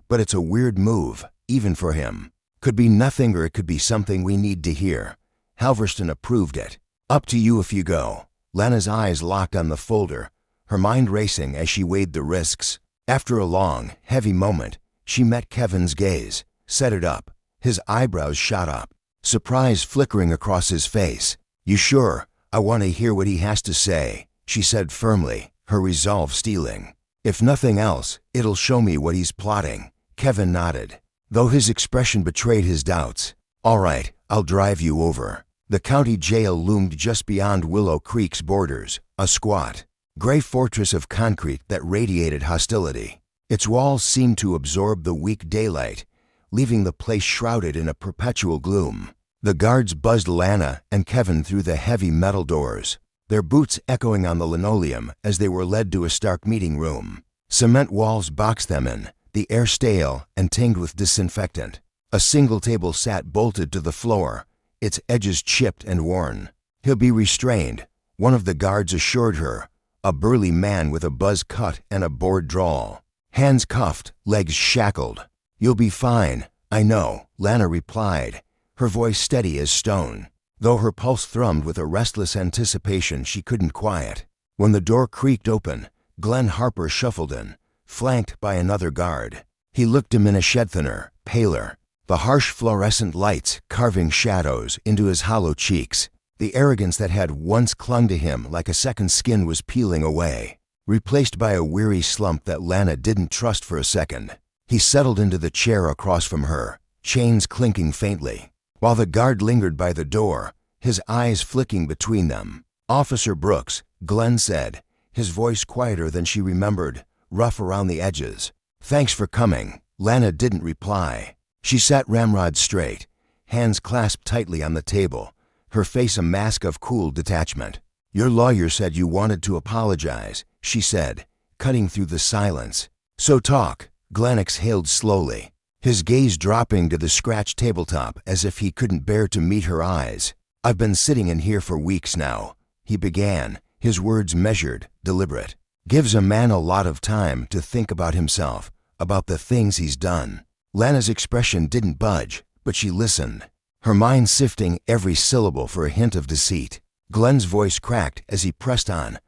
"But it's a weird move, even for him. Could be nothing or it could be something we need to hear." Halverston approved it. "Up to you if you go." Lana's eyes locked on the folder, her mind racing as she weighed the risks. After a long, heavy moment, she met Kevin's gaze, set it up. His eyebrows shot up, surprise flickering across his face. "You sure? I want to hear what he has to say," she said firmly, her resolve steeling. "If nothing else, it'll show me what he's plotting." Kevin nodded, though his expression betrayed his doubts. "All right, I'll drive you over." The county jail loomed just beyond Willow Creek's borders, a squat, gray fortress of concrete that radiated hostility. Its walls seemed to absorb the weak daylight, leaving the place shrouded in a perpetual gloom. The guards buzzed Lana and Kevin through the heavy metal doors, their boots echoing on the linoleum as they were led to a stark meeting room. Cement walls boxed them in, the air stale and tinged with disinfectant. A single table sat bolted to the floor, its edges chipped and worn. "He'll be restrained," one of the guards assured her, a burly man with a buzz cut and a bored drawl. Hands cuffed, legs shackled. "You'll be fine, I know," Lana replied, her voice steady as stone, though her pulse thrummed with a restless anticipation she couldn't quiet. When the door creaked open, Glenn Harper shuffled in, flanked by another guard. He looked diminished thinner, paler, the harsh fluorescent lights carving shadows into his hollow cheeks. The arrogance that had once clung to him like a second skin was peeling away, replaced by a weary slump that Lana didn't trust for a second. He settled into the chair across from her, chains clinking faintly, while the guard lingered by the door, his eyes flicking between them. "Officer Brooks," Glenn said, his voice quieter than she remembered, rough around the edges. "Thanks for coming." Lana didn't reply. She sat ramrod straight, hands clasped tightly on the table, her face a mask of cool detachment. "Your lawyer said you wanted to apologize," she said, cutting through the silence. "So talk." Glenn exhaled slowly, his gaze dropping to the scratched tabletop as if he couldn't bear to meet her eyes. "I've been sitting in here for weeks now," he began, his words measured, deliberate. "Gives a man a lot of time to think about himself, about the things he's done." Lana's expression didn't budge, but she listened, her mind sifting every syllable for a hint of deceit. Glenn's voice cracked as he pressed on.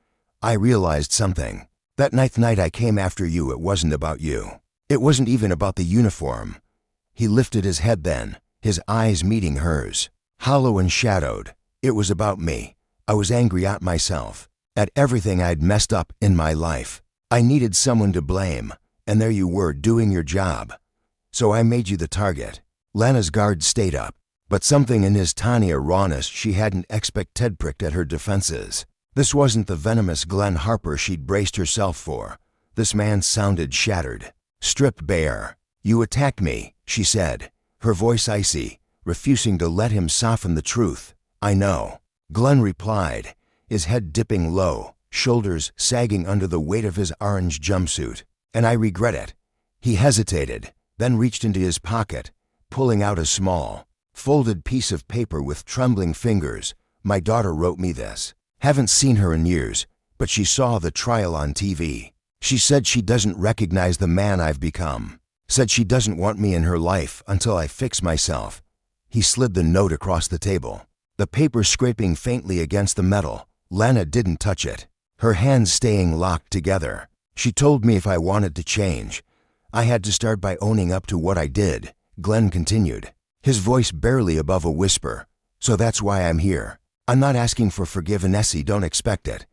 "I realized something. That ninth night I came after you, it wasn't about you. It wasn't even about the uniform." He lifted his head then, his eyes meeting hers, hollow and shadowed. "It was about me. I was angry at myself, at everything I'd messed up in my life. I needed someone to blame, and there you were doing your job. So I made you the target." Lana's guard stayed up, but something in his tinier rawness she hadn't expected pricked at her defenses. This wasn't the venomous Glenn Harper she'd braced herself for. This man sounded shattered, stripped bare. "You attacked me," she said, her voice icy, refusing to let him soften the truth. "I know," Glenn replied, his head dipping low, shoulders sagging under the weight of his orange jumpsuit. "And I regret it." He hesitated, then reached into his pocket, pulling out a small, folded piece of paper with trembling fingers. "My daughter wrote me this. Haven't seen her in years, but she saw the trial on TV. She said she doesn't recognize the man I've become. Said she doesn't want me in her life until I fix myself. He slid the note across the table, the paper scraping faintly against the metal. Lana didn't touch it, her hands staying locked together. She told me if I wanted to change, I had to start by owning up to what I did, Glenn continued, his voice barely above a whisper. So that's why I'm here. I'm not asking for forgiveness, don't expect it.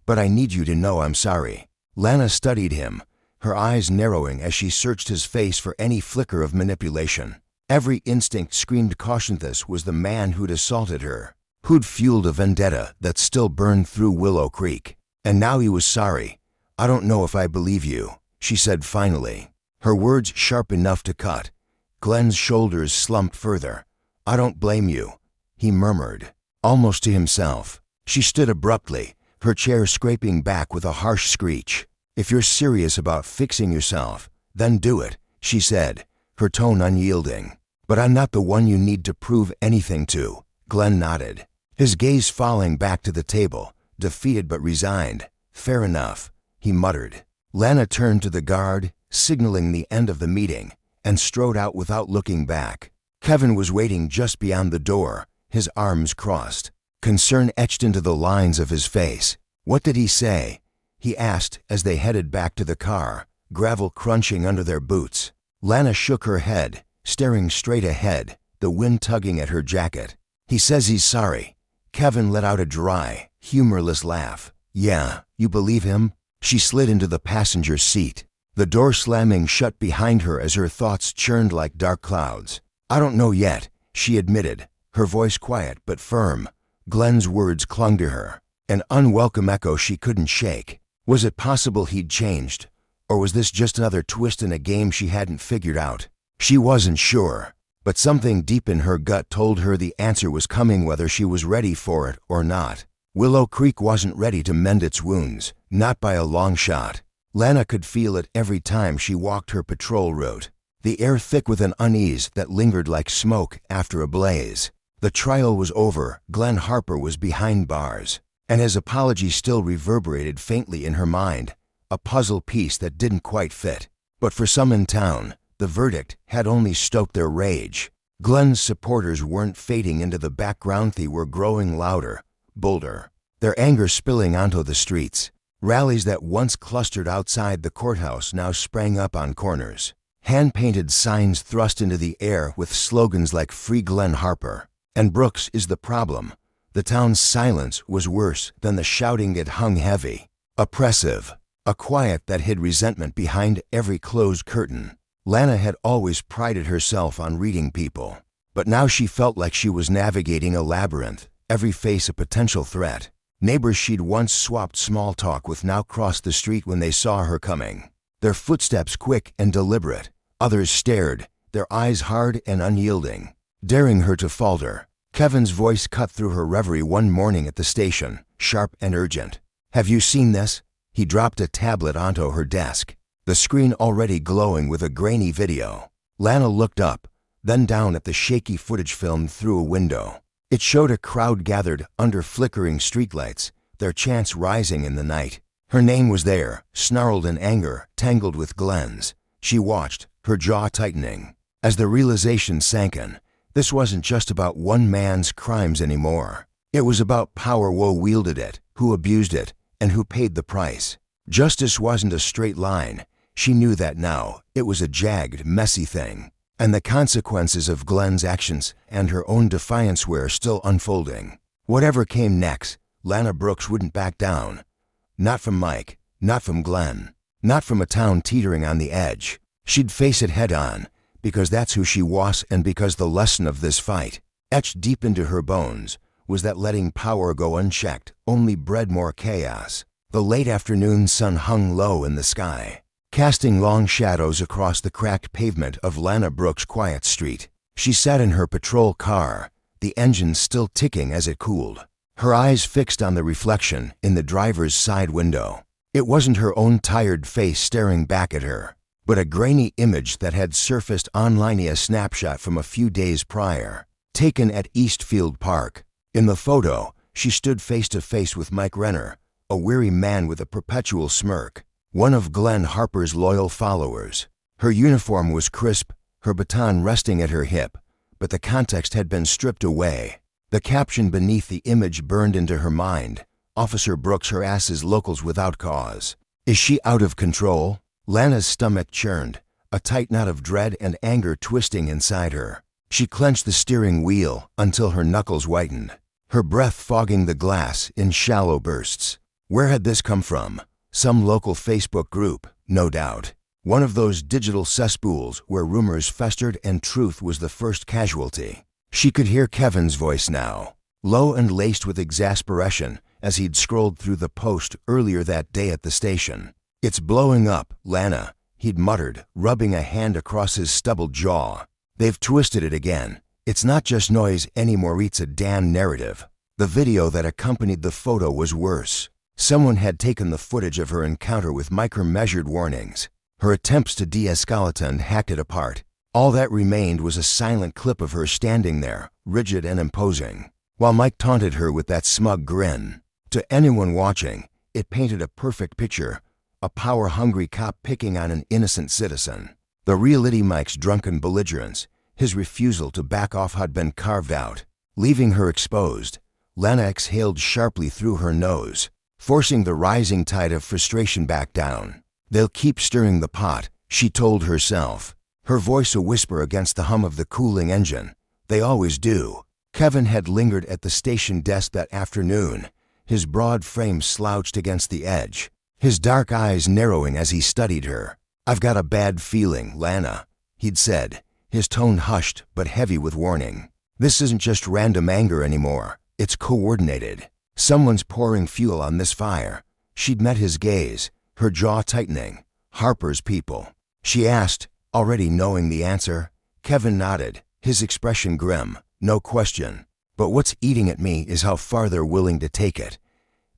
But I need you to know I'm sorry. Lana studied him, her eyes narrowing as she searched his face for any flicker of manipulation. Every instinct screamed caution. This was the man who'd assaulted her, who'd fueled a vendetta that still burned through Willow Creek. And now he was sorry. I don't know if I believe you, she said finally, her words sharp enough to cut. Glenn's shoulders slumped further. I don't blame you, he murmured, almost to himself. She stood abruptly, her chair scraping back with a harsh screech. If you're serious about fixing yourself, then do it, she said, her tone unyielding. But I'm not the one you need to prove anything to. Glenn nodded, his gaze falling back to the table, defeated but resigned. Fair enough, he muttered. Lana turned to the guard, signaling the end of the meeting, and strode out without looking back. Kevin was waiting just beyond the door, his arms crossed, concern etched into the lines of his face. What did he say? He asked as they headed back to the car, gravel crunching under their boots. Lana shook her head, staring straight ahead, the wind tugging at her jacket. He says he's sorry. Kevin let out a dry, humorless laugh. Yeah, you believe him? She slid into the passenger seat, the door slamming shut behind her as her thoughts churned like dark clouds. I don't know yet, she admitted, her voice quiet but firm. Glenn's words clung to her, an unwelcome echo she couldn't shake. Was it possible he'd changed? Or was this just another twist in a game she hadn't figured out? She wasn't sure, but something deep in her gut told her the answer was coming whether she was ready for it or not. Willow Creek wasn't ready to mend its wounds, not by a long shot. Lana could feel it every time she walked her patrol route, the air thick with an unease that lingered like smoke after a blaze. The trial was over, Glenn Harper was behind bars, and his apology still reverberated faintly in her mind, a puzzle piece that didn't quite fit. But for some in town, the verdict had only stoked their rage. Glenn's supporters weren't fading into the background, they were growing louder, bolder, their anger spilling onto the streets. Rallies that once clustered outside the courthouse now sprang up on corners, hand-painted signs thrust into the air with slogans like Free Glenn Harper and Brooks is the problem. The town's silence was worse than the shouting. It hung heavy, oppressive, a quiet that hid resentment behind every closed curtain. Lana had always prided herself on reading people, but now she felt like she was navigating a labyrinth, every face a potential threat. Neighbors she'd once swapped small talk with now crossed the street when they saw her coming, their footsteps quick and deliberate. Others stared, their eyes hard and unyielding, daring her to falter. Kevin's voice cut through her reverie one morning at the station, sharp and urgent. Have you seen this? He dropped a tablet onto her desk, the screen already glowing with a grainy video. Lana looked up, then down at the shaky footage filmed through a window. It showed a crowd gathered under flickering streetlights, their chants rising in the night. Her name was there, snarled in anger, tangled with Glenn's. She watched, her jaw tightening. As the realization sank in, this wasn't just about one man's crimes anymore. It was about power, who wielded it, who abused it, and who paid the price. Justice wasn't a straight line. She knew that now. It was a jagged, messy thing. And the consequences of Glenn's actions and her own defiance were still unfolding. Whatever came next, Lana Brooks wouldn't back down. Not from Mike, not from Glenn, not from a town teetering on the edge. She'd face it head on, because that's who she was, and because the lesson of this fight, etched deep into her bones, was that letting power go unchecked only bred more chaos. The late afternoon sun hung low in the sky, casting long shadows across the cracked pavement of Lana Brooks' quiet street. She sat in her patrol car, the engine still ticking as it cooled, her eyes fixed on the reflection in the driver's side window. It wasn't her own tired face staring back at her, but a grainy image that had surfaced online, a snapshot from a few days prior, taken at Eastfield Park. In the photo, she stood face to face with Mike Renner, a weary man with a perpetual smirk, one of Glenn Harper's loyal followers. Her uniform was crisp, her baton resting at her hip, but the context had been stripped away. The caption beneath the image burned into her mind. Officer Brooks harasses locals without cause. Is she out of control? Lana's stomach churned, a tight knot of dread and anger twisting inside her. She clenched the steering wheel until her knuckles whitened, her breath fogging the glass in shallow bursts. Where had this come from? Some local Facebook group, no doubt. One of those digital cesspools where rumors festered and truth was the first casualty. She could hear Kevin's voice now, low and laced with exasperation, as he'd scrolled through the post earlier that day at the station. "It's blowing up, Lana," he'd muttered, rubbing a hand across his stubbled jaw. "They've twisted it again. It's not just noise anymore, it's a damn narrative." The video that accompanied the photo was worse. Someone had taken the footage of her encounter with micro-measured warnings. Her attempts to de-escalate and hacked it apart. All that remained was a silent clip of her standing there, rigid and imposing, while Mike taunted her with that smug grin. To anyone watching, it painted a perfect picture, a power-hungry cop picking on an innocent citizen. The reality Mike's drunken belligerence, his refusal to back off had been carved out, leaving her exposed. Lana exhaled sharply through her nose, forcing the rising tide of frustration back down. "They'll keep stirring the pot," she told herself, her voice a whisper against the hum of the cooling engine. "They always do." Kevin had lingered at the station desk that afternoon, his broad frame slouched against the edge, his dark eyes narrowing as he studied her. "I've got a bad feeling, Lana," he'd said, his tone hushed but heavy with warning. "This isn't just random anger anymore. It's coordinated. Someone's pouring fuel on this fire." She'd met his gaze, her jaw tightening. "Harper's people?" she asked, already knowing the answer. Kevin nodded, his expression grim. "No question. But what's eating at me is how far they're willing to take it.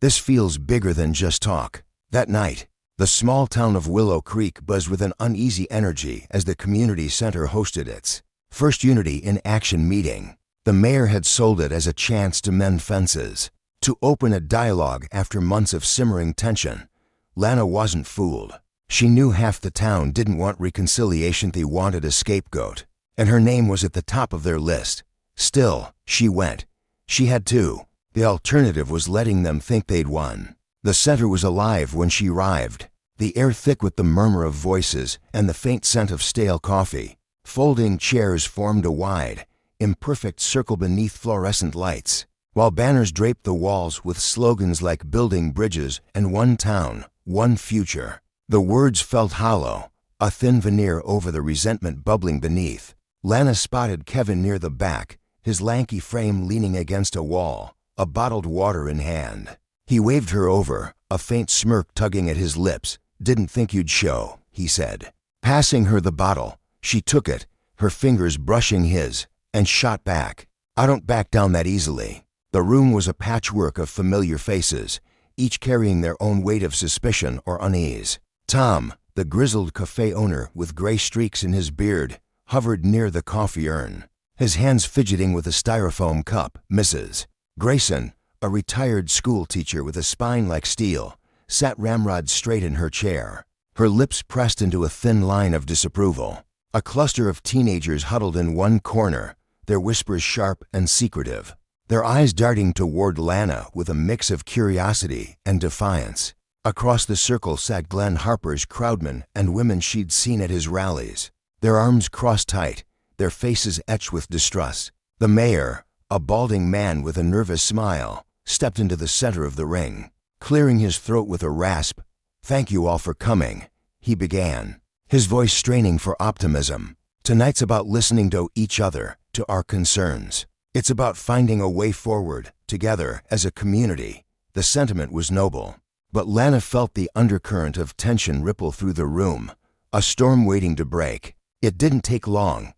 This feels bigger than just talk." That night, the small town of Willow Creek buzzed with an uneasy energy as the community center hosted its first Unity in Action meeting. The mayor had sold it as a chance to mend fences, to open a dialogue after months of simmering tension. Lana wasn't fooled. She knew half the town didn't want reconciliation, they wanted a scapegoat, and her name was at the top of their list. Still, she went. She had to. The alternative was letting them think they'd won. The center was alive when she arrived, the air thick with the murmur of voices and the faint scent of stale coffee. Folding chairs formed a wide, imperfect circle beneath fluorescent lights, while banners draped the walls with slogans like "Building Bridges" and "One Town, One Future." The words felt hollow, a thin veneer over the resentment bubbling beneath. Lana spotted Kevin near the back, his lanky frame leaning against a wall, a bottled water in hand. He waved her over, a faint smirk tugging at his lips. "Didn't think you'd show," he said. Passing her the bottle, she took it, her fingers brushing his, and shot back. "I don't back down that easily." The room was a patchwork of familiar faces, each carrying their own weight of suspicion or unease. Tom, the grizzled cafe owner with gray streaks in his beard, hovered near the coffee urn, his hands fidgeting with a styrofoam cup. Mrs. Grayson, a retired school teacher with a spine like steel, sat ramrod straight in her chair, her lips pressed into a thin line of disapproval. A cluster of teenagers huddled in one corner, their whispers sharp and secretive, their eyes darting toward Lana with a mix of curiosity and defiance. Across the circle sat Glenn Harper's crowdmen and women she'd seen at his rallies, their arms crossed tight, their faces etched with distrust. The mayor, a balding man with a nervous smile, stepped into the center of the ring, clearing his throat with a rasp. "Thank you all for coming," he began, his voice straining for optimism. "Tonight's about listening to each other, to our concerns. It's about finding a way forward, together, as a community." The sentiment was noble, but Lana felt the undercurrent of tension ripple through the room, a storm waiting to break. It didn't take long.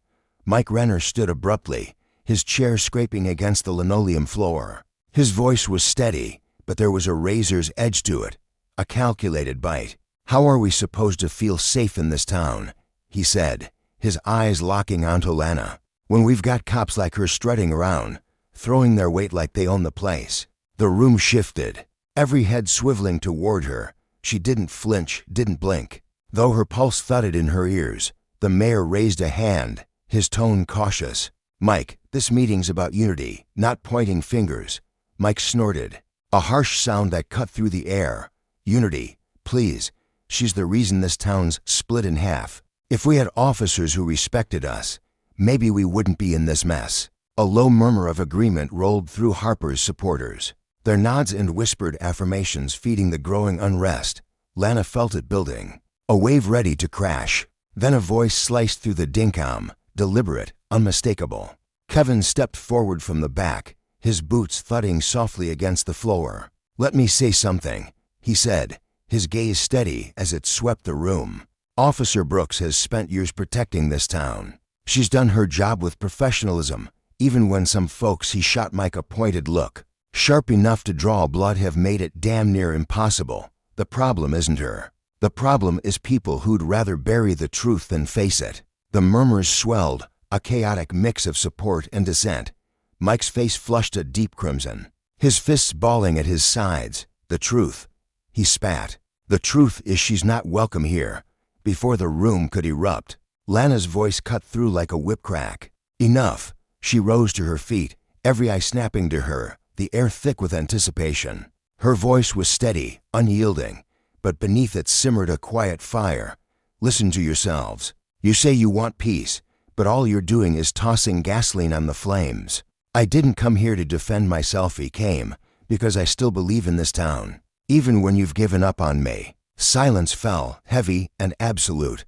Mike Renner stood abruptly, his chair scraping against the linoleum floor. His voice was steady, but there was a razor's edge to it, a calculated bite. "How are we supposed to feel safe in this town?" he said, his eyes locking onto Lana, "when we've got cops like her strutting around, throwing their weight like they own the place." The room shifted. every head swiveling toward her. She didn't flinch, didn't blink. Though her pulse thudded in her ears, the mayor raised a hand, his tone cautious. "Mike, this meeting's about unity, not pointing fingers." Mike snorted, a harsh sound that cut through the air. "Unity, please. She's the reason this town's split in half. If we had officers who respected us, maybe we wouldn't be in this mess." A low murmur of agreement rolled through Harper's supporters, their nods and whispered affirmations feeding the growing unrest. Lana felt it building, a wave ready to crash. Then a voice sliced through the dinkum, deliberate, unmistakable. Kevin stepped forward from the back, his boots thudding softly against the floor. "Let me say something," he said, his gaze steady as it swept the room. "Officer Brooks has spent years protecting this town. She's done her job with professionalism, even when some folks," he shot Mike a pointed look, "sharp enough to draw blood, have made it damn near impossible. The problem isn't her. The problem is people who'd rather bury the truth than face it." The murmurs swelled, a chaotic mix of support and dissent. Mike's face flushed a deep crimson, his fists balling at his sides. "The truth," he spat. "The truth is she's not welcome here." Before the room could erupt, Lana's voice cut through like a whip crack. "Enough." She rose to her feet, every eye snapping to her, the air thick with anticipation. Her voice was steady, unyielding, but beneath it simmered a quiet fire. "Listen to yourselves. You say you want peace, but all you're doing is tossing gasoline on the flames. I didn't come here to defend myself. I came because I still believe in this town, even when you've given up on me." Silence fell, heavy and absolute.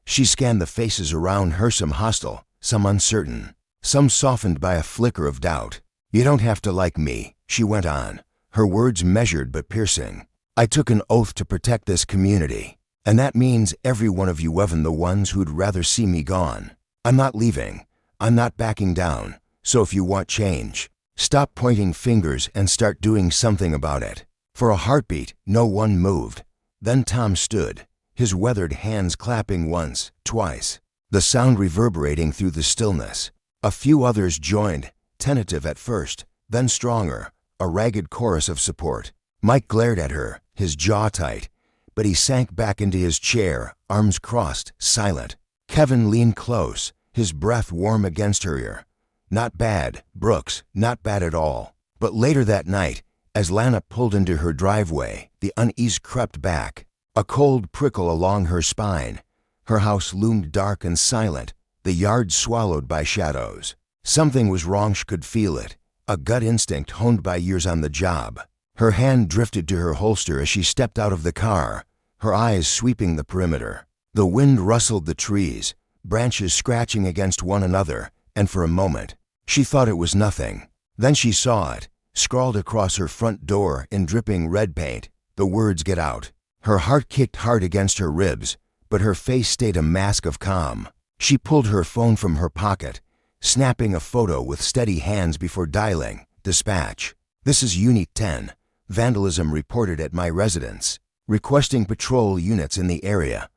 She scanned the faces around her, some hostile, some uncertain, some softened by a flicker of doubt. "You don't have to like me," she went on, her words measured but piercing. "I took an oath to protect this community, and that means every one of you, even the ones who'd rather see me gone. I'm not leaving. I'm not backing down. So if you want change, stop pointing fingers and start doing something about it." For a heartbeat, no one moved. Then Tom stood, his weathered hands clapping once, twice, the sound reverberating through the stillness. A few others joined, tentative at first, then stronger, a ragged chorus of support. Mike glared at her, his jaw tight, but he sank back into his chair, arms crossed, silent. Kevin leaned close, his breath warm against her ear. "Not bad, Brooks, not bad at all." But later that night, as Lana pulled into her driveway, the unease crept back, a cold prickle along her spine. Her house loomed dark and silent, the yard swallowed by shadows. Something was wrong, she could feel it, a gut instinct honed by years on the job. Her hand drifted to her holster as she stepped out of the car, her eyes sweeping the perimeter. The wind rustled the trees, branches scratching against one another, and for a moment, she thought it was nothing. Then she saw it, scrawled across her front door in dripping red paint, the words "Get out." Her heart kicked hard against her ribs, but her face stayed a mask of calm. She pulled her phone from her pocket, snapping a photo with steady hands before dialing. "Dispatch. This is Unit 10. Vandalism reported at my residence. Requesting patrol units in the area."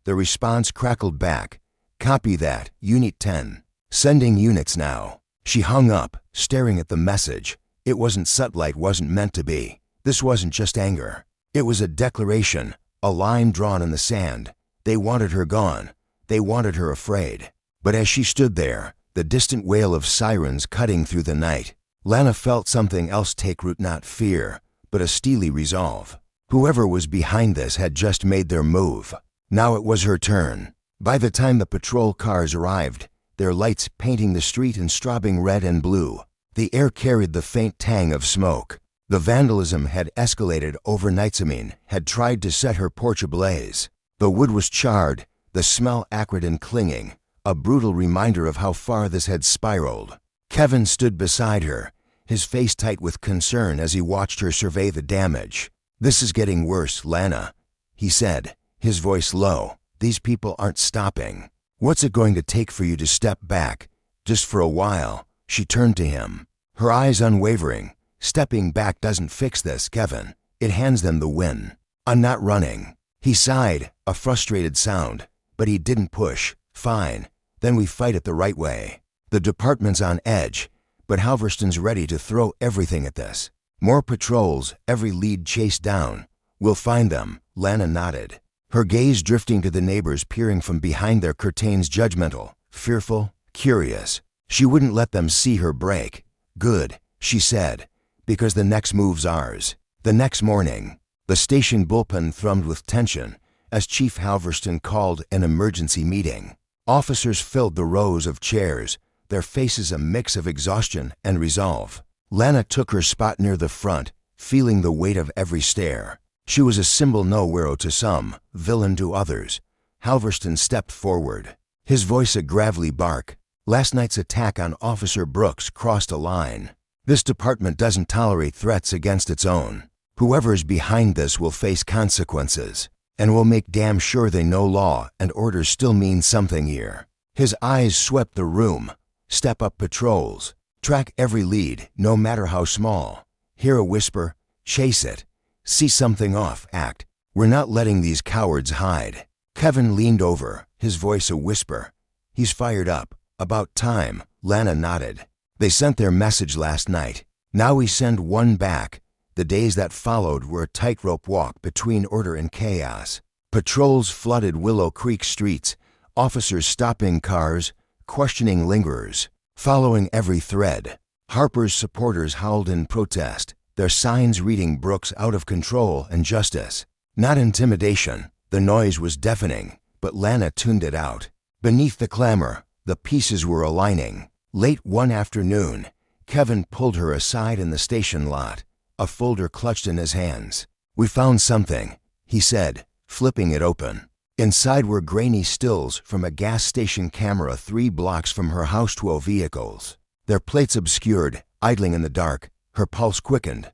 The response crackled back. "Copy that, Unit 10. Sending units now." She hung up, staring at the message. It wasn't subtle, it wasn't meant to be. This wasn't just anger. It was a declaration, a line drawn in the sand. They wanted her gone. They wanted her afraid. But as she stood there, the distant wail of sirens cutting through the night, Lana felt something else take root, not fear, but a steely resolve. Whoever was behind this had just made their move. Now it was her turn. By the time the patrol cars arrived, their lights painting the street in strobing red and blue, the air carried the faint tang of smoke. The vandalism had escalated overnight. Samin had tried to set her porch ablaze. The wood was charred, the smell acrid and clinging, a brutal reminder of how far this had spiraled. Kevin stood beside her, his face tight with concern as he watched her survey the damage. "This is getting worse, Lana," he said, his voice low. "These people aren't stopping. What's it going to take for you to step back, just for a while?" She turned to him, her eyes unwavering. "Stepping back doesn't fix this, Kevin. It hands them the win. I'm not running." He sighed, a frustrated sound, but he didn't push. "Fine, then we fight it the right way. The department's on edge, but Halverston's ready to throw everything at this. More patrols, every lead chased down. We'll find them, Lana nodded, her gaze drifting to the neighbors peering from behind their curtains, judgmental, fearful, curious. She wouldn't let them see her break. Good, she said, because the next move's ours. The next morning, the station bullpen thrummed with tension as Chief Halverston called an emergency meeting. Officers filled the rows of chairs, their faces a mix of exhaustion and resolve. Lana took her spot near the front, feeling the weight of every stare. She was a symbol nowhere to some, villain to others. Halverston stepped forward, his voice a gravelly bark. Last night's attack on Officer Brooks crossed a line. This department doesn't tolerate threats against its own. Whoever is behind this will face consequences, and we'll make damn sure they know law and order still mean something here. His eyes swept the room. Step up patrols. Track every lead, no matter how small. Hear a whisper, chase it. See something off, act. We're not letting these cowards hide. Kevin leaned over, his voice a whisper. He's fired up. About time, Lana nodded. They sent their message last night. Now we send one back. The days that followed were a tightrope walk between order and chaos. Patrols flooded Willow Creek streets, officers stopping cars, questioning lingerers, following every thread. Harper's supporters howled in protest, their signs reading Brooks out of control and justice. Not intimidation. The noise was deafening, but Lana tuned it out. Beneath the clamor, the pieces were aligning. Late one afternoon, Kevin pulled her aside in the station lot, a folder clutched in his hands. We found something, he said, flipping it open. Inside were grainy stills from a gas station camera 3 blocks from her house. 12 vehicles, their plates obscured, idling in the dark. Her pulse quickened.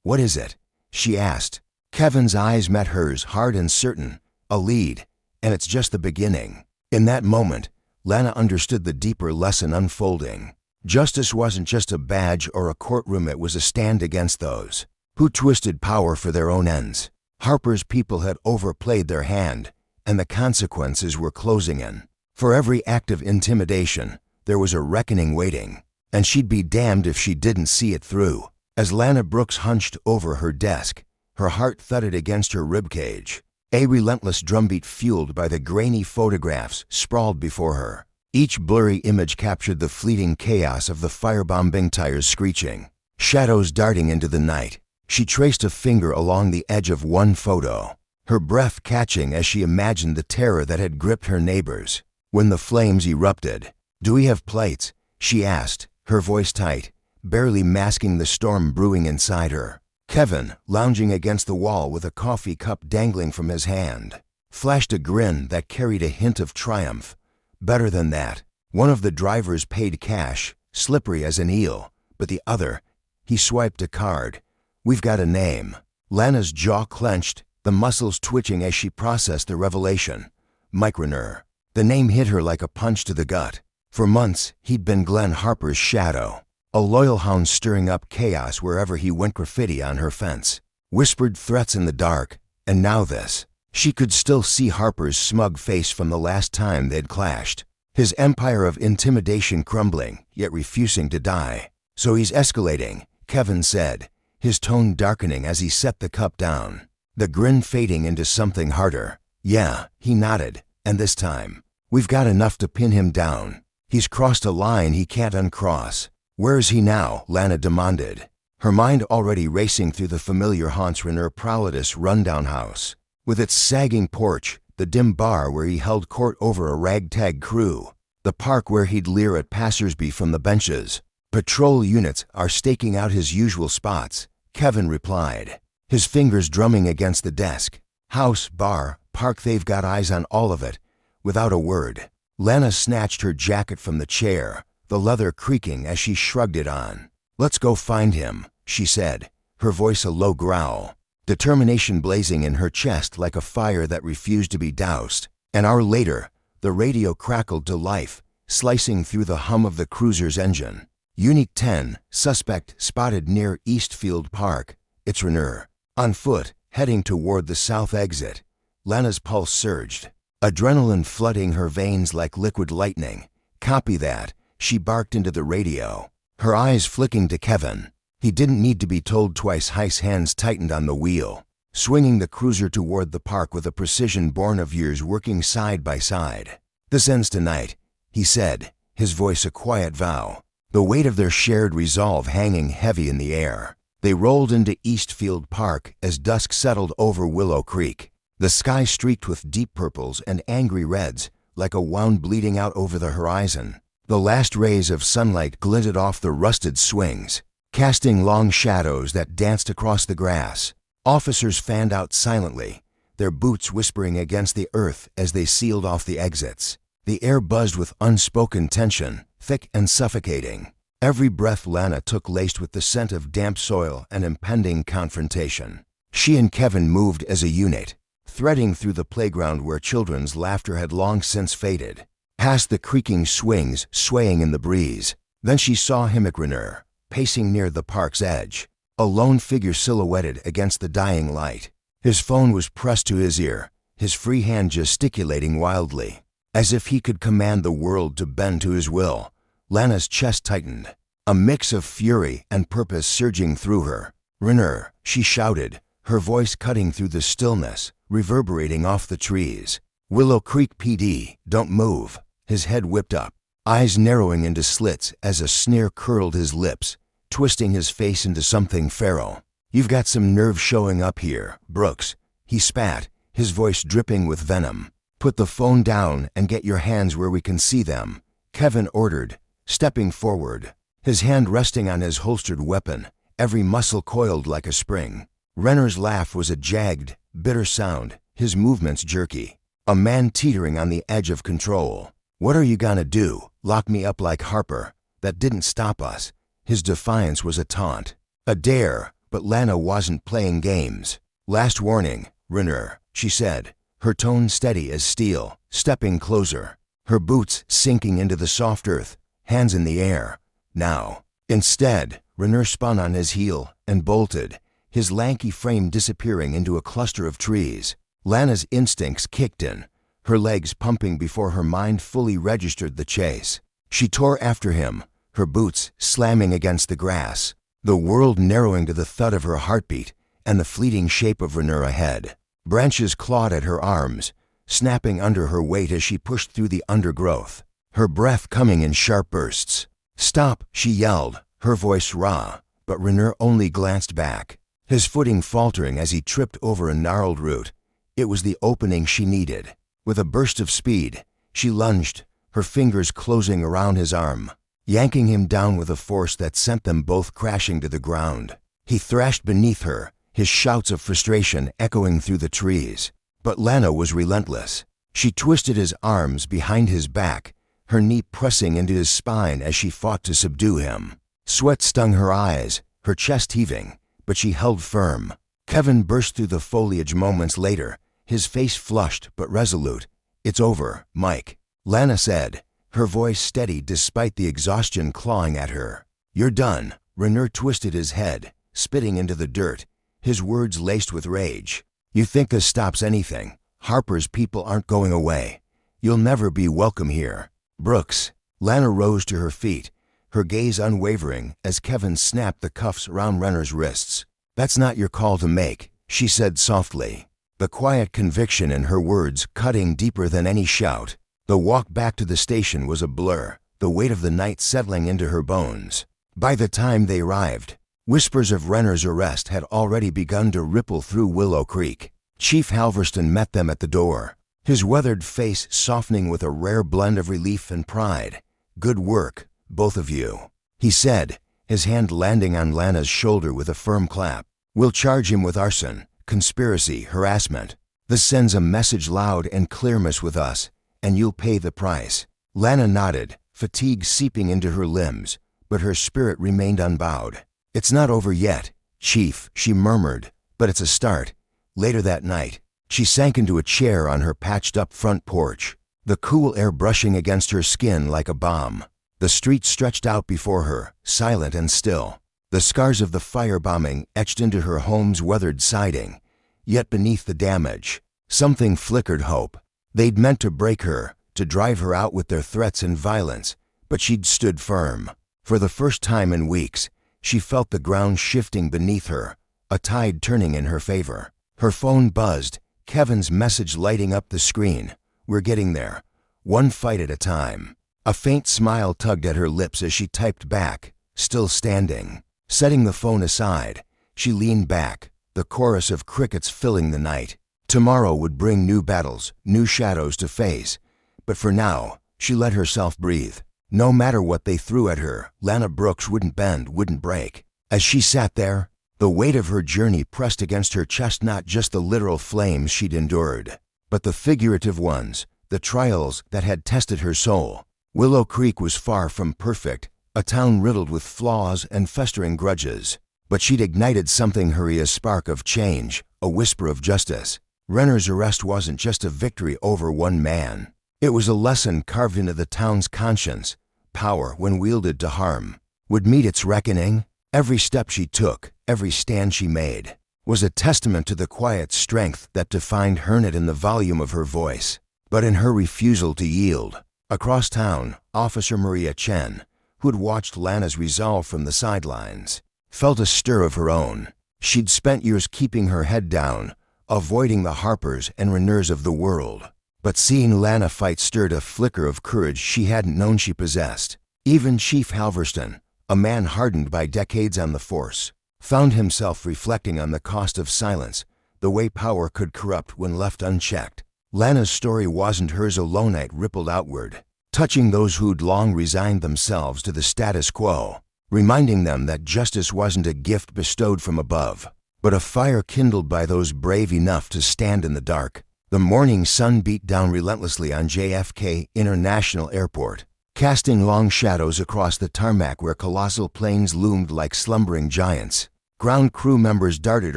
What is it? She asked. Kevin's eyes met hers, hard and certain. A lead, and it's just the beginning. In that moment, Lana understood the deeper lesson unfolding. Justice wasn't just a badge or a courtroom, it was a stand against those who twisted power for their own ends. Harper's people had overplayed their hand, and the consequences were closing in. For every act of intimidation, there was a reckoning waiting, and she'd be damned if she didn't see it through. As Lana Brooks hunched over her desk, her heart thudded against her ribcage. A relentless drumbeat fueled by the grainy photographs sprawled before her. Each blurry image captured the fleeting chaos of the firebombing tires screeching, shadows darting into the night. She traced a finger along the edge of one photo, her breath catching as she imagined the terror that had gripped her neighbors. When the flames erupted, "Do we have plates?" she asked, her voice tight, barely masking the storm brewing inside her. Kevin, lounging against the wall with a coffee cup dangling from his hand, flashed a grin that carried a hint of triumph. Better than that. One of the drivers paid cash, slippery as an eel, but the other, he swiped a card. We've got a name. Lana's jaw clenched, the muscles twitching as she processed the revelation. Microner. The name hit her like a punch to the gut. For months, he'd been Glenn Harper's shadow, a loyal hound stirring up chaos wherever he went. Graffiti on her fence, whispered threats in the dark, and now this. She could still see Harper's smug face from the last time they'd clashed. His empire of intimidation crumbling, yet refusing to die. So he's escalating, Kevin said, his tone darkening as he set the cup down, the grin fading into something harder. Yeah, he nodded, and this time, we've got enough to pin him down. He's crossed a line he can't uncross. Where is he now? Lana demanded, her mind already racing through the familiar haunts. Rainier Prowlatus rundown house, with its sagging porch, the dim bar where he held court over a ragtag crew, the park where he'd leer at passersby from the benches. Patrol units are staking out his usual spots, Kevin replied, his fingers drumming against the desk. House, bar, park, they've got eyes on all of it. Without a word, Lana snatched her jacket from the chair, the leather creaking as she shrugged it on. Let's go find him, she said, her voice a low growl, determination blazing in her chest like a fire that refused to be doused. An hour later, the radio crackled to life, slicing through the hum of the cruiser's engine. Unique 10, suspect spotted near Eastfield Park. It's Rainier. On foot, heading toward the south exit. Lana's pulse surged, adrenaline flooding her veins like liquid lightning. Copy that, she barked into the radio, her eyes flicking to Kevin. He didn't need to be told twice. Heist's hands tightened on the wheel, swinging the cruiser toward the park with a precision born of years working side by side. "This ends tonight," he said, his voice a quiet vow, the weight of their shared resolve hanging heavy in the air. They rolled into Eastfield Park as dusk settled over Willow Creek, the sky streaked with deep purples and angry reds, like a wound bleeding out over the horizon. The last rays of sunlight glinted off the rusted swings, casting long shadows that danced across the grass. Officers fanned out silently, their boots whispering against the earth as they sealed off the exits. The air buzzed with unspoken tension, thick and suffocating. Every breath Lana took laced with the scent of damp soil and impending confrontation. She and Kevin moved as a unit, threading through the playground where children's laughter had long since faded, past the creaking swings swaying in the breeze. Then she saw Renner, pacing near the park's edge, a lone figure silhouetted against the dying light. His phone was pressed to his ear, his free hand gesticulating wildly, as if he could command the world to bend to his will. Lana's chest tightened, a mix of fury and purpose surging through her. "Renner," she shouted, her voice cutting through the stillness, reverberating off the trees. "Willow Creek PD, don't move." His head whipped up, eyes narrowing into slits as a sneer curled his lips, twisting his face into something feral. "You've got some nerve showing up here, Brooks," he spat, his voice dripping with venom. "Put the phone down and get your hands where we can see them," Kevin ordered, stepping forward, his hand resting on his holstered weapon, every muscle coiled like a spring. Renner's laugh was a jagged, bitter sound, his movements jerky, a man teetering on the edge of control. "What are you gonna do, lock me up like Harper? That didn't stop us." His defiance was a taunt, a dare, but Lana wasn't playing games. "Last warning, Renner," she said, her tone steady as steel, stepping closer, her boots sinking into the soft earth, hands in the air. "Now." Instead, Renner spun on his heel and bolted, his lanky frame disappearing into a cluster of trees. Lana's instincts kicked in, her legs pumping before her mind fully registered the chase. She tore after him, her boots slamming against the grass, the world narrowing to the thud of her heartbeat and the fleeting shape of Renner ahead. Branches clawed at her arms, snapping under her weight as she pushed through the undergrowth, her breath coming in sharp bursts. "Stop," she yelled, her voice raw, but Renner only glanced back, his footing faltering as he tripped over a gnarled root. It was the opening she needed. With a burst of speed, she lunged, her fingers closing around his arm, yanking him down with a force that sent them both crashing to the ground. He thrashed beneath her, his shouts of frustration echoing through the trees. But Lana was relentless. She twisted his arms behind his back, her knee pressing into his spine as she fought to subdue him. Sweat stung her eyes, her chest heaving, but she held firm. Kevin burst through the foliage moments later, his face flushed but resolute. "It's over, Mike," Lana said, her voice steady despite the exhaustion clawing at her. "You're done." Renner twisted his head, spitting into the dirt, his words laced with rage. "You think this stops anything? Harper's people aren't going away. You'll never be welcome here." "Brooks." Lana rose to her feet, her gaze unwavering as Kevin snapped the cuffs around Renner's wrists. "That's not your call to make," she said softly, the quiet conviction in her words cutting deeper than any shout. The walk back to the station was a blur, the weight of the night settling into her bones. By the time they arrived, whispers of Renner's arrest had already begun to ripple through Willow Creek. Chief Halverston met them at the door, his weathered face softening with a rare blend of relief and pride. "Good work, both of you," he said, his hand landing on Lana's shoulder with a firm clap. "We'll charge him with arson, conspiracy, harassment. This sends a message loud and clear, miss, with us, and you'll pay the price." Lana nodded, fatigue seeping into her limbs, but her spirit remained unbowed. "It's not over yet, Chief," she murmured, "but it's a start." Later that night, she sank into a chair on her patched-up front porch, the cool air brushing against her skin like a balm. The street stretched out before her, silent and still, the scars of the firebombing etched into her home's weathered siding. Yet beneath the damage, something flickered hope. They'd meant to break her, to drive her out with their threats and violence, but she'd stood firm. For the first time in weeks, she felt the ground shifting beneath her, a tide turning in her favor. Her phone buzzed, Kevin's message lighting up the screen. "We're getting there, one fight at a time." A faint smile tugged at her lips as she typed back, still standing. Setting the phone aside, she leaned back, the chorus of crickets filling the night. Tomorrow would bring new battles, new shadows to face. But for now, she let herself breathe. No matter what they threw at her, Lana Brooks wouldn't bend, wouldn't break. As she sat there, the weight of her journey pressed against her chest, not just the literal flames she'd endured, but the figurative ones, the trials that had tested her soul. Willow Creek was far from perfect, a town riddled with flaws and festering grudges. But she'd ignited something, a spark of change, a whisper of justice. Renner's arrest wasn't just a victory over one man. It was a lesson carved into the town's conscience. Power, when wielded to harm, would meet its reckoning. Every step she took, every stand she made, was a testament to the quiet strength that defined her, not in the volume of her voice, but in her refusal to yield. Across town, Officer Maria Chen, who'd watched Lana's resolve from the sidelines, felt a stir of her own. She'd spent years keeping her head down, avoiding the Harpers and Renners of the world. But seeing Lana fight stirred a flicker of courage she hadn't known she possessed. Even Chief Halverston, a man hardened by decades on the force, found himself reflecting on the cost of silence, the way power could corrupt when left unchecked. Lana's story wasn't hers alone. It rippled outward, touching those who'd long resigned themselves to the status quo, reminding them that justice wasn't a gift bestowed from above, but a fire kindled by those brave enough to stand in the dark. The morning sun beat down relentlessly on JFK International Airport, casting long shadows across the tarmac where colossal planes loomed like slumbering giants. Ground crew members darted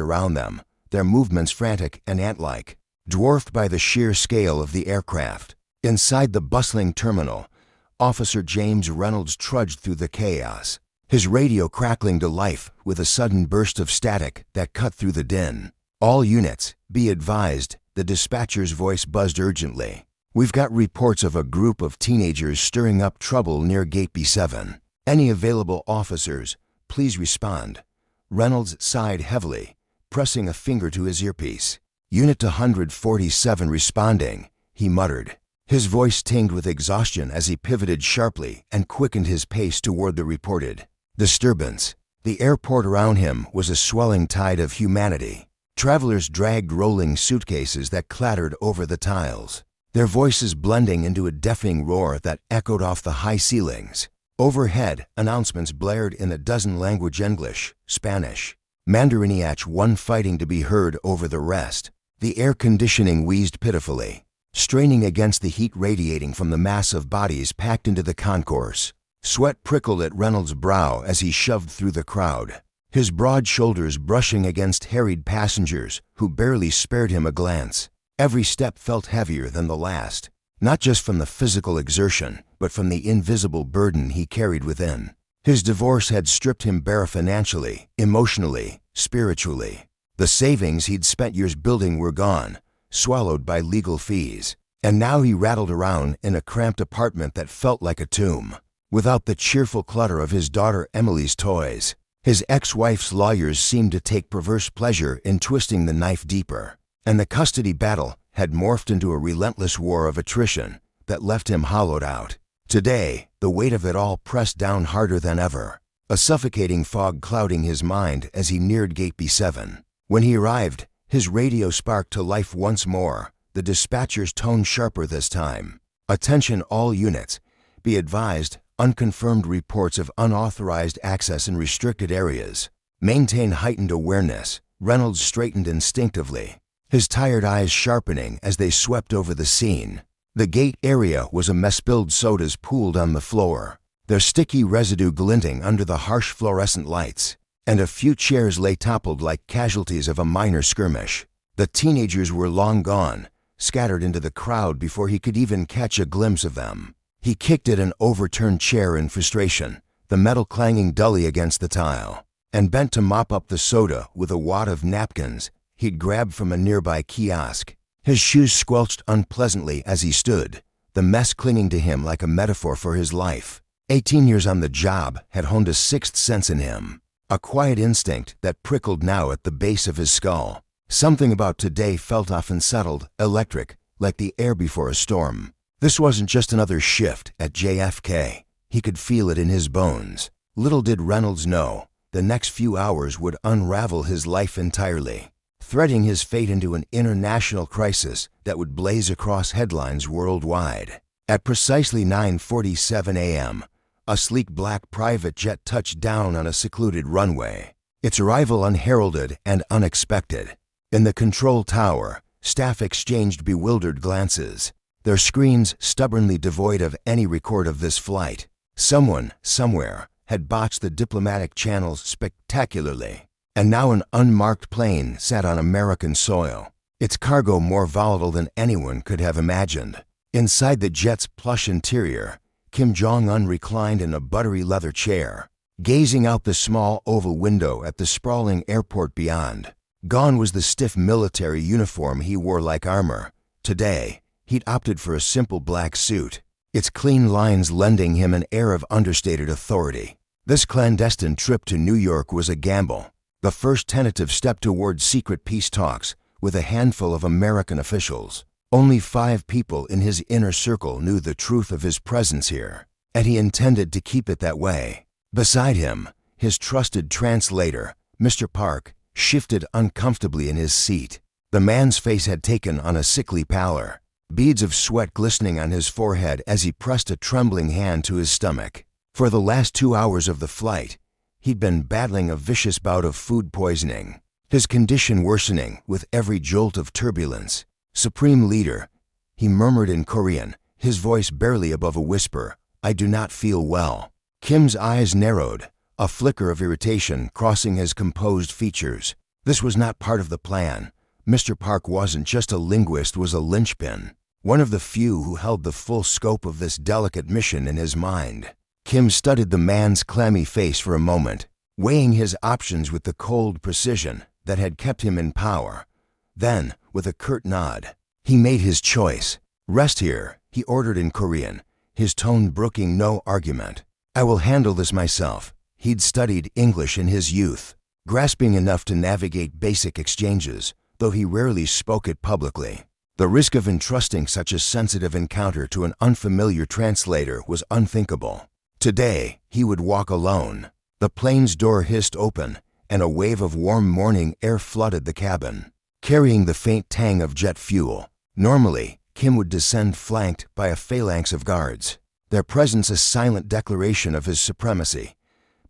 around them, their movements frantic and ant-like, dwarfed by the sheer scale of the aircraft. Inside the bustling terminal, Officer James Reynolds trudged through the chaos, his radio crackling to life with a sudden burst of static that cut through the din. "All units, be advised," the dispatcher's voice buzzed urgently. "We've got reports of a group of teenagers stirring up trouble near Gate B7. Any available officers, please respond." Reynolds sighed heavily, pressing a finger to his earpiece. "Unit 147 responding," he muttered, his voice tinged with exhaustion as he pivoted sharply and quickened his pace toward the reported disturbance. The airport around him was a swelling tide of humanity. Travelers dragged rolling suitcases that clattered over the tiles, their voices blending into a deafening roar that echoed off the high ceilings. Overhead, announcements blared in a dozen languages: English, Spanish, Mandarin, each one fighting to be heard over the rest. The air conditioning wheezed pitifully, straining against the heat radiating from the mass of bodies packed into the concourse. Sweat prickled at Reynolds' brow as he shoved through the crowd, his broad shoulders brushing against harried passengers who barely spared him a glance. Every step felt heavier than the last, not just from the physical exertion, but from the invisible burden he carried within. His divorce had stripped him bare financially, emotionally, spiritually. The savings he'd spent years building were gone, swallowed by legal fees. And now he rattled around in a cramped apartment that felt like a tomb, without the cheerful clutter of his daughter Emily's toys. His ex-wife's lawyers seemed to take perverse pleasure in twisting the knife deeper, and the custody battle had morphed into a relentless war of attrition that left him hollowed out. Today, the weight of it all pressed down harder than ever, a suffocating fog clouding his mind as he neared Gate B7. When he arrived, his radio sparked to life once more, the dispatcher's tone sharper this time. "Attention all units. Be advised, unconfirmed reports of unauthorized access in restricted areas. Maintain heightened awareness." Reynolds straightened instinctively, his tired eyes sharpening as they swept over the scene. The gate area was a mess. Spilled sodas pooled on the floor, their sticky residue glinting under the harsh fluorescent lights, and a few chairs lay toppled like casualties of a minor skirmish. The teenagers were long gone, scattered into the crowd before he could even catch a glimpse of them. He kicked at an overturned chair in frustration, the metal clanging dully against the tile, and bent to mop up the soda with a wad of napkins he'd grabbed from a nearby kiosk. His shoes squelched unpleasantly as he stood, the mess clinging to him like a metaphor for his life. 18 years on the job had honed a sixth sense in him. a quiet instinct that prickled now at the base of his skull. Something about today felt often settled, electric, like the air before a storm. This wasn't just another shift at JFK. He could feel it in his bones. Little did Reynolds know, the next few hours would unravel his life entirely, threading his fate into an international crisis that would blaze across headlines worldwide. At precisely 9:47 a.m., a sleek black private jet touched down on a secluded runway, its arrival unheralded and unexpected. In the control tower, staff exchanged bewildered glances, their screens stubbornly devoid of any record of this flight. Someone, somewhere, had botched the diplomatic channels spectacularly, and now an unmarked plane sat on American soil, its cargo more volatile than anyone could have imagined. Inside the jet's plush interior, Kim Jong-un reclined in a buttery leather chair, gazing out the small oval window at the sprawling airport beyond. Gone was the stiff military uniform he wore like armor. Today, he'd opted for a simple black suit, its clean lines lending him an air of understated authority. This clandestine trip to New York was a gamble, the first tentative step toward secret peace talks with a handful of American officials. Only 5 people in his inner circle knew the truth of his presence here, and he intended to keep it that way. Beside him, his trusted translator, Mr. Park, shifted uncomfortably in his seat. The man's face had taken on a sickly pallor, beads of sweat glistening on his forehead as he pressed a trembling hand to his stomach. For the last 2 hours of the flight, he'd been battling a vicious bout of food poisoning, his condition worsening with every jolt of turbulence. "Supreme Leader," he murmured in Korean, his voice barely above a whisper, "I do not feel well." Kim's eyes narrowed, a flicker of irritation crossing his composed features. This was not part of the plan. Mr. Park wasn't just a linguist, was a linchpin, one of the few who held the full scope of this delicate mission in his mind. Kim studied the man's clammy face for a moment, weighing his options with the cold precision that had kept him in power. Then, with a curt nod, he made his choice. "Rest here," he ordered in Korean, his tone brooking no argument. "I will handle this myself." He'd studied English in his youth, grasping enough to navigate basic exchanges, though he rarely spoke it publicly. The risk of entrusting such a sensitive encounter to an unfamiliar translator was unthinkable. Today, he would walk alone. The plane's door hissed open, and a wave of warm morning air flooded the cabin, carrying the faint tang of jet fuel. Normally, Kim would descend flanked by a phalanx of guards, their presence a silent declaration of his supremacy.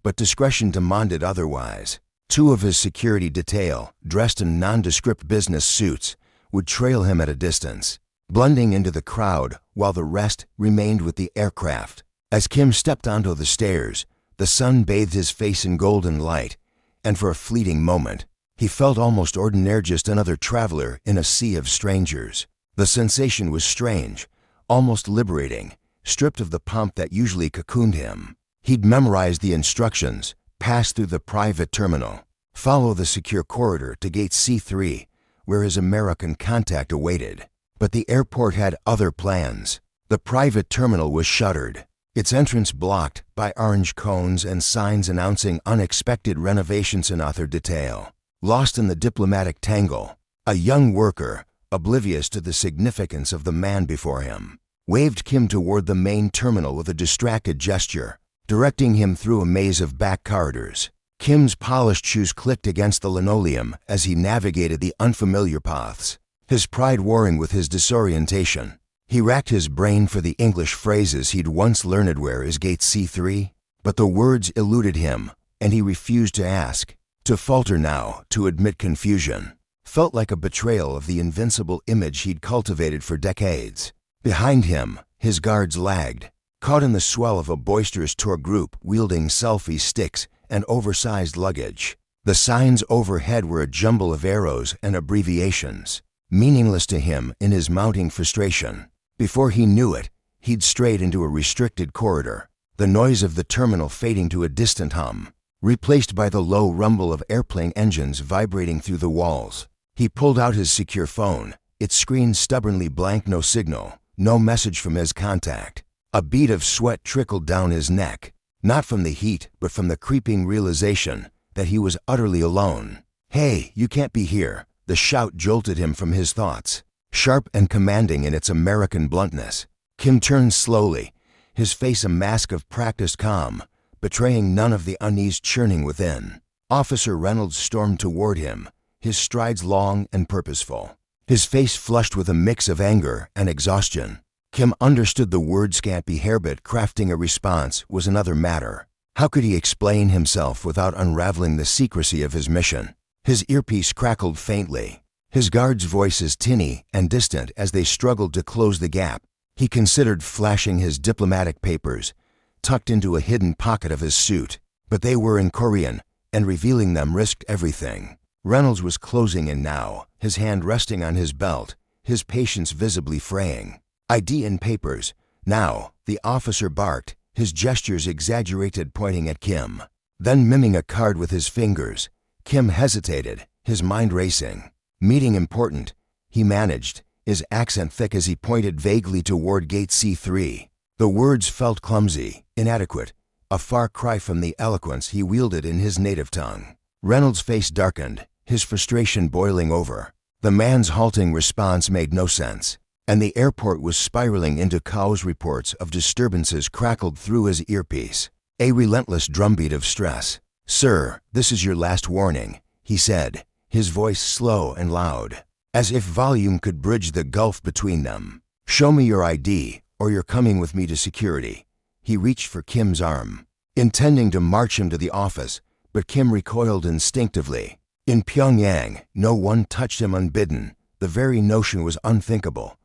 But discretion demanded otherwise. 2 of his security detail, dressed in nondescript business suits, would trail him at a distance, blending into the crowd while the rest remained with the aircraft. As Kim stepped onto the stairs, the sun bathed his face in golden light, and for a fleeting moment, he felt almost ordinary, just another traveler in a sea of strangers. The sensation was strange, almost liberating, stripped of the pomp that usually cocooned him. He'd memorized the instructions, pass through the private terminal, follow the secure corridor to gate C3, where his American contact awaited. But the airport had other plans. The private terminal was shuttered, its entrance blocked by orange cones and signs announcing unexpected renovations in author detail. Lost in the diplomatic tangle, a young worker, oblivious to the significance of the man before him, waved Kim toward the main terminal with a distracted gesture, directing him through a maze of back corridors. Kim's polished shoes clicked against the linoleum as he navigated the unfamiliar paths, his pride warring with his disorientation. He racked his brain for the English phrases he'd once learned. "Where is gate C3?" But the words eluded him, and he refused to ask. To falter now, to admit confusion, felt like a betrayal of the invincible image he'd cultivated for decades. Behind him, his guards lagged, caught in the swell of a boisterous tour group wielding selfie sticks and oversized luggage. The signs overhead were a jumble of arrows and abbreviations, meaningless to him in his mounting frustration. Before he knew it, he'd strayed into a restricted corridor, the noise of the terminal fading to a distant hum, replaced by the low rumble of airplane engines vibrating through the walls. He pulled out his secure phone, its screen stubbornly blank, no signal, no message from his contact. A bead of sweat trickled down his neck, not from the heat, but from the creeping realization that he was utterly alone. "Hey, you can't be here." The shout jolted him from his thoughts, sharp and commanding in its American bluntness. Kim turned slowly, his face a mask of practiced calm, betraying none of the unease churning within. Officer Reynolds stormed toward him, his strides long and purposeful, his face flushed with a mix of anger and exhaustion. Kim understood the words can't be here, but crafting a response was another matter. How could he explain himself without unraveling the secrecy of his mission? His earpiece crackled faintly, his guard's voices tinny and distant as they struggled to close the gap. He considered flashing his diplomatic papers, tucked into a hidden pocket of his suit, but they were in Korean, and revealing them risked everything. Reynolds was closing in now, his hand resting on his belt, his patience visibly fraying. "ID and papers. Now," the officer barked, his gestures exaggerated, pointing at Kim. Then miming a card with his fingers, Kim hesitated, his mind racing. "Meeting important," he managed, his accent thick as he pointed vaguely toward gate C3. The words felt clumsy, inadequate, a far cry from the eloquence he wielded in his native tongue. Reynolds' face darkened, his frustration boiling over. The man's halting response made no sense, and the airport was spiraling into chaos. Reports of disturbances crackled through his earpiece, a relentless drumbeat of stress. "Sir, this is your last warning," he said, his voice slow and loud, as if volume could bridge the gulf between them. "Show me your ID, or you're coming with me to security." He reached for Kim's arm, intending to march him to the office, but Kim recoiled instinctively. In Pyongyang, no one touched him unbidden. The very notion was unthinkable.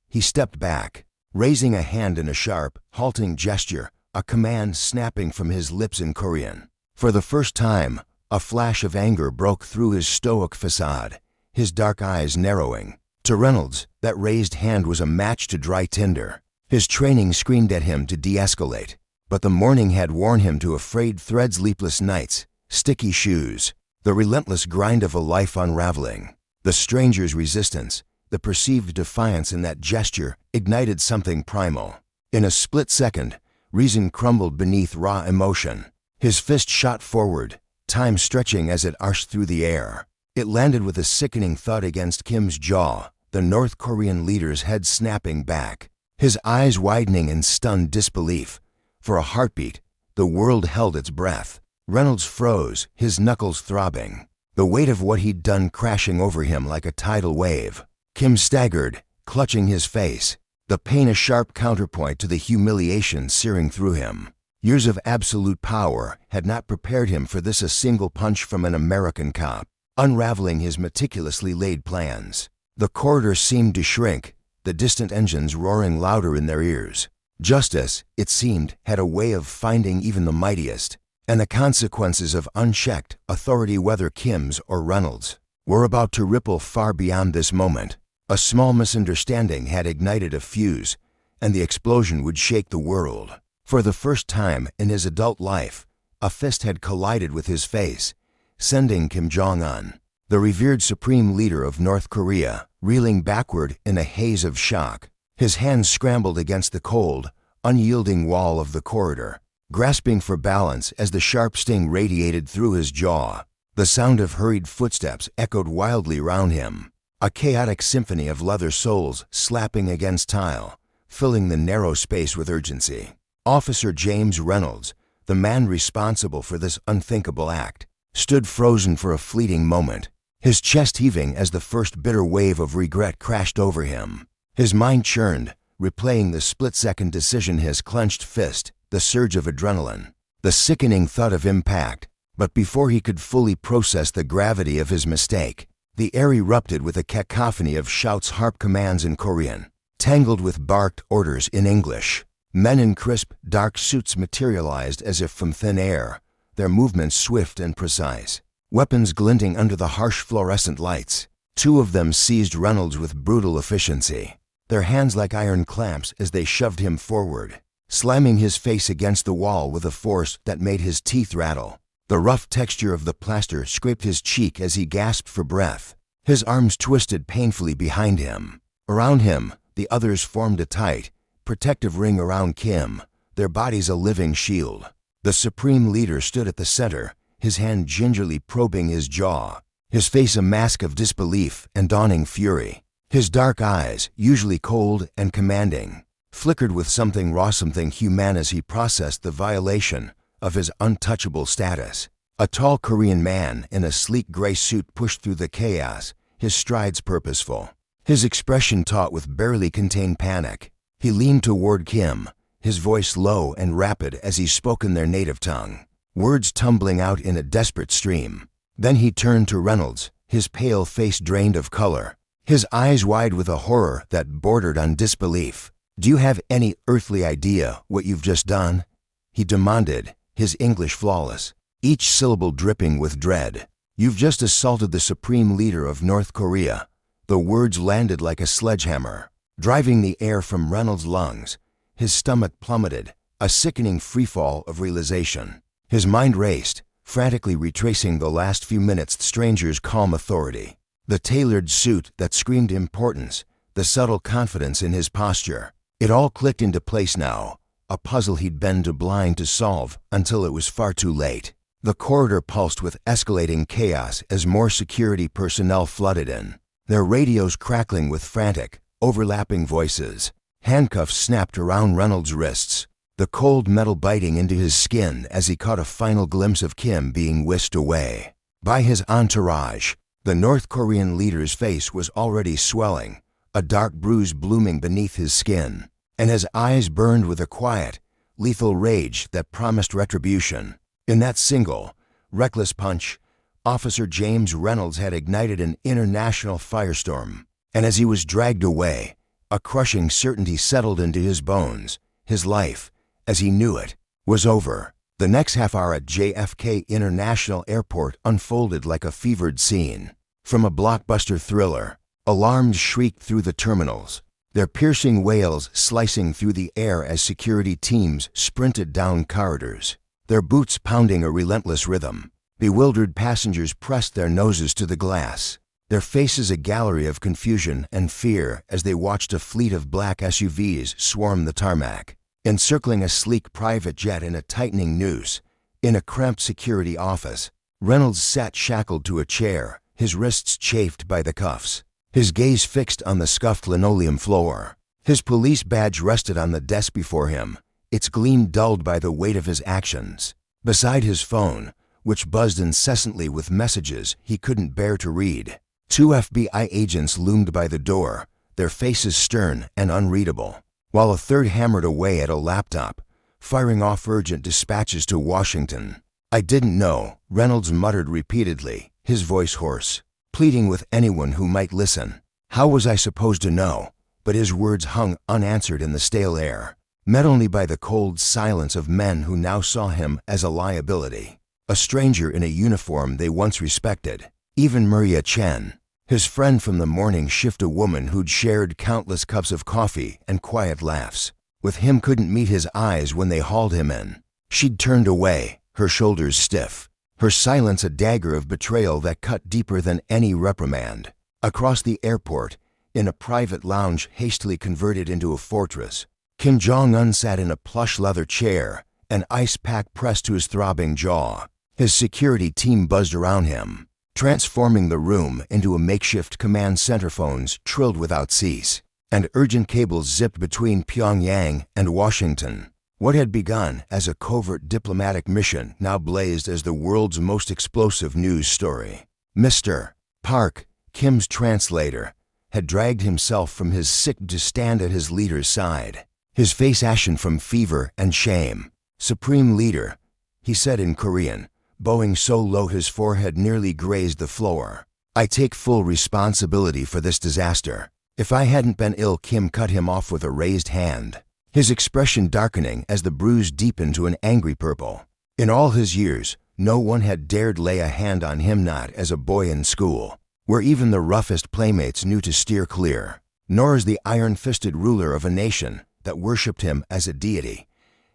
He stepped back, raising a hand in a sharp, halting gesture, a command snapping from his lips in Korean. For the first time, a flash of anger broke through his stoic facade, his dark eyes narrowing. To Reynolds, that raised hand was a match to dry tinder. His training screamed at him to de-escalate, but the morning had worn him to frayed threads, sleepless nights, sticky shoes, the relentless grind of a life unraveling. The stranger's resistance, the perceived defiance in that gesture, ignited something primal. In a split second, reason crumbled beneath raw emotion. His fist shot forward, time stretching as it arched through the air. It landed with a sickening thud against Kim's jaw, the North Korean leader's head snapping back, his eyes widening in stunned disbelief. For a heartbeat, the world held its breath. Reynolds froze, his knuckles throbbing, the weight of what he'd done crashing over him like a tidal wave. Kim staggered, clutching his face, the pain a sharp counterpoint to the humiliation searing through him. Years of absolute power had not prepared him for this, a single punch from an American cop, unraveling his meticulously laid plans. The corridor seemed to shrink, the distant engines roaring louder in their ears. Justice, it seemed, had a way of finding even the mightiest, and the consequences of unchecked authority, whether Kim's or Reynolds', were about to ripple far beyond this moment. A small misunderstanding had ignited a fuse, and the explosion would shake the world. For the first time in his adult life, a fist had collided with his face, sending Kim Jong-un, the revered supreme leader of North Korea, reeling backward in a haze of shock. His hands scrambled against the cold, unyielding wall of the corridor, grasping for balance as the sharp sting radiated through his jaw. The sound of hurried footsteps echoed wildly round him, a chaotic symphony of leather soles slapping against tile, filling the narrow space with urgency. Officer James Reynolds, the man responsible for this unthinkable act, stood frozen for a fleeting moment, his chest heaving as the first bitter wave of regret crashed over him. His mind churned, replaying the split-second decision, his clenched fist, the surge of adrenaline, the sickening thud of impact. But before he could fully process the gravity of his mistake, the air erupted with a cacophony of shouts, harp commands in Korean, tangled with barked orders in English. Men in crisp, dark suits materialized as if from thin air, their movements swift and precise, weapons glinting under the harsh fluorescent lights. Two of them seized Reynolds with brutal efficiency, their hands like iron clamps as they shoved him forward, slamming his face against the wall with a force that made his teeth rattle. The rough texture of the plaster scraped his cheek as he gasped for breath. His arms twisted painfully behind him. Around him, the others formed a tight, protective ring around Kim, their bodies a living shield. The supreme leader stood at the center, his hand gingerly probing his jaw, his face a mask of disbelief and dawning fury. His dark eyes, usually cold and commanding, flickered with something raw, something human as he processed the violation of his untouchable status. A tall Korean man in a sleek gray suit pushed through the chaos, his strides purposeful, his expression taut with barely contained panic. He leaned toward Kim, his voice low and rapid as he spoke in their native tongue, words tumbling out in a desperate stream. Then he turned to Reynolds, his pale face drained of color, his eyes wide with a horror that bordered on disbelief. "Do you have any earthly idea what you've just done?" he demanded, his English flawless, each syllable dripping with dread. "You've just assaulted the supreme leader of North Korea." The words landed like a sledgehammer, driving the air from Reynolds' lungs. His stomach plummeted, a sickening freefall of realization. His mind raced, frantically retracing the last few minutes' the stranger's calm authority. The tailored suit that screamed importance, the subtle confidence in his posture. It all clicked into place now, a puzzle he'd been too blind to solve until it was far too late. The corridor pulsed with escalating chaos as more security personnel flooded in, their radios crackling with frantic, overlapping voices. Handcuffs snapped around Reynolds' wrists, the cold metal biting into his skin as he caught a final glimpse of Kim being whisked away by his entourage. The North Korean leader's face was already swelling, a dark bruise blooming beneath his skin, and his eyes burned with a quiet, lethal rage that promised retribution. In that single, reckless punch, Officer James Reynolds had ignited an international firestorm, and as he was dragged away, a crushing certainty settled into his bones. His life, as he knew it, was over. The next half hour at JFK International Airport unfolded like a fevered scene. From a blockbuster thriller, alarms shrieked through the terminals, their piercing wails slicing through the air as security teams sprinted down corridors, their boots pounding a relentless rhythm. Bewildered passengers pressed their noses to the glass, their faces a gallery of confusion and fear as they watched a fleet of black SUVs swarm the tarmac, encircling a sleek private jet in a tightening noose. In a cramped security office, Reynolds sat shackled to a chair, his wrists chafed by the cuffs, his gaze fixed on the scuffed linoleum floor. His police badge rested on the desk before him, its gleam dulled by the weight of his actions. Beside his phone, which buzzed incessantly with messages he couldn't bear to read, 2 FBI agents loomed by the door, their faces stern and unreadable, while a third hammered away at a laptop, firing off urgent dispatches to Washington. "I didn't know," Reynolds muttered repeatedly, his voice hoarse, pleading with anyone who might listen. How was I supposed to know? But his words hung unanswered in the stale air, met only by the cold silence of men who now saw him as a liability, a stranger in a uniform they once respected. Even Maria Chen, his friend from the morning shift, a woman who'd shared countless cups of coffee and quiet laughs with him, couldn't meet his eyes when they hauled him in. She'd turned away, her shoulders stiff, her silence a dagger of betrayal that cut deeper than any reprimand. Across the airport, in a private lounge hastily converted into a fortress, Kim Jong-un sat in a plush leather chair, an ice pack pressed to his throbbing jaw. His security team buzzed around him, transforming the room into a makeshift command center. Phones trilled without cease, and urgent cables zipped between Pyongyang and Washington. What had begun as a covert diplomatic mission now blazed as the world's most explosive news story. Mr. Park, Kim's translator, had dragged himself from his sick to stand at his leader's side, his face ashen from fever and shame. "Supreme Leader," he said in Korean, bowing so low his forehead nearly grazed the floor, "I take full responsibility for this disaster. If I hadn't been ill," Kim cut him off with a raised hand, his expression darkening as the bruise deepened to an angry purple. In all his years, no one had dared lay a hand on him, not as a boy in school, where even the roughest playmates knew to steer clear, nor as the iron-fisted ruler of a nation that worshipped him as a deity.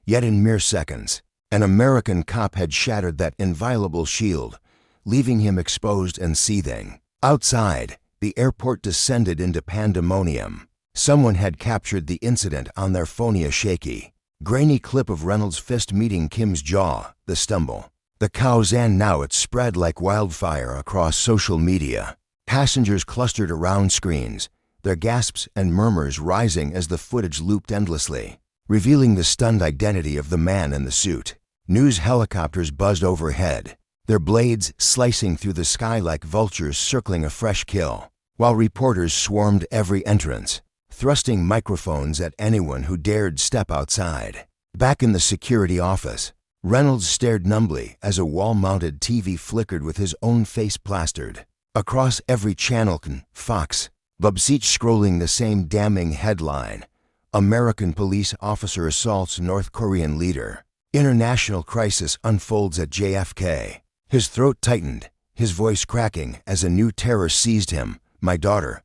Yet in mere seconds, an American cop had shattered that inviolable shield, leaving him exposed and seething. Outside, the airport descended into pandemonium. Someone had captured the incident on their phony, a shaky, grainy clip of Reynolds' fist meeting Kim's jaw, the stumble, The cows, and now it spread like wildfire across social media. Passengers clustered around screens, their gasps and murmurs rising as the footage looped endlessly, revealing the stunned identity of the man in the suit. News helicopters buzzed overhead, their blades slicing through the sky like vultures circling a fresh kill, while reporters swarmed every entrance, thrusting microphones at anyone who dared step outside. Back in the security office, Reynolds stared numbly as a wall-mounted TV flickered with his own face plastered. Across every channel, Fox, Bubsich scrolling the same damning headline: American police officer assaults North Korean leader. International crisis unfolds at JFK. His throat tightened, his voice cracking as a new terror seized him. "My daughter,"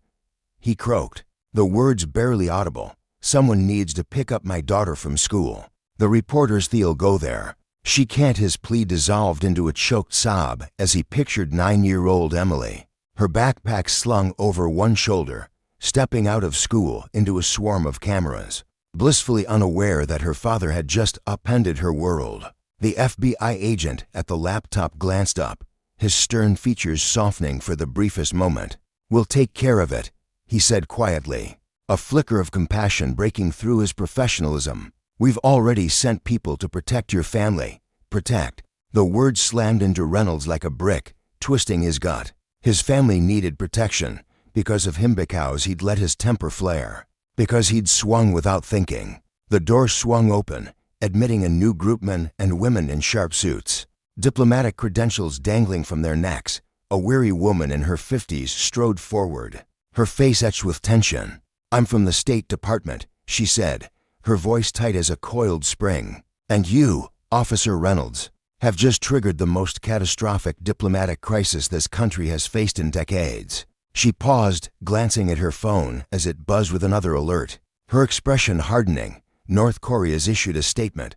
he croaked, the words barely audible. "Someone needs to pick up my daughter from school. The reporters they'll go there. She can't." His plea dissolved into a choked sob as he pictured 9-year-old Emily, her backpack slung over one shoulder, stepping out of school into a swarm of cameras, blissfully unaware that her father had just upended her world. The FBI agent at the laptop glanced up, his stern features softening for the briefest moment. "We'll take care of it," he said quietly, a flicker of compassion breaking through his professionalism. "We've already sent people to protect your family." Protect. The word slammed into Reynolds like a brick, twisting his gut. His family needed protection because of him, because he'd let his temper flare, because he'd swung without thinking. The door swung open, admitting a new group, men and women in sharp suits, diplomatic credentials dangling from their necks. A weary woman in her 50s strode forward, her face etched with tension. "I'm from the State Department," she said, her voice tight as a coiled spring. "And you, Officer Reynolds, have just triggered the most catastrophic diplomatic crisis this country has faced in decades." She paused, glancing at her phone as it buzzed with another alert, her expression hardening. "North Korea's issued a statement.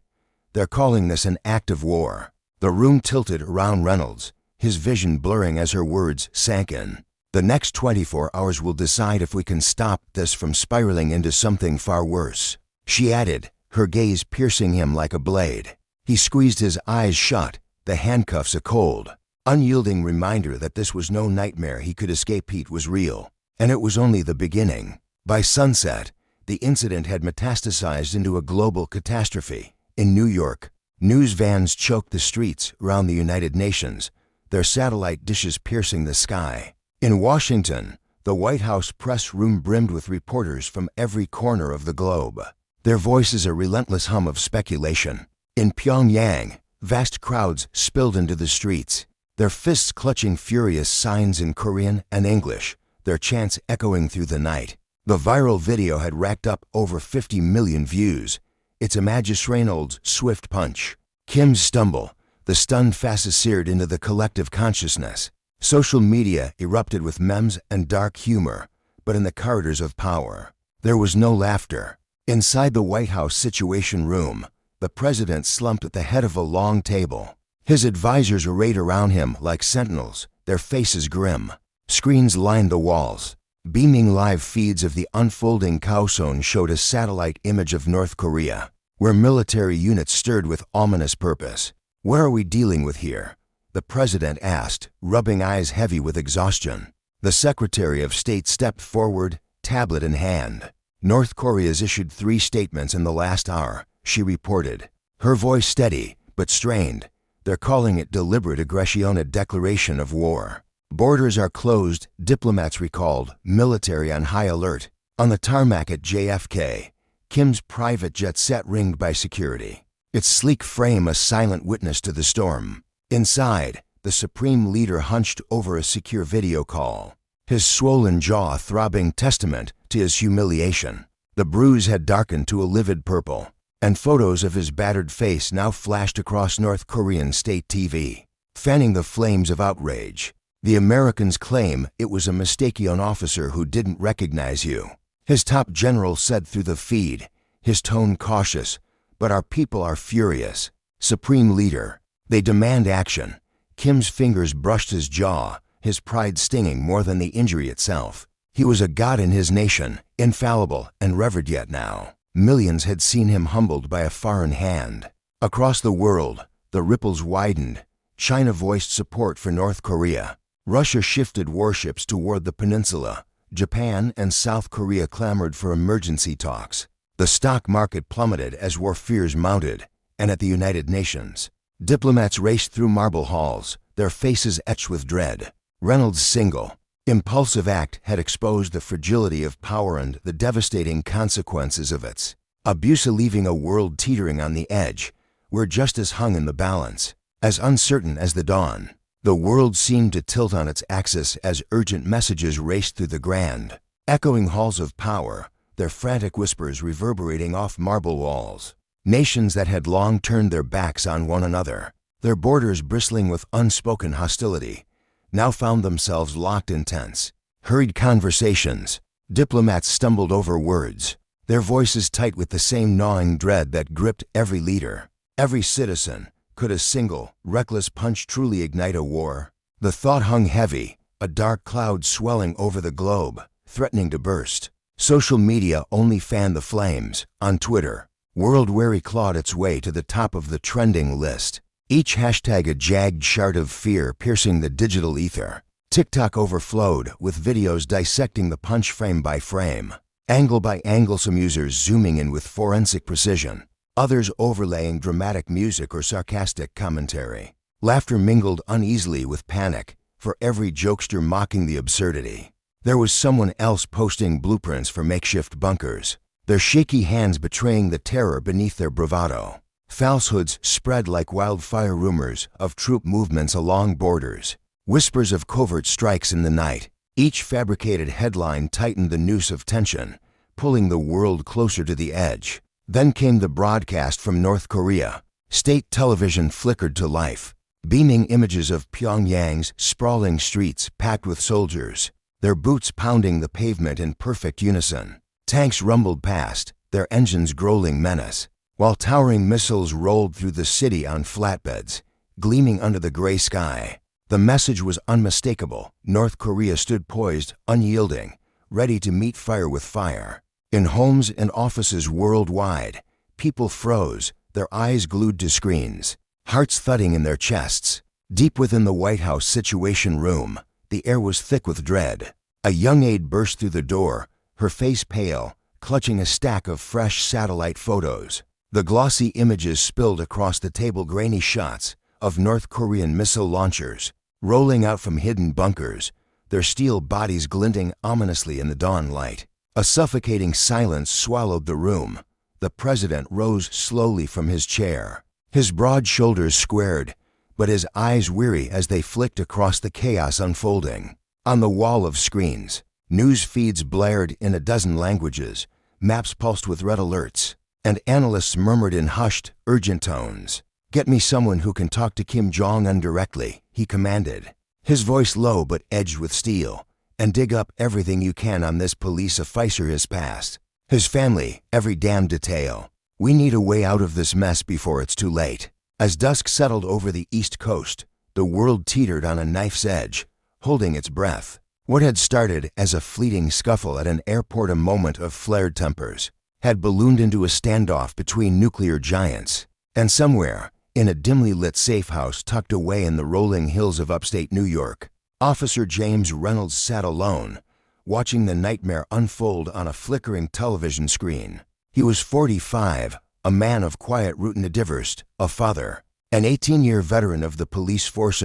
They're calling this an act of war." The room tilted around Reynolds, his vision blurring as her words sank in. "The next 24 hours will decide if we can stop this from spiraling into something far worse," she added, her gaze piercing him like a blade. He squeezed his eyes shut, the handcuffs a cold, unyielding reminder that this was no nightmare he could escape. It was real, and it was only the beginning. By sunset, the incident had metastasized into a global catastrophe. In New York, news vans choked the streets around the United Nations, their satellite dishes piercing the sky. In Washington, the White House press room brimmed with reporters from every corner of the globe, their voices a relentless hum of speculation. In Pyongyang, vast crowds spilled into the streets, their fists clutching furious signs in Korean and English, their chants echoing through the night. The viral video had racked up over 50 million views, its images Reynolds' swift punch, Kim's stumble, the stunned faces seared into the collective consciousness. Social media erupted with memes and dark humor, but in the corridors of power, there was no laughter. Inside the White House Situation Room, the president slumped at the head of a long table, his advisors arrayed around him like sentinels, their faces grim. Screens lined the walls. Beaming live feeds of the unfolding Kaohsiung showed a satellite image of North Korea, where military units stirred with ominous purpose. "What are we dealing with here?" the president asked, rubbing eyes heavy with exhaustion. The Secretary of State stepped forward, tablet in hand. "North Korea's issued 3 statements in the last hour," she reported, her voice steady but strained. "They're calling it deliberate aggression, a declaration of war. Borders are closed, diplomats recalled, military on high alert." On the tarmac at JFK, Kim's private jet sat ringed by security, its sleek frame a silent witness to the storm. Inside, the supreme leader hunched over a secure video call, his swollen jaw a throbbing testament to his humiliation. The bruise had darkened to a livid purple, and photos of his battered face now flashed across North Korean state TV, fanning the flames of outrage. "The Americans claim it was a mistaken officer who didn't recognize you," his top general said through the feed, his tone cautious. "But our people are furious. Supreme Leader, they demand action." Kim's fingers brushed his jaw, his pride stinging more than the injury itself. He was a god in his nation, infallible and revered, yet now millions had seen him humbled by a foreign hand. Across the world, the ripples widened, China voiced support for North Korea. Russia shifted warships toward the peninsula. Japan and South Korea clamored for emergency talks. The stock market plummeted as war fears mounted, and at the United Nations, diplomats raced through marble halls, their faces etched with dread. Reynolds' single, impulsive act had exposed the fragility of power and the devastating consequences of its abuse, leaving a world teetering on the edge, where justice hung in the balance. As uncertain as the dawn, the world seemed to tilt on its axis as urgent messages raced through the grand, echoing halls of power, their frantic whispers reverberating off marble walls. Nations that had long turned their backs on one another, their borders bristling with unspoken hostility, now found themselves locked in tense, hurried conversations. Diplomats stumbled over words, their voices tight with the same gnawing dread that gripped every leader, every citizen. Could a single, reckless punch truly ignite a war? The thought hung heavy, a dark cloud swelling over the globe, threatening to burst. Social media only fanned the flames. On Twitter, World Weary clawed its way to the top of the trending list, each hashtag a jagged shard of fear piercing the digital ether. TikTok overflowed with videos dissecting the punch frame by frame, angle by angle, some users zooming in with forensic precision, others overlaying dramatic music or sarcastic commentary. Laughter mingled uneasily with panic, for every jokester mocking the absurdity. There was someone else posting blueprints for makeshift bunkers, their shaky hands betraying the terror beneath their bravado. Falsehoods spread like wildfire, rumors of troop movements along borders, whispers of covert strikes in the night. Each fabricated headline tightened the noose of tension, pulling the world closer to the edge. Then came the broadcast from North Korea. State television flickered to life, beaming images of Pyongyang's sprawling streets packed with soldiers, their boots pounding the pavement in perfect unison. Tanks rumbled past, their engines growling menace, while towering missiles rolled through the city on flatbeds, gleaming under the gray sky. The message was unmistakable. North Korea stood poised, unyielding, ready to meet fire with fire. In homes and offices worldwide, people froze, their eyes glued to screens, hearts thudding in their chests. Deep within the White House Situation Room, the air was thick with dread. A young aide burst through the door, her face pale, clutching a stack of fresh satellite photos. The glossy images spilled across the table, grainy shots of North Korean missile launchers, rolling out from hidden bunkers, their steel bodies glinting ominously in the dawn light. A suffocating silence swallowed the room. The president rose slowly from his chair, his broad shoulders squared, but his eyes weary as they flicked across the chaos unfolding. On the wall of screens, news feeds blared in a dozen languages, maps pulsed with red alerts, and analysts murmured in hushed, urgent tones. "Get me someone who can talk to Kim Jong-un directly," he commanded, his voice low but edged with steel. "And dig up everything you can on this police officer, his past, his family, every damn detail. We need a way out of this mess before it's too late." As dusk settled over the East Coast, the world teetered on a knife's edge, holding its breath. What had started as a fleeting scuffle at an airport, a moment of flared tempers, had ballooned into a standoff between nuclear giants. And somewhere, in a dimly lit safe house tucked away in the rolling hills of upstate New York, Officer James Reynolds sat alone, watching the nightmare unfold on a flickering television screen. He was 45, a man of quiet routine, divorced, a father, an 18-year veteran of the police force,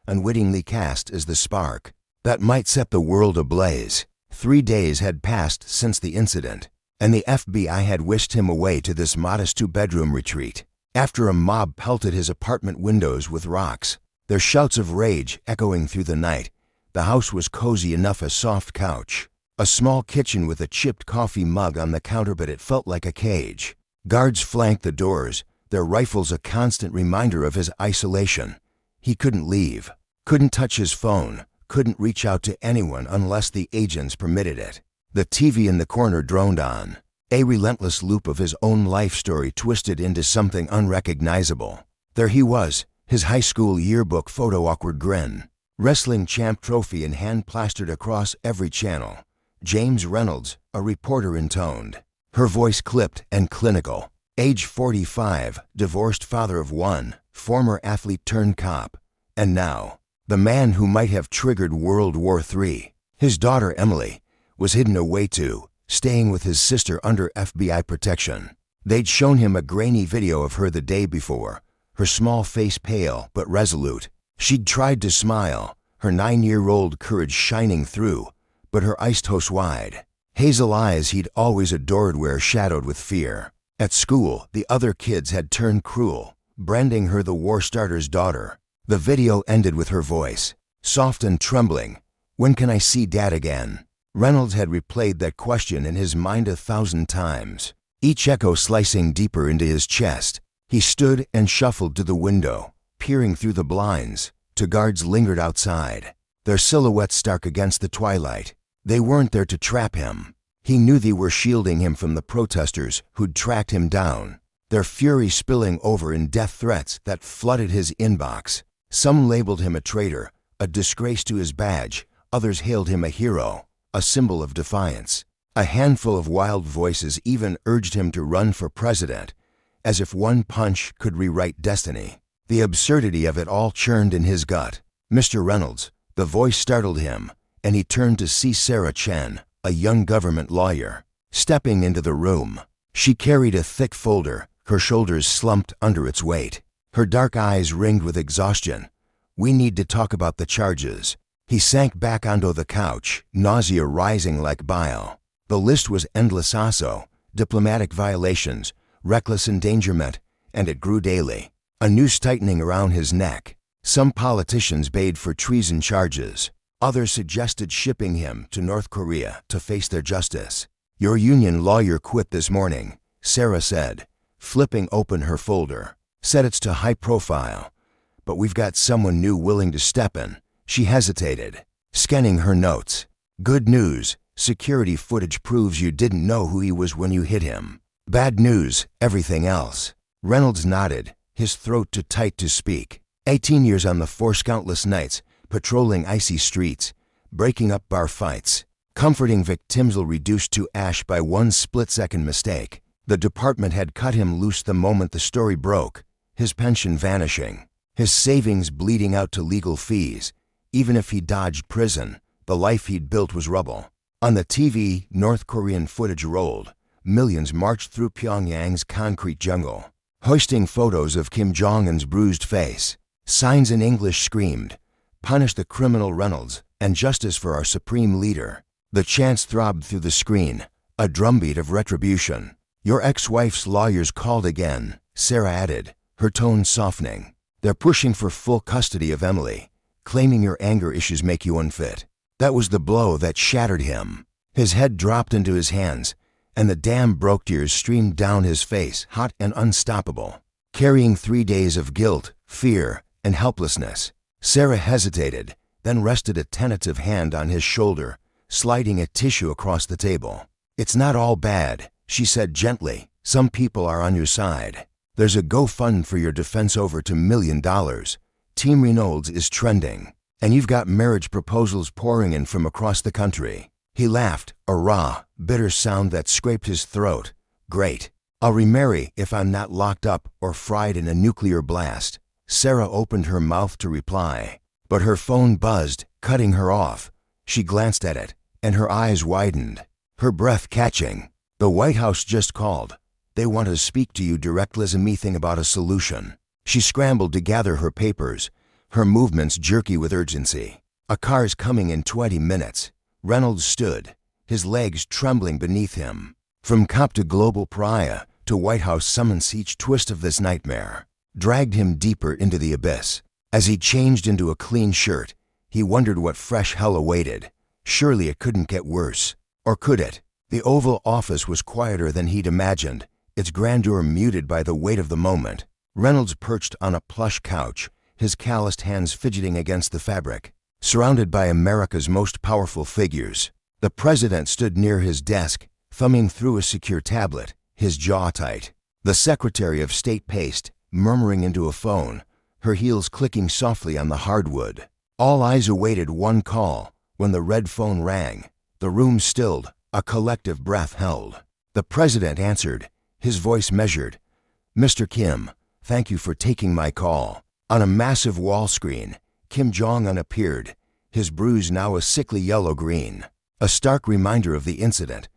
unwittingly cast as the spark that might set the world ablaze. 3 days had passed since the incident, and the FBI had whisked him away to this modest two-bedroom retreat. After a mob pelted his apartment windows with rocks, their shouts of rage echoing through the night, the house was cozy enough, a soft couch, a small kitchen with a chipped coffee mug on the counter, but it felt like a cage. Guards flanked the doors, their rifles a constant reminder of his isolation. He couldn't leave, couldn't touch his phone, couldn't reach out to anyone unless the agents permitted it. The TV in the corner droned on, a relentless loop of his own life story twisted into something unrecognizable. There he was, his high school yearbook photo, awkward grin, wrestling champ trophy in hand plastered across every channel. "James Reynolds," a reporter intoned, her voice clipped and clinical. Age 45, divorced father of one, former athlete turned cop, And now, the man who might have triggered World War III, his daughter Emily, was hidden away too, staying with his sister under FBI protection. They'd shown him a grainy video of her the day before, her small face pale but resolute. She'd tried to smile, her 9-year-old courage shining through, but her eyes wide. Hazel eyes he'd always adored were shadowed with fear. At school, the other kids had turned cruel, branding her the war starter's daughter. The video ended with her voice, soft and trembling. "When can I see Dad again?" Reynolds had replayed that question in his mind 1,000 times, each echo slicing deeper into his chest. He stood and shuffled to the window, peering through the blinds. Two guards lingered outside, their silhouettes stark against the twilight. They weren't there to trap him. He knew they were shielding him from the protesters who'd tracked him down, their fury spilling over in death threats that flooded his inbox. Some labeled him a traitor, a disgrace to his badge. Others hailed him a hero, a symbol of defiance. A handful of wild voices even urged him to run for president, as if one punch could rewrite destiny. The absurdity of it all churned in his gut. "Mr. Reynolds," the voice startled him, and he turned to see Sarah Chen, a young government lawyer, stepping into the room. She carried a thick folder, her shoulders slumped under its weight. Her dark eyes ringed with exhaustion. "We need to talk about the charges." He sank back onto the couch, nausea rising like bile. The list was endless: also, diplomatic violations, reckless endangerment, and it grew daily. A noose tightening around his neck. Some politicians bade for treason charges. Others suggested shipping him to North Korea to face their justice. "Your union lawyer quit this morning," Sarah said, flipping open her folder. "Said it's too high profile, but we've got someone new willing to step in." She hesitated, scanning her notes. "Good news, security footage proves you didn't know who he was when you hit him. Bad news, everything else." Reynolds nodded, his throat too tight to speak. 18 years on the force, countless nights, patrolling icy streets, breaking up bar fights, comforting victims reduced to ash by one split-second mistake. The department had cut him loose the moment the story broke, his pension vanishing, his savings bleeding out to legal fees. Even if he dodged prison, the life he'd built was rubble. On the TV, North Korean footage rolled. Millions marched through Pyongyang's concrete jungle, hoisting photos of Kim Jong-un's bruised face. Signs in English screamed, "Punish the criminal Reynolds, and justice for our supreme leader." The chants throbbed through the screen, a drumbeat of retribution. "Your ex-wife's lawyers called again," Sarah added, her tone softening. "They're pushing for full custody of Emily, claiming your anger issues make you unfit." That was the blow that shattered him. His head dropped into his hands, and the damn broke tears streamed down his face, hot and unstoppable, carrying 3 days of guilt, fear, and helplessness. Sarah hesitated, then rested a tentative hand on his shoulder, sliding a tissue across the table. "It's not all bad," she said gently. "Some people are on your side. There's a GoFund for your defense over $2 million. Team Reynolds is trending. And you've got marriage proposals pouring in from across the country." He laughed, a raw, bitter sound that scraped his throat. "Great. I'll remarry if I'm not locked up or fried in a nuclear blast." Sarah opened her mouth to reply, but her phone buzzed, cutting her off. She glanced at it, and her eyes widened, her breath catching. "The White House just called. They want to speak to you directly as a meeting about a solution." She scrambled to gather her papers, her movements jerky with urgency. "A car's coming in 20 minutes. Reynolds stood, his legs trembling beneath him. From cop to global pariah to White House summons, each twist of this nightmare dragged him deeper into the abyss. As he changed into a clean shirt, he wondered what fresh hell awaited. Surely it couldn't get worse. Or could it? The Oval Office was quieter than he'd imagined, its grandeur muted by the weight of the moment. Reynolds perched on a plush couch, his calloused hands fidgeting against the fabric, surrounded by America's most powerful figures. The president stood near his desk, thumbing through a secure tablet, his jaw tight. The Secretary of State paced, murmuring into a phone, her heels clicking softly on the hardwood. All eyes awaited one call. When the red phone rang, the room stilled, a collective breath held. The president answered, his voice measured. "Mr. Kim, thank you for taking my call." On a massive wall screen, Kim Jong-un appeared, his bruise now a sickly yellow-green, a stark reminder of the incident.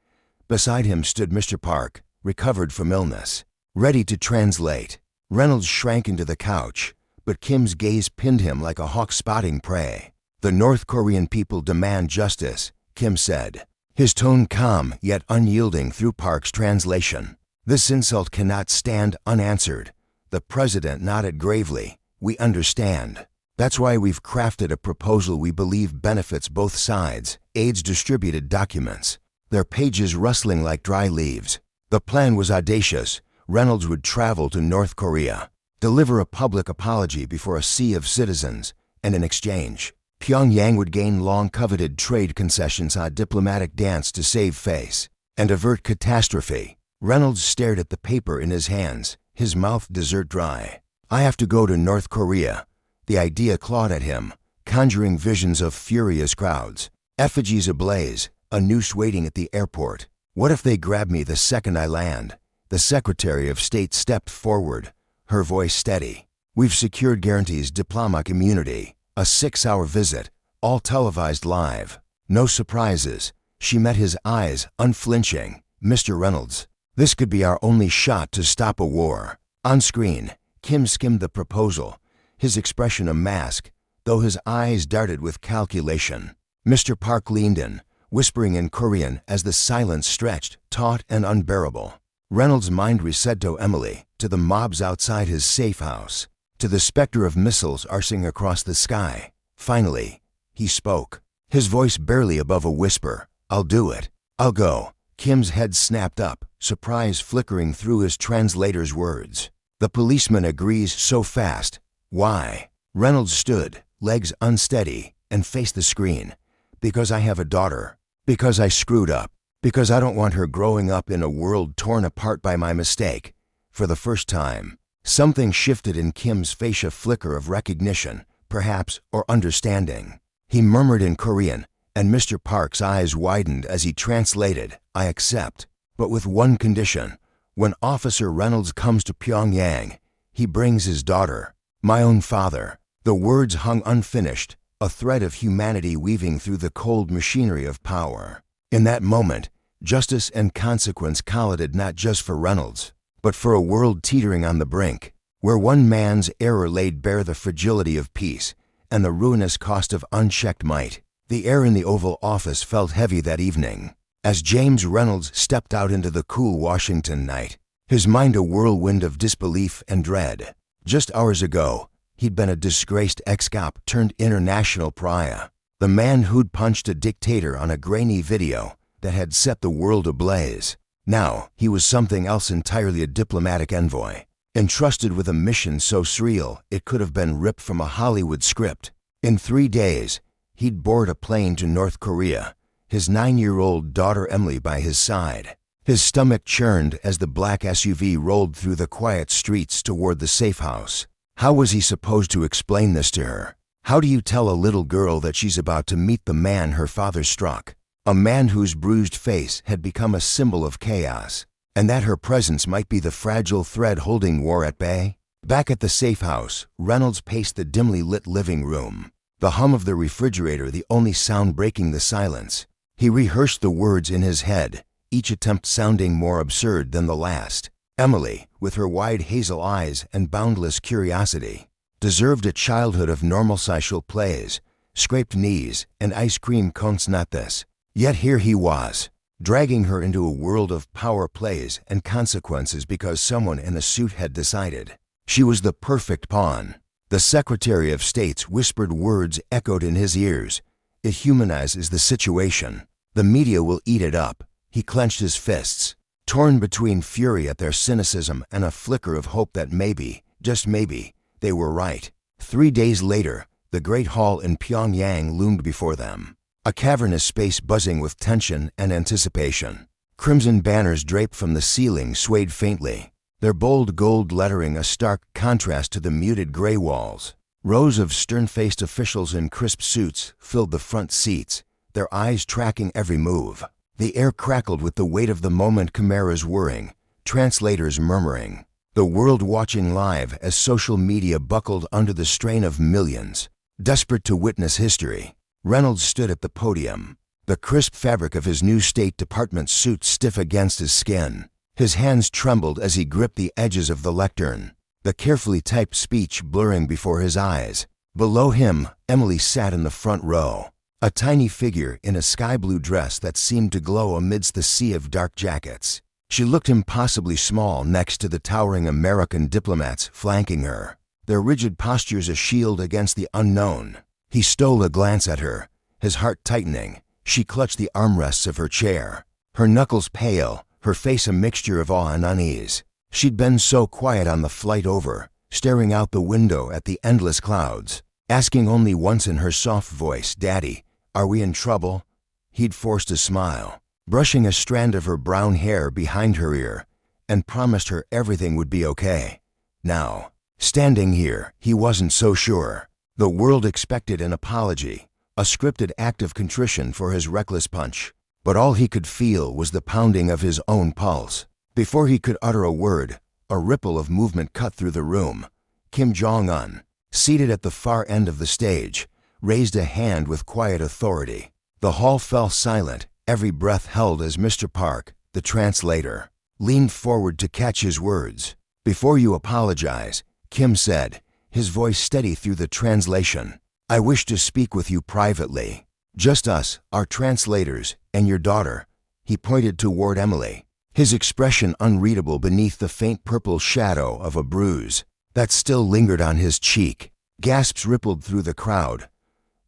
Beside him stood Mr. Park, recovered from illness, ready to translate. Reynolds shrank into the couch, but Kim's gaze pinned him like a hawk spotting prey. "The North Korean people demand justice," Kim said, his tone calm yet unyielding through Park's translation. "This insult cannot stand unanswered." The president nodded gravely. "We understand. That's why we've crafted a proposal we believe benefits both sides." Aides distributed documents, their pages rustling like dry leaves. The plan was audacious. Reynolds would travel to North Korea, deliver a public apology before a sea of citizens, and in exchange, Pyongyang would gain long-coveted trade concessions on a diplomatic dance to save face and avert catastrophe. Reynolds stared at the paper in his hands, his mouth dessert dry. "I have to go to North Korea." The idea clawed at him, conjuring visions of furious crowds, effigies ablaze, a noose waiting at the airport. "What if they grab me the second I land?" The Secretary of State stepped forward, her voice steady. "We've secured guarantees diplomatic immunity, a 6-hour visit, all televised live. No surprises." She met his eyes, unflinching. "Mr. Reynolds, this could be our only shot to stop a war." On screen, Kim skimmed the proposal, his expression a mask, though his eyes darted with calculation. Mr. Park leaned in, whispering in Korean as the silence stretched, taut and unbearable. Reynolds' mind reset to Emily, to the mobs outside his safe house, to the specter of missiles arcing across the sky. Finally, he spoke, his voice barely above a whisper. "I'll do it. I'll go." Kim's head snapped up, surprise flickering through his translator's words. "The policeman agrees so fast. Why?" Reynolds stood, legs unsteady, and faced the screen. "Because I have a daughter. Because I screwed up. Because I don't want her growing up in a world torn apart by my mistake." For the first time, something shifted in Kim's face, a flicker of recognition, perhaps, or understanding. He murmured in Korean, and Mr. Park's eyes widened as he translated, "I accept, but with one condition. When Officer Reynolds comes to Pyongyang, he brings his daughter. My own father." The words hung unfinished, a thread of humanity weaving through the cold machinery of power. In that moment, justice and consequence collided, not just for Reynolds, but for a world teetering on the brink, where one man's error laid bare the fragility of peace and the ruinous cost of unchecked might. The air in the Oval Office felt heavy that evening, as James Reynolds stepped out into the cool Washington night, his mind a whirlwind of disbelief and dread. Just hours ago, he'd been a disgraced ex-cop turned international pariah, the man who'd punched a dictator on a grainy video that had set the world ablaze. Now, he was something else entirely, a diplomatic envoy, entrusted with a mission so surreal it could have been ripped from a Hollywood script. In 3 days, he'd board a plane to North Korea, his 9-year-old daughter Emily by his side. His stomach churned as the black SUV rolled through the quiet streets toward the safe house. How was he supposed to explain this to her? How do you tell a little girl that she's about to meet the man her father struck? A man whose bruised face had become a symbol of chaos, and that her presence might be the fragile thread holding war at bay? Back at the safe house, Reynolds paced the dimly lit living room, the hum of the refrigerator the only sound breaking the silence. He rehearsed the words in his head, each attempt sounding more absurd than the last. Emily, with her wide hazel eyes and boundless curiosity, deserved a childhood of normal social plays, scraped knees, and ice cream cones. Not this. Yet here he was, dragging her into a world of power plays and consequences because someone in a suit had decided. She was the perfect pawn. The Secretary of State's whispered words echoed in his ears. "It humanizes the situation. The media will eat it up." He clenched his fists, torn between fury at their cynicism and a flicker of hope that maybe, just maybe, they were right. 3 days later, the Great Hall in Pyongyang loomed before them, a cavernous space buzzing with tension and anticipation. Crimson banners draped from the ceiling swayed faintly, their bold gold lettering a stark contrast to the muted gray walls. Rows of stern-faced officials in crisp suits filled the front seats, their eyes tracking every move. The air crackled with the weight of the moment, cameras whirring, translators murmuring, the world watching live as social media buckled under the strain of millions. Desperate to witness history, Reynolds stood at the podium, the crisp fabric of his new State Department suit stiff against his skin. His hands trembled as he gripped the edges of the lectern, the carefully typed speech blurring before his eyes. Below him, Emily sat in the front row, a tiny figure in a sky-blue dress that seemed to glow amidst the sea of dark jackets. She looked impossibly small next to the towering American diplomats flanking her, their rigid postures a shield against the unknown. He stole a glance at her, his heart tightening. She clutched the armrests of her chair, her knuckles pale, her face a mixture of awe and unease. She'd been so quiet on the flight over, staring out the window at the endless clouds, asking only once in her soft voice, "Daddy, are we in trouble?" He'd forced a smile, brushing a strand of her brown hair behind her ear, and promised her everything would be okay. Now, standing here, he wasn't so sure. The world expected an apology, a scripted act of contrition for his reckless punch, but all he could feel was the pounding of his own pulse. Before he could utter a word, a ripple of movement cut through the room. Kim Jong-un, seated at the far end of the stage, raised a hand with quiet authority. The hall fell silent, every breath held as Mr. Park, the translator, leaned forward to catch his words. "Before you apologize," Kim said, his voice steady through the translation, "I wish to speak with you privately. Just us, our translators, and your daughter." He pointed toward Emily, his expression unreadable beneath the faint purple shadow of a bruise that still lingered on his cheek. Gasps rippled through the crowd.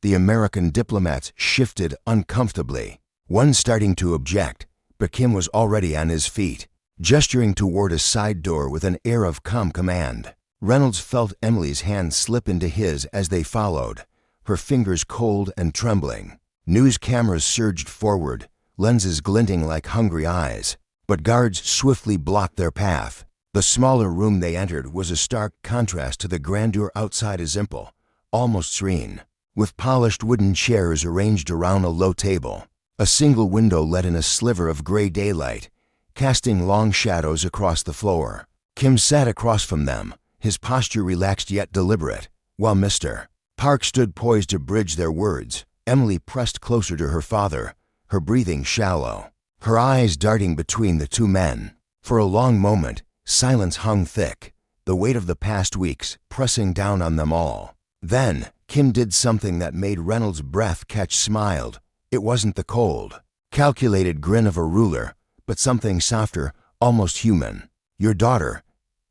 The American diplomats shifted uncomfortably, one starting to object, but Kim was already on his feet, gesturing toward a side door with an air of calm command. Reynolds felt Emily's hand slip into his as they followed, her fingers cold and trembling. News cameras surged forward, lenses glinting like hungry eyes, but guards swiftly blocked their path. The smaller room they entered was a stark contrast to the grandeur outside a simple, almost serene, with polished wooden chairs arranged around a low table. A single window let in a sliver of gray daylight, casting long shadows across the floor. Kim sat across from them, his posture relaxed yet deliberate, while Mr. Park stood poised to bridge their words. Emily pressed closer to her father, her breathing shallow, her eyes darting between the two men. For a long moment, silence hung thick, the weight of the past weeks pressing down on them all. Then, Kim did something that made Reynolds' breath catch. Smiled. It wasn't the cold, calculated grin of a ruler, but something softer, almost human. "Your daughter,"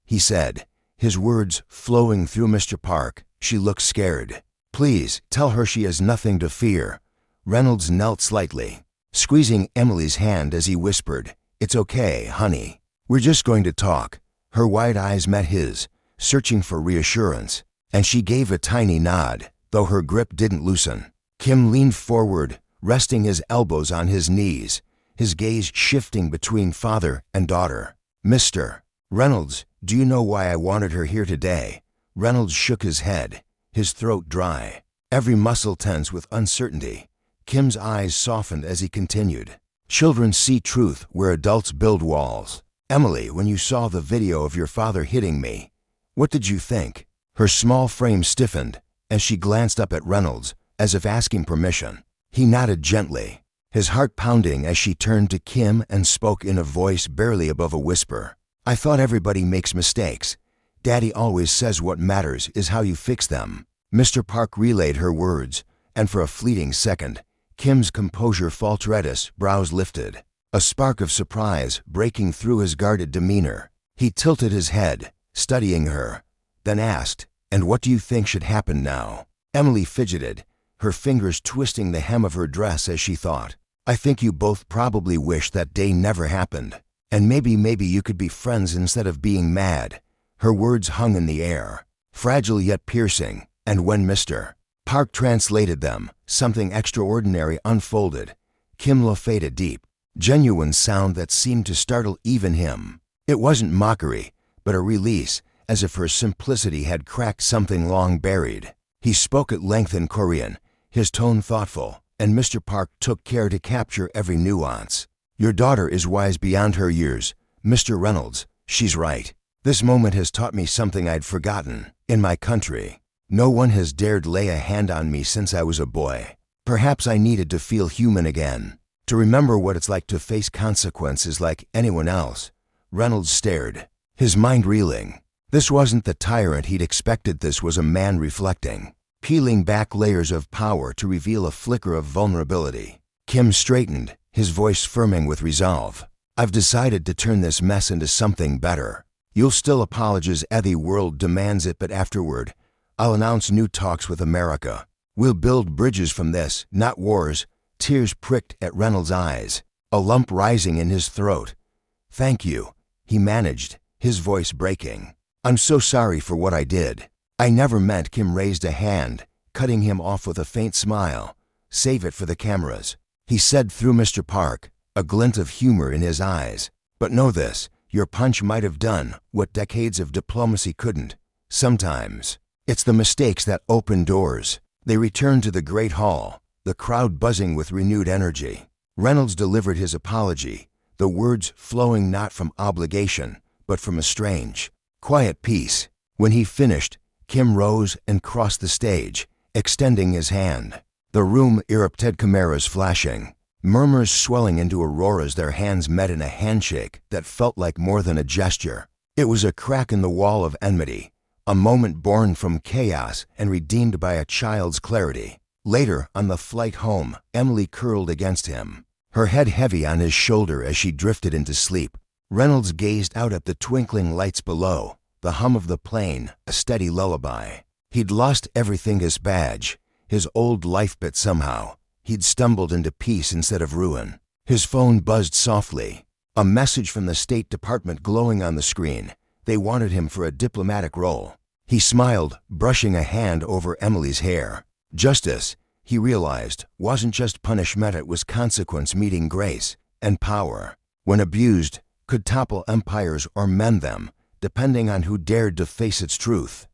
he said, his words flowing through Mr. Park. "She looks scared. Please, tell her she has nothing to fear." Reynolds knelt slightly, squeezing Emily's hand as he whispered, "It's okay, honey. We're just going to talk." Her wide eyes met his, searching for reassurance, and she gave a tiny nod, though her grip didn't loosen. Kim leaned forward, resting his elbows on his knees, his gaze shifting between father and daughter. "Mr. Reynolds, do you know why I wanted her here today?" Reynolds shook his head, his throat dry, every muscle tense with uncertainty. Kim's eyes softened as he continued. "Children see truth where adults build walls. Emily, when you saw the video of your father hitting me, what did you think?" Her small frame stiffened, and she glanced up at Reynolds, as if asking permission. He nodded gently, his heart pounding as she turned to Kim and spoke in a voice barely above a whisper. "I thought everybody makes mistakes. Daddy always says what matters is how you fix them." Mr. Park relayed her words, and for a fleeting second, Kim's composure faltered, brows lifted, a spark of surprise breaking through his guarded demeanor. He tilted his head, studying her, then asked, "And what do you think should happen now?" Emily fidgeted, her fingers twisting the hem of her dress as she thought. "I think you both probably wish that day never happened. And maybe you could be friends instead of being mad." Her words hung in the air, fragile yet piercing, and when Mr. Park translated them, something extraordinary unfolded. Kim faded a deep, genuine sound that seemed to startle even him. It wasn't mockery, but a release, as if her simplicity had cracked something long buried. He spoke at length in Korean, his tone thoughtful, and Mr. Park took care to capture every nuance. "Your daughter is wise beyond her years, Mr. Reynolds. She's right. This moment has taught me something I'd forgotten. In my country, No one has dared lay a hand on me since I was a boy. Perhaps I needed to feel human again, to remember what it's like to face consequences like anyone else. Reynolds stared, his mind reeling. This wasn't the tyrant he'd expected. This was a man reflecting, peeling back layers of power to reveal a flicker of vulnerability. Kim straightened, his voice firming with resolve. I've decided to turn this mess into something better. You'll still apologize as the world demands it, but afterward, I'll announce new talks with America. We'll build bridges from this, not wars. Tears pricked at Reynolds' eyes, a lump rising in his throat. Thank you, he managed, his voice breaking. I'm so sorry for what I did. I never meant. Kim raised a hand, cutting him off with a faint smile. Save it for the cameras, he said through Mr. Park, a glint of humor in his eyes. But know this, your punch might have done what decades of diplomacy couldn't. Sometimes, it's the mistakes that open doors. They returned to the great hall, the crowd buzzing with renewed energy. Reynolds delivered his apology, the words flowing not from obligation, but from a strange, quiet peace. When he finished, Kim rose and crossed the stage, extending his hand. The room erupted, cameras flashing, murmurs swelling into auroras. Their hands met in a handshake that felt like more than a gesture. It was a crack in the wall of enmity, a moment born from chaos and redeemed by a child's clarity. Later, on the flight home, Emily curled against him, her head heavy on his shoulder as she drifted into sleep. Reynolds gazed out at the twinkling lights below, the hum of the plane, a steady lullaby. He'd lost everything: his badge, his old life, but somehow, he'd stumbled into peace instead of ruin. His phone buzzed softly, a message from the State Department glowing on the screen. They wanted him for a diplomatic role. He smiled, brushing a hand over Emily's hair. Justice, he realized, wasn't just punishment, it was consequence meeting grace, and power, when abused, could topple empires or mend them, depending on who dared to face its truth.